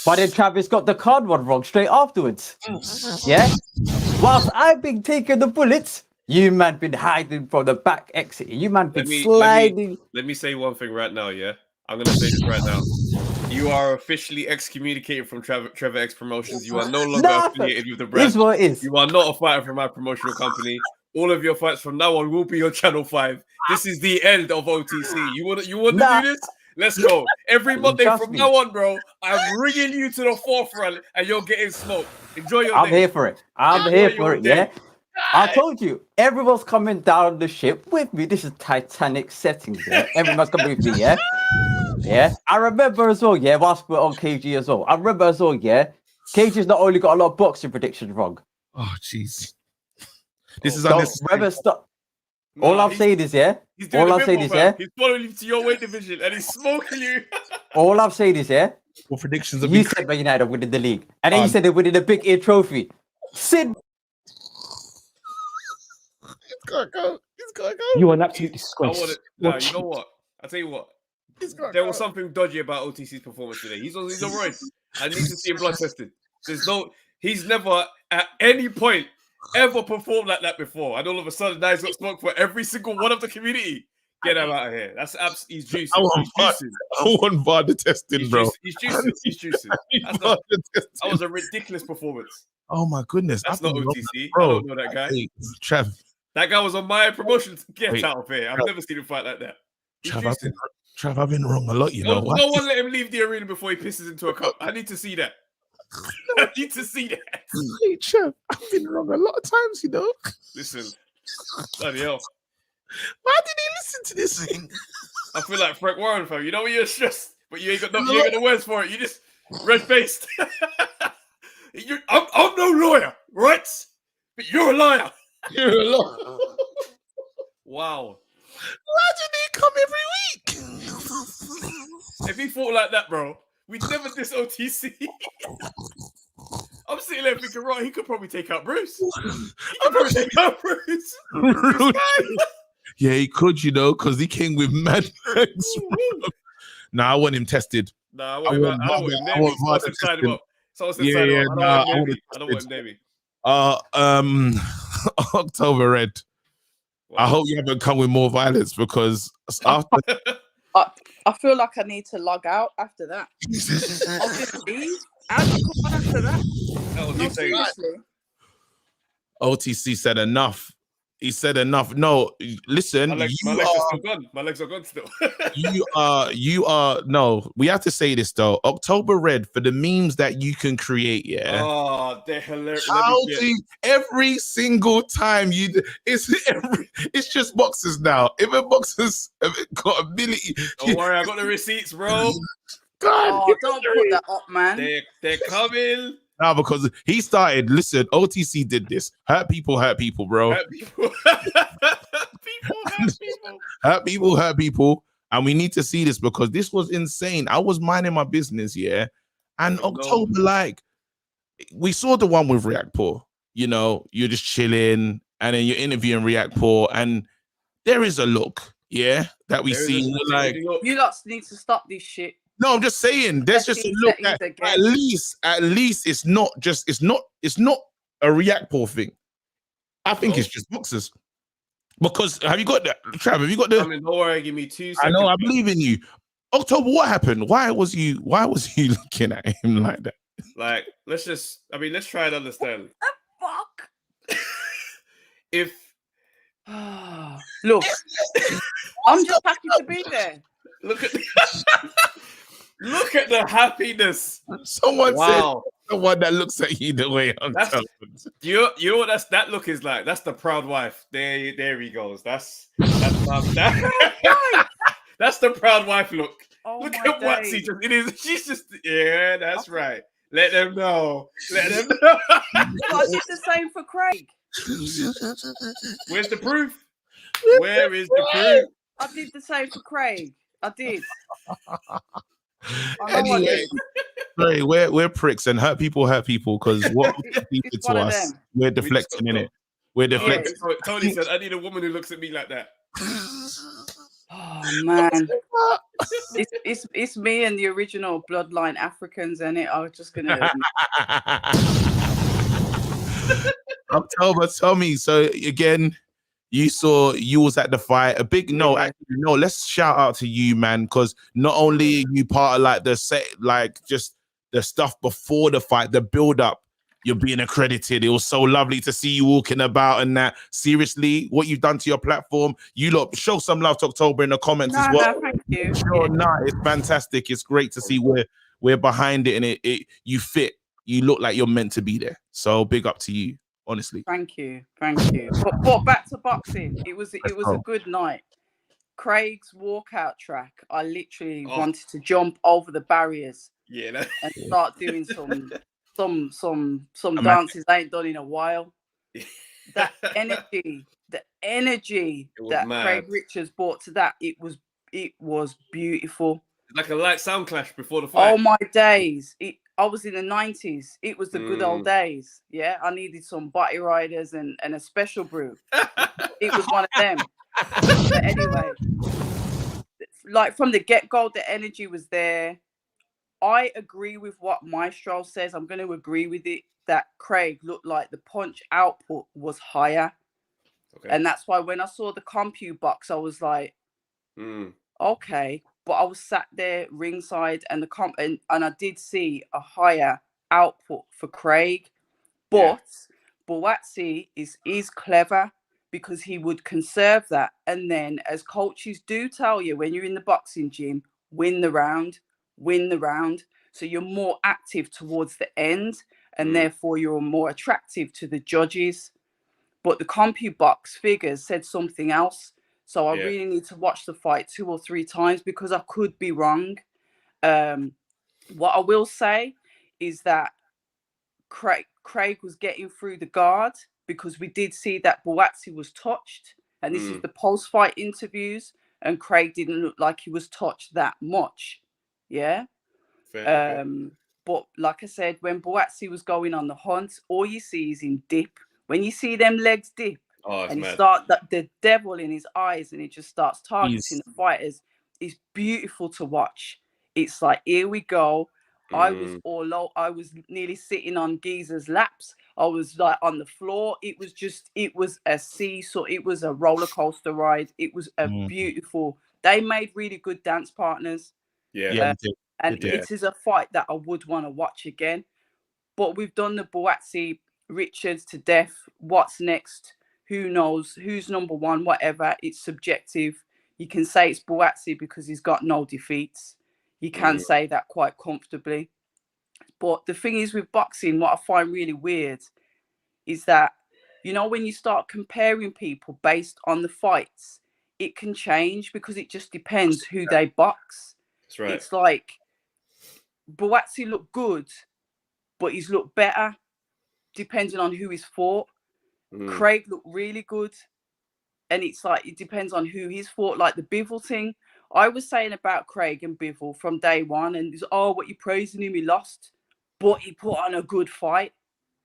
[SPEAKER 3] But then Travis got the card one wrong straight afterwards. Yeah? Whilst I've been taking the bullets, you man been hiding from the back exit. You man been sliding.
[SPEAKER 1] Let me say one thing right now, yeah? I'm going to say this right now. You are officially excommunicated from Trevor X Promotions. You are no longer affiliated with the brand.
[SPEAKER 3] This is what it is.
[SPEAKER 1] You are not a fighter for my promotional company. All of your fights from now on will be on Channel 5. This is the end of OTC. You want to do this? Let's go. Every Monday from now on, bro, I'm bringing you to the forefront and you're getting smoked. Enjoy your day.
[SPEAKER 3] I'm here for it. I'm here for it, yeah? I told you, everyone's coming down the ship with me. This is Titanic settings, yeah? Everyone's coming with me, yeah? Yeah? I remember as well, yeah, whilst we're on KG as well. I remember as well, yeah? KG's not only got a lot of boxing predictions wrong.
[SPEAKER 2] Oh, jeez. This is unnecessary.
[SPEAKER 3] All I'm saying is, yeah.
[SPEAKER 1] He's doing
[SPEAKER 3] All
[SPEAKER 1] the
[SPEAKER 3] I'm saying
[SPEAKER 1] Bimbo,
[SPEAKER 3] is,
[SPEAKER 1] fam.
[SPEAKER 3] yeah.
[SPEAKER 1] He's following you to your weight division and he's smoking you.
[SPEAKER 3] All I'm saying is, yeah.
[SPEAKER 2] What predictions have
[SPEAKER 3] You
[SPEAKER 2] you
[SPEAKER 3] said Man United are winning the league, and then you said they're winning the Big Ear Trophy. Sid,
[SPEAKER 2] He's gotta go. He's gotta go.
[SPEAKER 12] You are an absolute
[SPEAKER 1] I
[SPEAKER 12] disgrace.
[SPEAKER 1] want it. No, you know what? I'll tell you what. There was something dodgy about OTC's performance today. He's on roids. I need to see him blood tested. He's never at any point ever performed like that before. And all of a sudden, now he's got smoke for every single one of the community. Get him out of here. That's he's juicing.
[SPEAKER 2] I want VAR the testing, bro.
[SPEAKER 1] He's juicing. That was a ridiculous performance.
[SPEAKER 2] Oh my goodness.
[SPEAKER 1] That's not OTC.
[SPEAKER 2] Bro.
[SPEAKER 1] I don't know that guy.
[SPEAKER 2] Hey, Trav.
[SPEAKER 1] That guy was on my promotion. Get
[SPEAKER 2] Wait,
[SPEAKER 1] out of here. I've
[SPEAKER 2] Trav.
[SPEAKER 1] never seen him fight like that. He's
[SPEAKER 2] Trav,
[SPEAKER 1] juicing.
[SPEAKER 2] I've been wrong a lot, you know.
[SPEAKER 1] No one let him leave the arena before he pisses into a cup. I need to see that. I need to see that.
[SPEAKER 2] Hey, Trav, I've been wrong a lot of times, you know.
[SPEAKER 1] Listen, bloody hell.
[SPEAKER 2] Why did he listen to this thing?
[SPEAKER 1] I feel like Frank Warren, fam. You know when you're stressed, but you ain't got the words for it. You just red faced. I'm no lawyer, right? But you're a liar.
[SPEAKER 2] You're a liar.
[SPEAKER 1] Wow.
[SPEAKER 2] Why did he come every week?
[SPEAKER 1] If he fought like that, bro, we'd never diss OTC. I'm sitting there thinking, right, he could probably take out Bruce. He could probably take out Bruce.
[SPEAKER 2] Yeah, he could, you know, because he came with mad bags. Nah, I want him tested.
[SPEAKER 1] Nah, I want him Navy. Someone said sign him up. Someone said sign him up. I don't want him Navy.
[SPEAKER 2] October Red. I hope you haven't come with more violence because after
[SPEAKER 13] I feel like I need to log out after that. I'll just leave. How do you come on after that? No, seriously.
[SPEAKER 2] OTC said enough. He said enough. No, listen.
[SPEAKER 1] My legs are still gone. My legs are gone still.
[SPEAKER 2] you are no. We have to say this though. October Red for the memes that you can create. Yeah.
[SPEAKER 1] Oh, they're hilarious.
[SPEAKER 2] Every single time it's just boxes now. Even boxes have got ability.
[SPEAKER 1] Don't worry, I got the receipts, bro.
[SPEAKER 2] God,
[SPEAKER 13] don't put that up, man.
[SPEAKER 1] They're coming.
[SPEAKER 2] No, because he started. Listen, OTC did this. Hurt people, bro.
[SPEAKER 1] Hurt people.
[SPEAKER 2] Hurt people. And we need to see this because this was insane. I was minding my business, yeah. And October, like, we saw the one with React Poor. You know, you're just chilling and then you're interviewing React Poor. And there is a look, yeah, that we see. Like,
[SPEAKER 13] you lot need to stop this shit.
[SPEAKER 2] No, I'm just saying. There's just a look at least it's not a React Poor thing. I think it's just boxers. Because have you got that, Trav? Have you got the?
[SPEAKER 1] I mean, don't worry, give me 2 seconds.
[SPEAKER 2] I know, I believe in you. October, what happened? Why was you looking at him like that?
[SPEAKER 1] Like, let's try and understand.
[SPEAKER 13] Fuck.
[SPEAKER 1] If
[SPEAKER 13] look, I'm just happy to be there.
[SPEAKER 1] Look at the happiness.
[SPEAKER 2] Someone said someone that looks at you the way I'm telling
[SPEAKER 1] you. You know what that look is like? That's the proud wife. There he goes. That's the proud wife look.
[SPEAKER 13] Oh,
[SPEAKER 1] look at what she just it is. She's just that's right. Let them know. Let them know.
[SPEAKER 13] I did the same for Craig.
[SPEAKER 1] Where's the proof? Where is the proof?
[SPEAKER 13] I did the same for Craig. I did.
[SPEAKER 2] Anyway, sorry, we're pricks and hurt people because what he did to us, we're deflecting in it. We're deflecting.
[SPEAKER 1] Yeah, Tony said, "I need a woman who looks at me like that."
[SPEAKER 13] Oh man, it's me and the original bloodline Africans, and I was just gonna.
[SPEAKER 2] October, tell me. So again. You was at the fight. A big no, actually, no. Let's shout out to you, man, because not only you part of like the set, like just the stuff before the fight, the build up. You're being accredited. It was so lovely to see you walking about and that. Seriously, what you've done to your platform, you lot show some love to October in the comments as well.
[SPEAKER 13] No, thank you.
[SPEAKER 2] Sure, it's fantastic. It's great to see we're behind it and it you fit. You look like you're meant to be there. So big up to you. Honestly,
[SPEAKER 13] thank you. But back to boxing, it was a good night. Craig's walkout track, I literally wanted to jump over the barriers, and start doing some dances I ain't done in a while. that energy, the energy
[SPEAKER 1] was
[SPEAKER 13] that
[SPEAKER 1] mad.
[SPEAKER 13] Craig Richards brought to that, it was beautiful.
[SPEAKER 1] Like a light sound clash before the fight.
[SPEAKER 13] Oh my days! I was in the 90s. It was the good old days. Yeah, I needed some body riders and a special brew. It was one of them. But anyway, like from the get-go, the energy was there. I agree with what Maestro says. I'm going to agree with it that Craig looked like the punch output was higher. Okay. And that's why when I saw the compu box, I was like, okay. But I was sat there ringside and and I did see a higher output for Craig. But Buatsi is clever because he would conserve that. And then, as coaches do tell you, when you're in the boxing gym, win the round. So you're more active towards the end, and therefore you're more attractive to the judges. But the CompuBox figures said something else. So I really need to watch the fight 2 or 3 times because I could be wrong. What I will say is that Craig was getting through the guard because we did see that Buatsi was touched. And this is the post-fight interviews. And Craig didn't look like he was touched that much. Yeah. Fair. But like I said, when Buatsi was going on the hunt, all you see is him dip. When you see them legs dip, and he start the devil in his eyes, and he just starts targeting the fighters, it's beautiful to watch. It's like, here we go. I was nearly sitting on Geezer's laps. I was like on the floor. It was a seesaw. It was a roller coaster ride. It was a beautiful. They made really good dance partners.
[SPEAKER 1] Yeah.
[SPEAKER 13] It is a fight that I would want to watch again. But we've done the Buatsi Richards to death. What's next? Who knows? Who's number one? Whatever. It's subjective. You can say it's Buatsi because he's got no defeats. You can say that quite comfortably. But the thing is with boxing, what I find really weird is that, you know, when you start comparing people based on the fights, it can change because it just depends who they box.
[SPEAKER 1] That's right.
[SPEAKER 13] It's like Buatsi looked good, but he's looked better depending on who he's fought. Craig looked really good. And it's like, it depends on who he's fought, like the Bivol thing. I was saying about Craig and Bivol from day one, and it's, what you praising him, he lost, but he put on a good fight.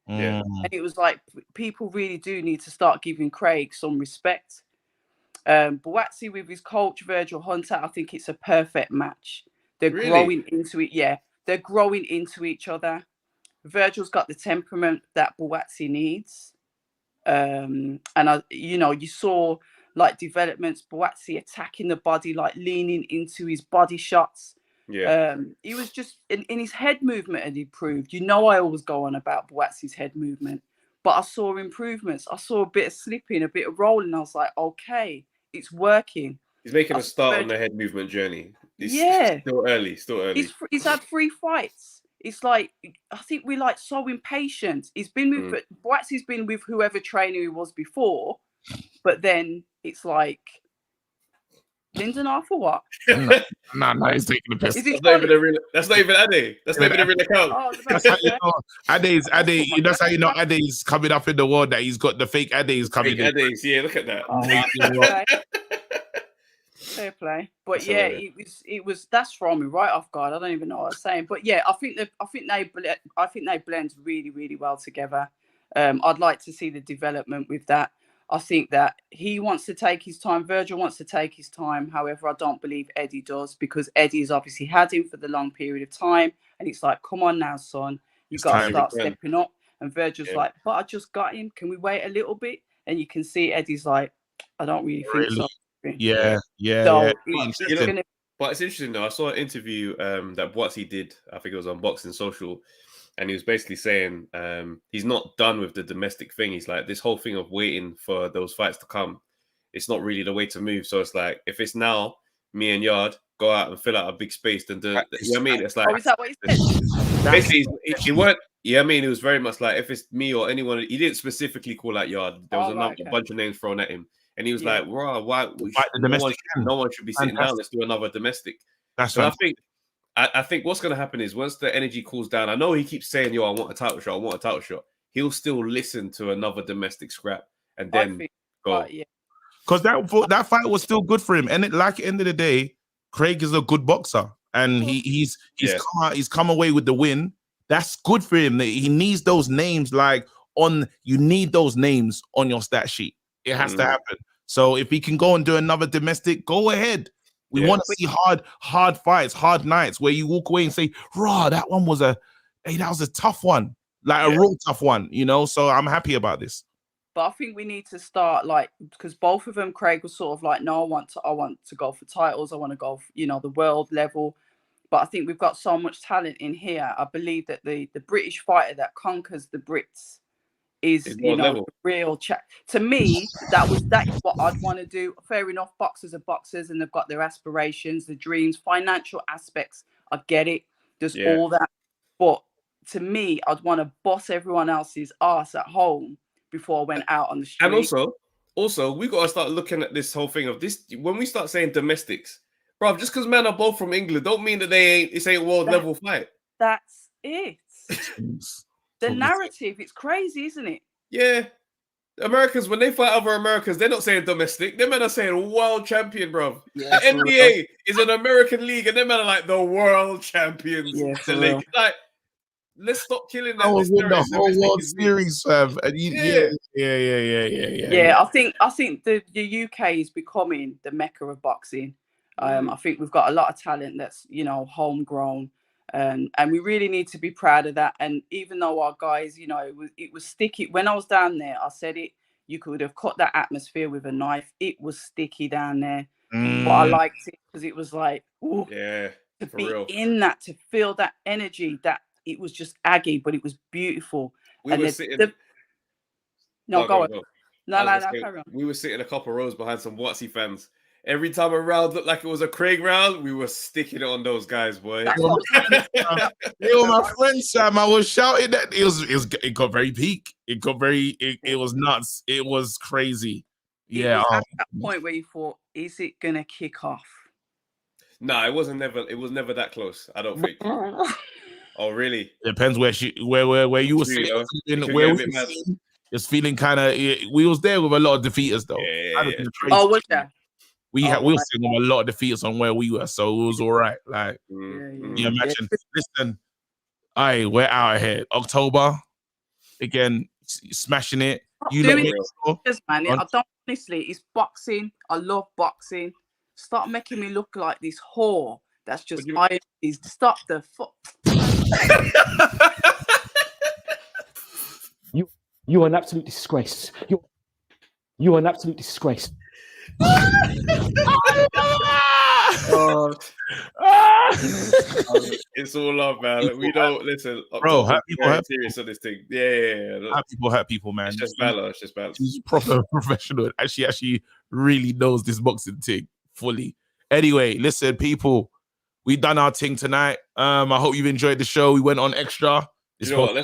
[SPEAKER 1] Yeah.
[SPEAKER 13] And it was like, people really do need to start giving Craig some respect. Buatsi with his coach, Virgil Hunter, I think it's a perfect match. They're growing into it. Yeah, they're growing into each other. Virgil's got the temperament that Buatsi needs. And you saw like developments, Buatsi attacking the body, like leaning into his body shots.
[SPEAKER 1] Yeah.
[SPEAKER 13] He was just in his head movement had improved. You know, I always go on about Buatsi's head movement, but I saw improvements. I saw a bit of slipping, a bit of rolling. I was like, okay, it's working.
[SPEAKER 1] He's making a start on the head movement journey.
[SPEAKER 13] Yeah.
[SPEAKER 1] Still early.
[SPEAKER 13] He's had 3 fights. It's like, I think we're like so impatient. He's been with, Buatsi's been with whoever trainer he was before, but then it's like, Lindenhoff or what?
[SPEAKER 2] No, he's taking the piss.
[SPEAKER 1] That's not even Ade. That's not even a real account.
[SPEAKER 2] That's how you know Ade. That's how you know Ade's coming up in the world. That he's got the fake Ade's coming.
[SPEAKER 1] Fake Ade's, yeah. Look at that.
[SPEAKER 13] Fair play. But yeah, it was that's throwing me right off guard. I don't even know what I was saying. But yeah, I think they blend really, really well together. I'd like to see the development with that. I think that he wants to take his time. Virgil wants to take his time. However, I don't believe Eddie does, because Eddie has obviously had him for the long period of time. And it's like, come on now, son. You've got to start stepping up. And Virgil's like, but I just got him. Can we wait a little bit? And you can see Eddie's like, I don't really think so.
[SPEAKER 2] Yeah.
[SPEAKER 1] But it's interesting though. I saw an interview that Buatsi did. I think it was on Boxing Social. And he was basically saying he's not done with the domestic thing. He's like, this whole thing of waiting for those fights to come, it's not really the way to move. So it's like, if it's now, me and Yard go out and fill out a big space, then do it. You know what I mean? It's like,
[SPEAKER 13] is that what he said?
[SPEAKER 1] Basically, he weren't. Yeah, I mean, it was very much like, if it's me or anyone, he didn't specifically call out Yard. There was a bunch of names thrown at him. And he was like, "Wow, why? No one should be sitting down. Let's do another domestic." So I think what's going to happen is, once the energy cools down, I know he keeps saying, "Yo, I want a title shot. I want a title shot." He'll still listen to another domestic scrap. and
[SPEAKER 13] I
[SPEAKER 1] then
[SPEAKER 13] think,
[SPEAKER 1] go.
[SPEAKER 13] yeah.
[SPEAKER 2] Because that fight was still good for him. And at the end of the day, Craig is a good boxer. And he's come away with the win. That's good for him. He needs those names you need those names on your stat sheet. It has to happen. So if he can go and do another domestic, go ahead. We want to see hard fights, hard nights where you walk away and say, "Raw, that was a tough one, a real tough one." So I'm happy about this.
[SPEAKER 13] But I think we need to start because both of them, Craig was sort of like, no, I want to go for titles. I want to go, the world level. But I think we've got so much talent in here. I believe that the British fighter that conquers the Brits is, the real chat. To me, that is what I'd want to do. Fair enough, boxers are boxers and they've got their aspirations, their dreams, financial aspects. I get it. There's all that. But to me, I'd want to boss everyone else's ass at home before I went out on the street.
[SPEAKER 1] And also, we got to start looking at this whole thing of this. When we start saying domestics, bro, just because men are both from England don't mean that it ain't world level fight.
[SPEAKER 13] That's it. The narrative, it's crazy, isn't it?
[SPEAKER 1] Yeah. Americans, when they fight other Americans, they're not saying domestic. Them men are saying world champion, bro.
[SPEAKER 13] Yeah,
[SPEAKER 1] the NBA is an American league, and them men are like the world champions.
[SPEAKER 13] Yeah,
[SPEAKER 1] let's stop killing that.
[SPEAKER 2] I was in the whole World Series, fam.
[SPEAKER 13] Yeah. I think the UK is becoming the mecca of boxing. I think we've got a lot of talent that's homegrown, and we really need to be proud of that. And even though our guys, it was sticky. When I was down there, I said it. You could have cut that atmosphere with a knife. It was sticky down there, but I liked it because it was like, ooh, to be real. In that, to feel that energy that. It was just aggy, but it was beautiful.
[SPEAKER 1] We were sitting.
[SPEAKER 13] No, go on.
[SPEAKER 1] Go.
[SPEAKER 13] No, carry on.
[SPEAKER 1] We were sitting a couple of rows behind some Watsy fans. Every time a round looked like it was a Craig round, we were sticking it on those guys, boy.
[SPEAKER 2] They were my friends, Sam. I was shouting that it got very peak. It got it was nuts. It was crazy.
[SPEAKER 13] It was at that point where you thought, is it gonna kick off?
[SPEAKER 1] No, it was never that close. I don't think. Oh, really?
[SPEAKER 2] Depends where you were sitting. It's feeling kind of. We was there with a lot of defeaters, though.
[SPEAKER 13] Yeah. Oh, was that?
[SPEAKER 2] We were sitting with a lot of defeaters on where we were, so it was all right. Like, you imagine. Listen, we're out of here. October again, smashing it.
[SPEAKER 13] Man, I don't honestly. It's boxing. I love boxing. Stop making me look like this whore. That's just stop the fuck.
[SPEAKER 12] You are an absolute disgrace. You are an absolute disgrace.
[SPEAKER 1] It's all love, man. We don't listen,
[SPEAKER 2] bro. People
[SPEAKER 1] serious on this thing. Yeah.
[SPEAKER 2] Hurt people, man.
[SPEAKER 1] It's just valor.
[SPEAKER 2] He's proper professional. Actually, really knows this boxing thing fully. Anyway, listen, people. We done our thing tonight. I hope you've enjoyed the show. We went on extra.
[SPEAKER 1] You know what?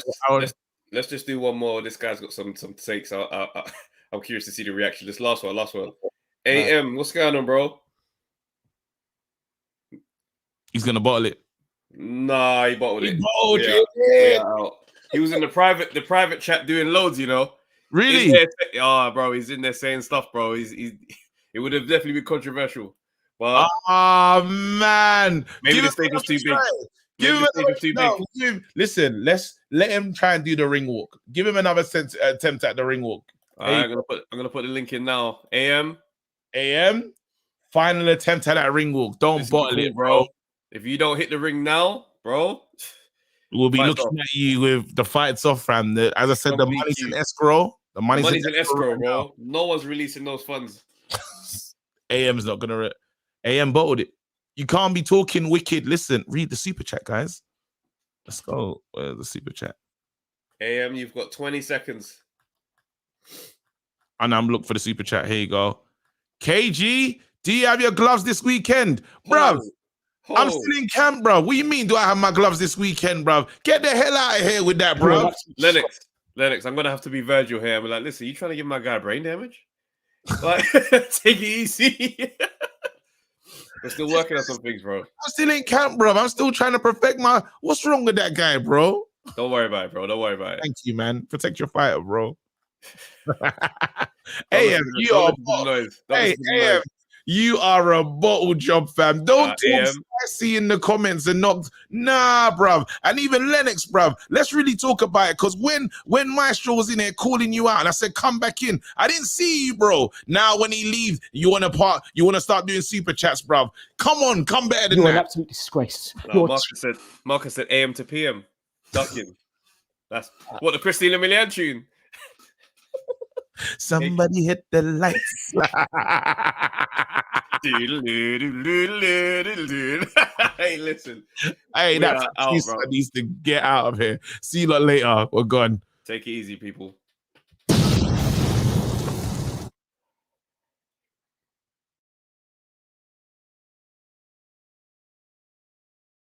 [SPEAKER 1] Let's just do one more. This guy's got some takes. I'm curious to see the reaction. This last one. AM, what's going on, bro?
[SPEAKER 2] He's gonna bottle it.
[SPEAKER 1] Nah, he bottled it. He was in the private chat doing loads.
[SPEAKER 2] Really?
[SPEAKER 1] Bro, he's in there saying stuff, bro. It would have definitely been controversial. But
[SPEAKER 2] man,
[SPEAKER 1] maybe the stage was too big.
[SPEAKER 2] Listen, let's let him try and do the ring walk. Give him another attempt at the ring walk.
[SPEAKER 1] I'm gonna put the link in now. AM,
[SPEAKER 2] final attempt at that ring walk. Don't bottle it, bro.
[SPEAKER 1] If you don't hit the ring now, bro,
[SPEAKER 2] we'll be looking at you with the fights off, fam. As I said, the money's in escrow. The money's in escrow,
[SPEAKER 1] bro. No one's releasing those funds.
[SPEAKER 2] AM's not gonna. AM bottled it. You can't be talking wicked. Listen, read the super chat, guys. Let's go. Where's the super chat?
[SPEAKER 1] AM, you've got 20 seconds.
[SPEAKER 2] And I'm looking for the super chat. Here you go. KG, do you have your gloves this weekend? Bruv, I'm still in camp, bro. What do you mean, do I have my gloves this weekend, bruv? Get the hell out of here with that, bro.
[SPEAKER 1] Lennox, I'm going to have to be Virgil here. I'm like, listen, you trying to give my guy brain damage? Like, take it easy. We're still working on some things, bro.
[SPEAKER 2] I'm still in camp, bro. I'm still trying to perfect my... What's wrong with that guy, bro?
[SPEAKER 1] Don't worry about it, bro. Don't worry about it.
[SPEAKER 2] Thank you, man. Protect your fighter, bro. AM, you are
[SPEAKER 1] noise.
[SPEAKER 2] hey, AM, you are a bottle job, fam. Don't talk
[SPEAKER 1] AM.
[SPEAKER 2] spicy in the comments and not nah, bruv. And even Lennox, bruv. Let's really talk about it. Cause when Maestro was in there calling you out and I said, come back in, I didn't see you, bro. Now when he leaves, you wanna start doing super chats, bruv. Come on, come better than
[SPEAKER 12] You're
[SPEAKER 2] that.
[SPEAKER 12] an absolute disgrace.
[SPEAKER 1] No, Marcus said AM to PM. Ducking. That's what the Christina Milian tune.
[SPEAKER 2] Somebody hit the lights.
[SPEAKER 1] Hey, listen.
[SPEAKER 2] Hey, that needs to get out of here. See you lot later. We're gone.
[SPEAKER 1] Take it easy, people.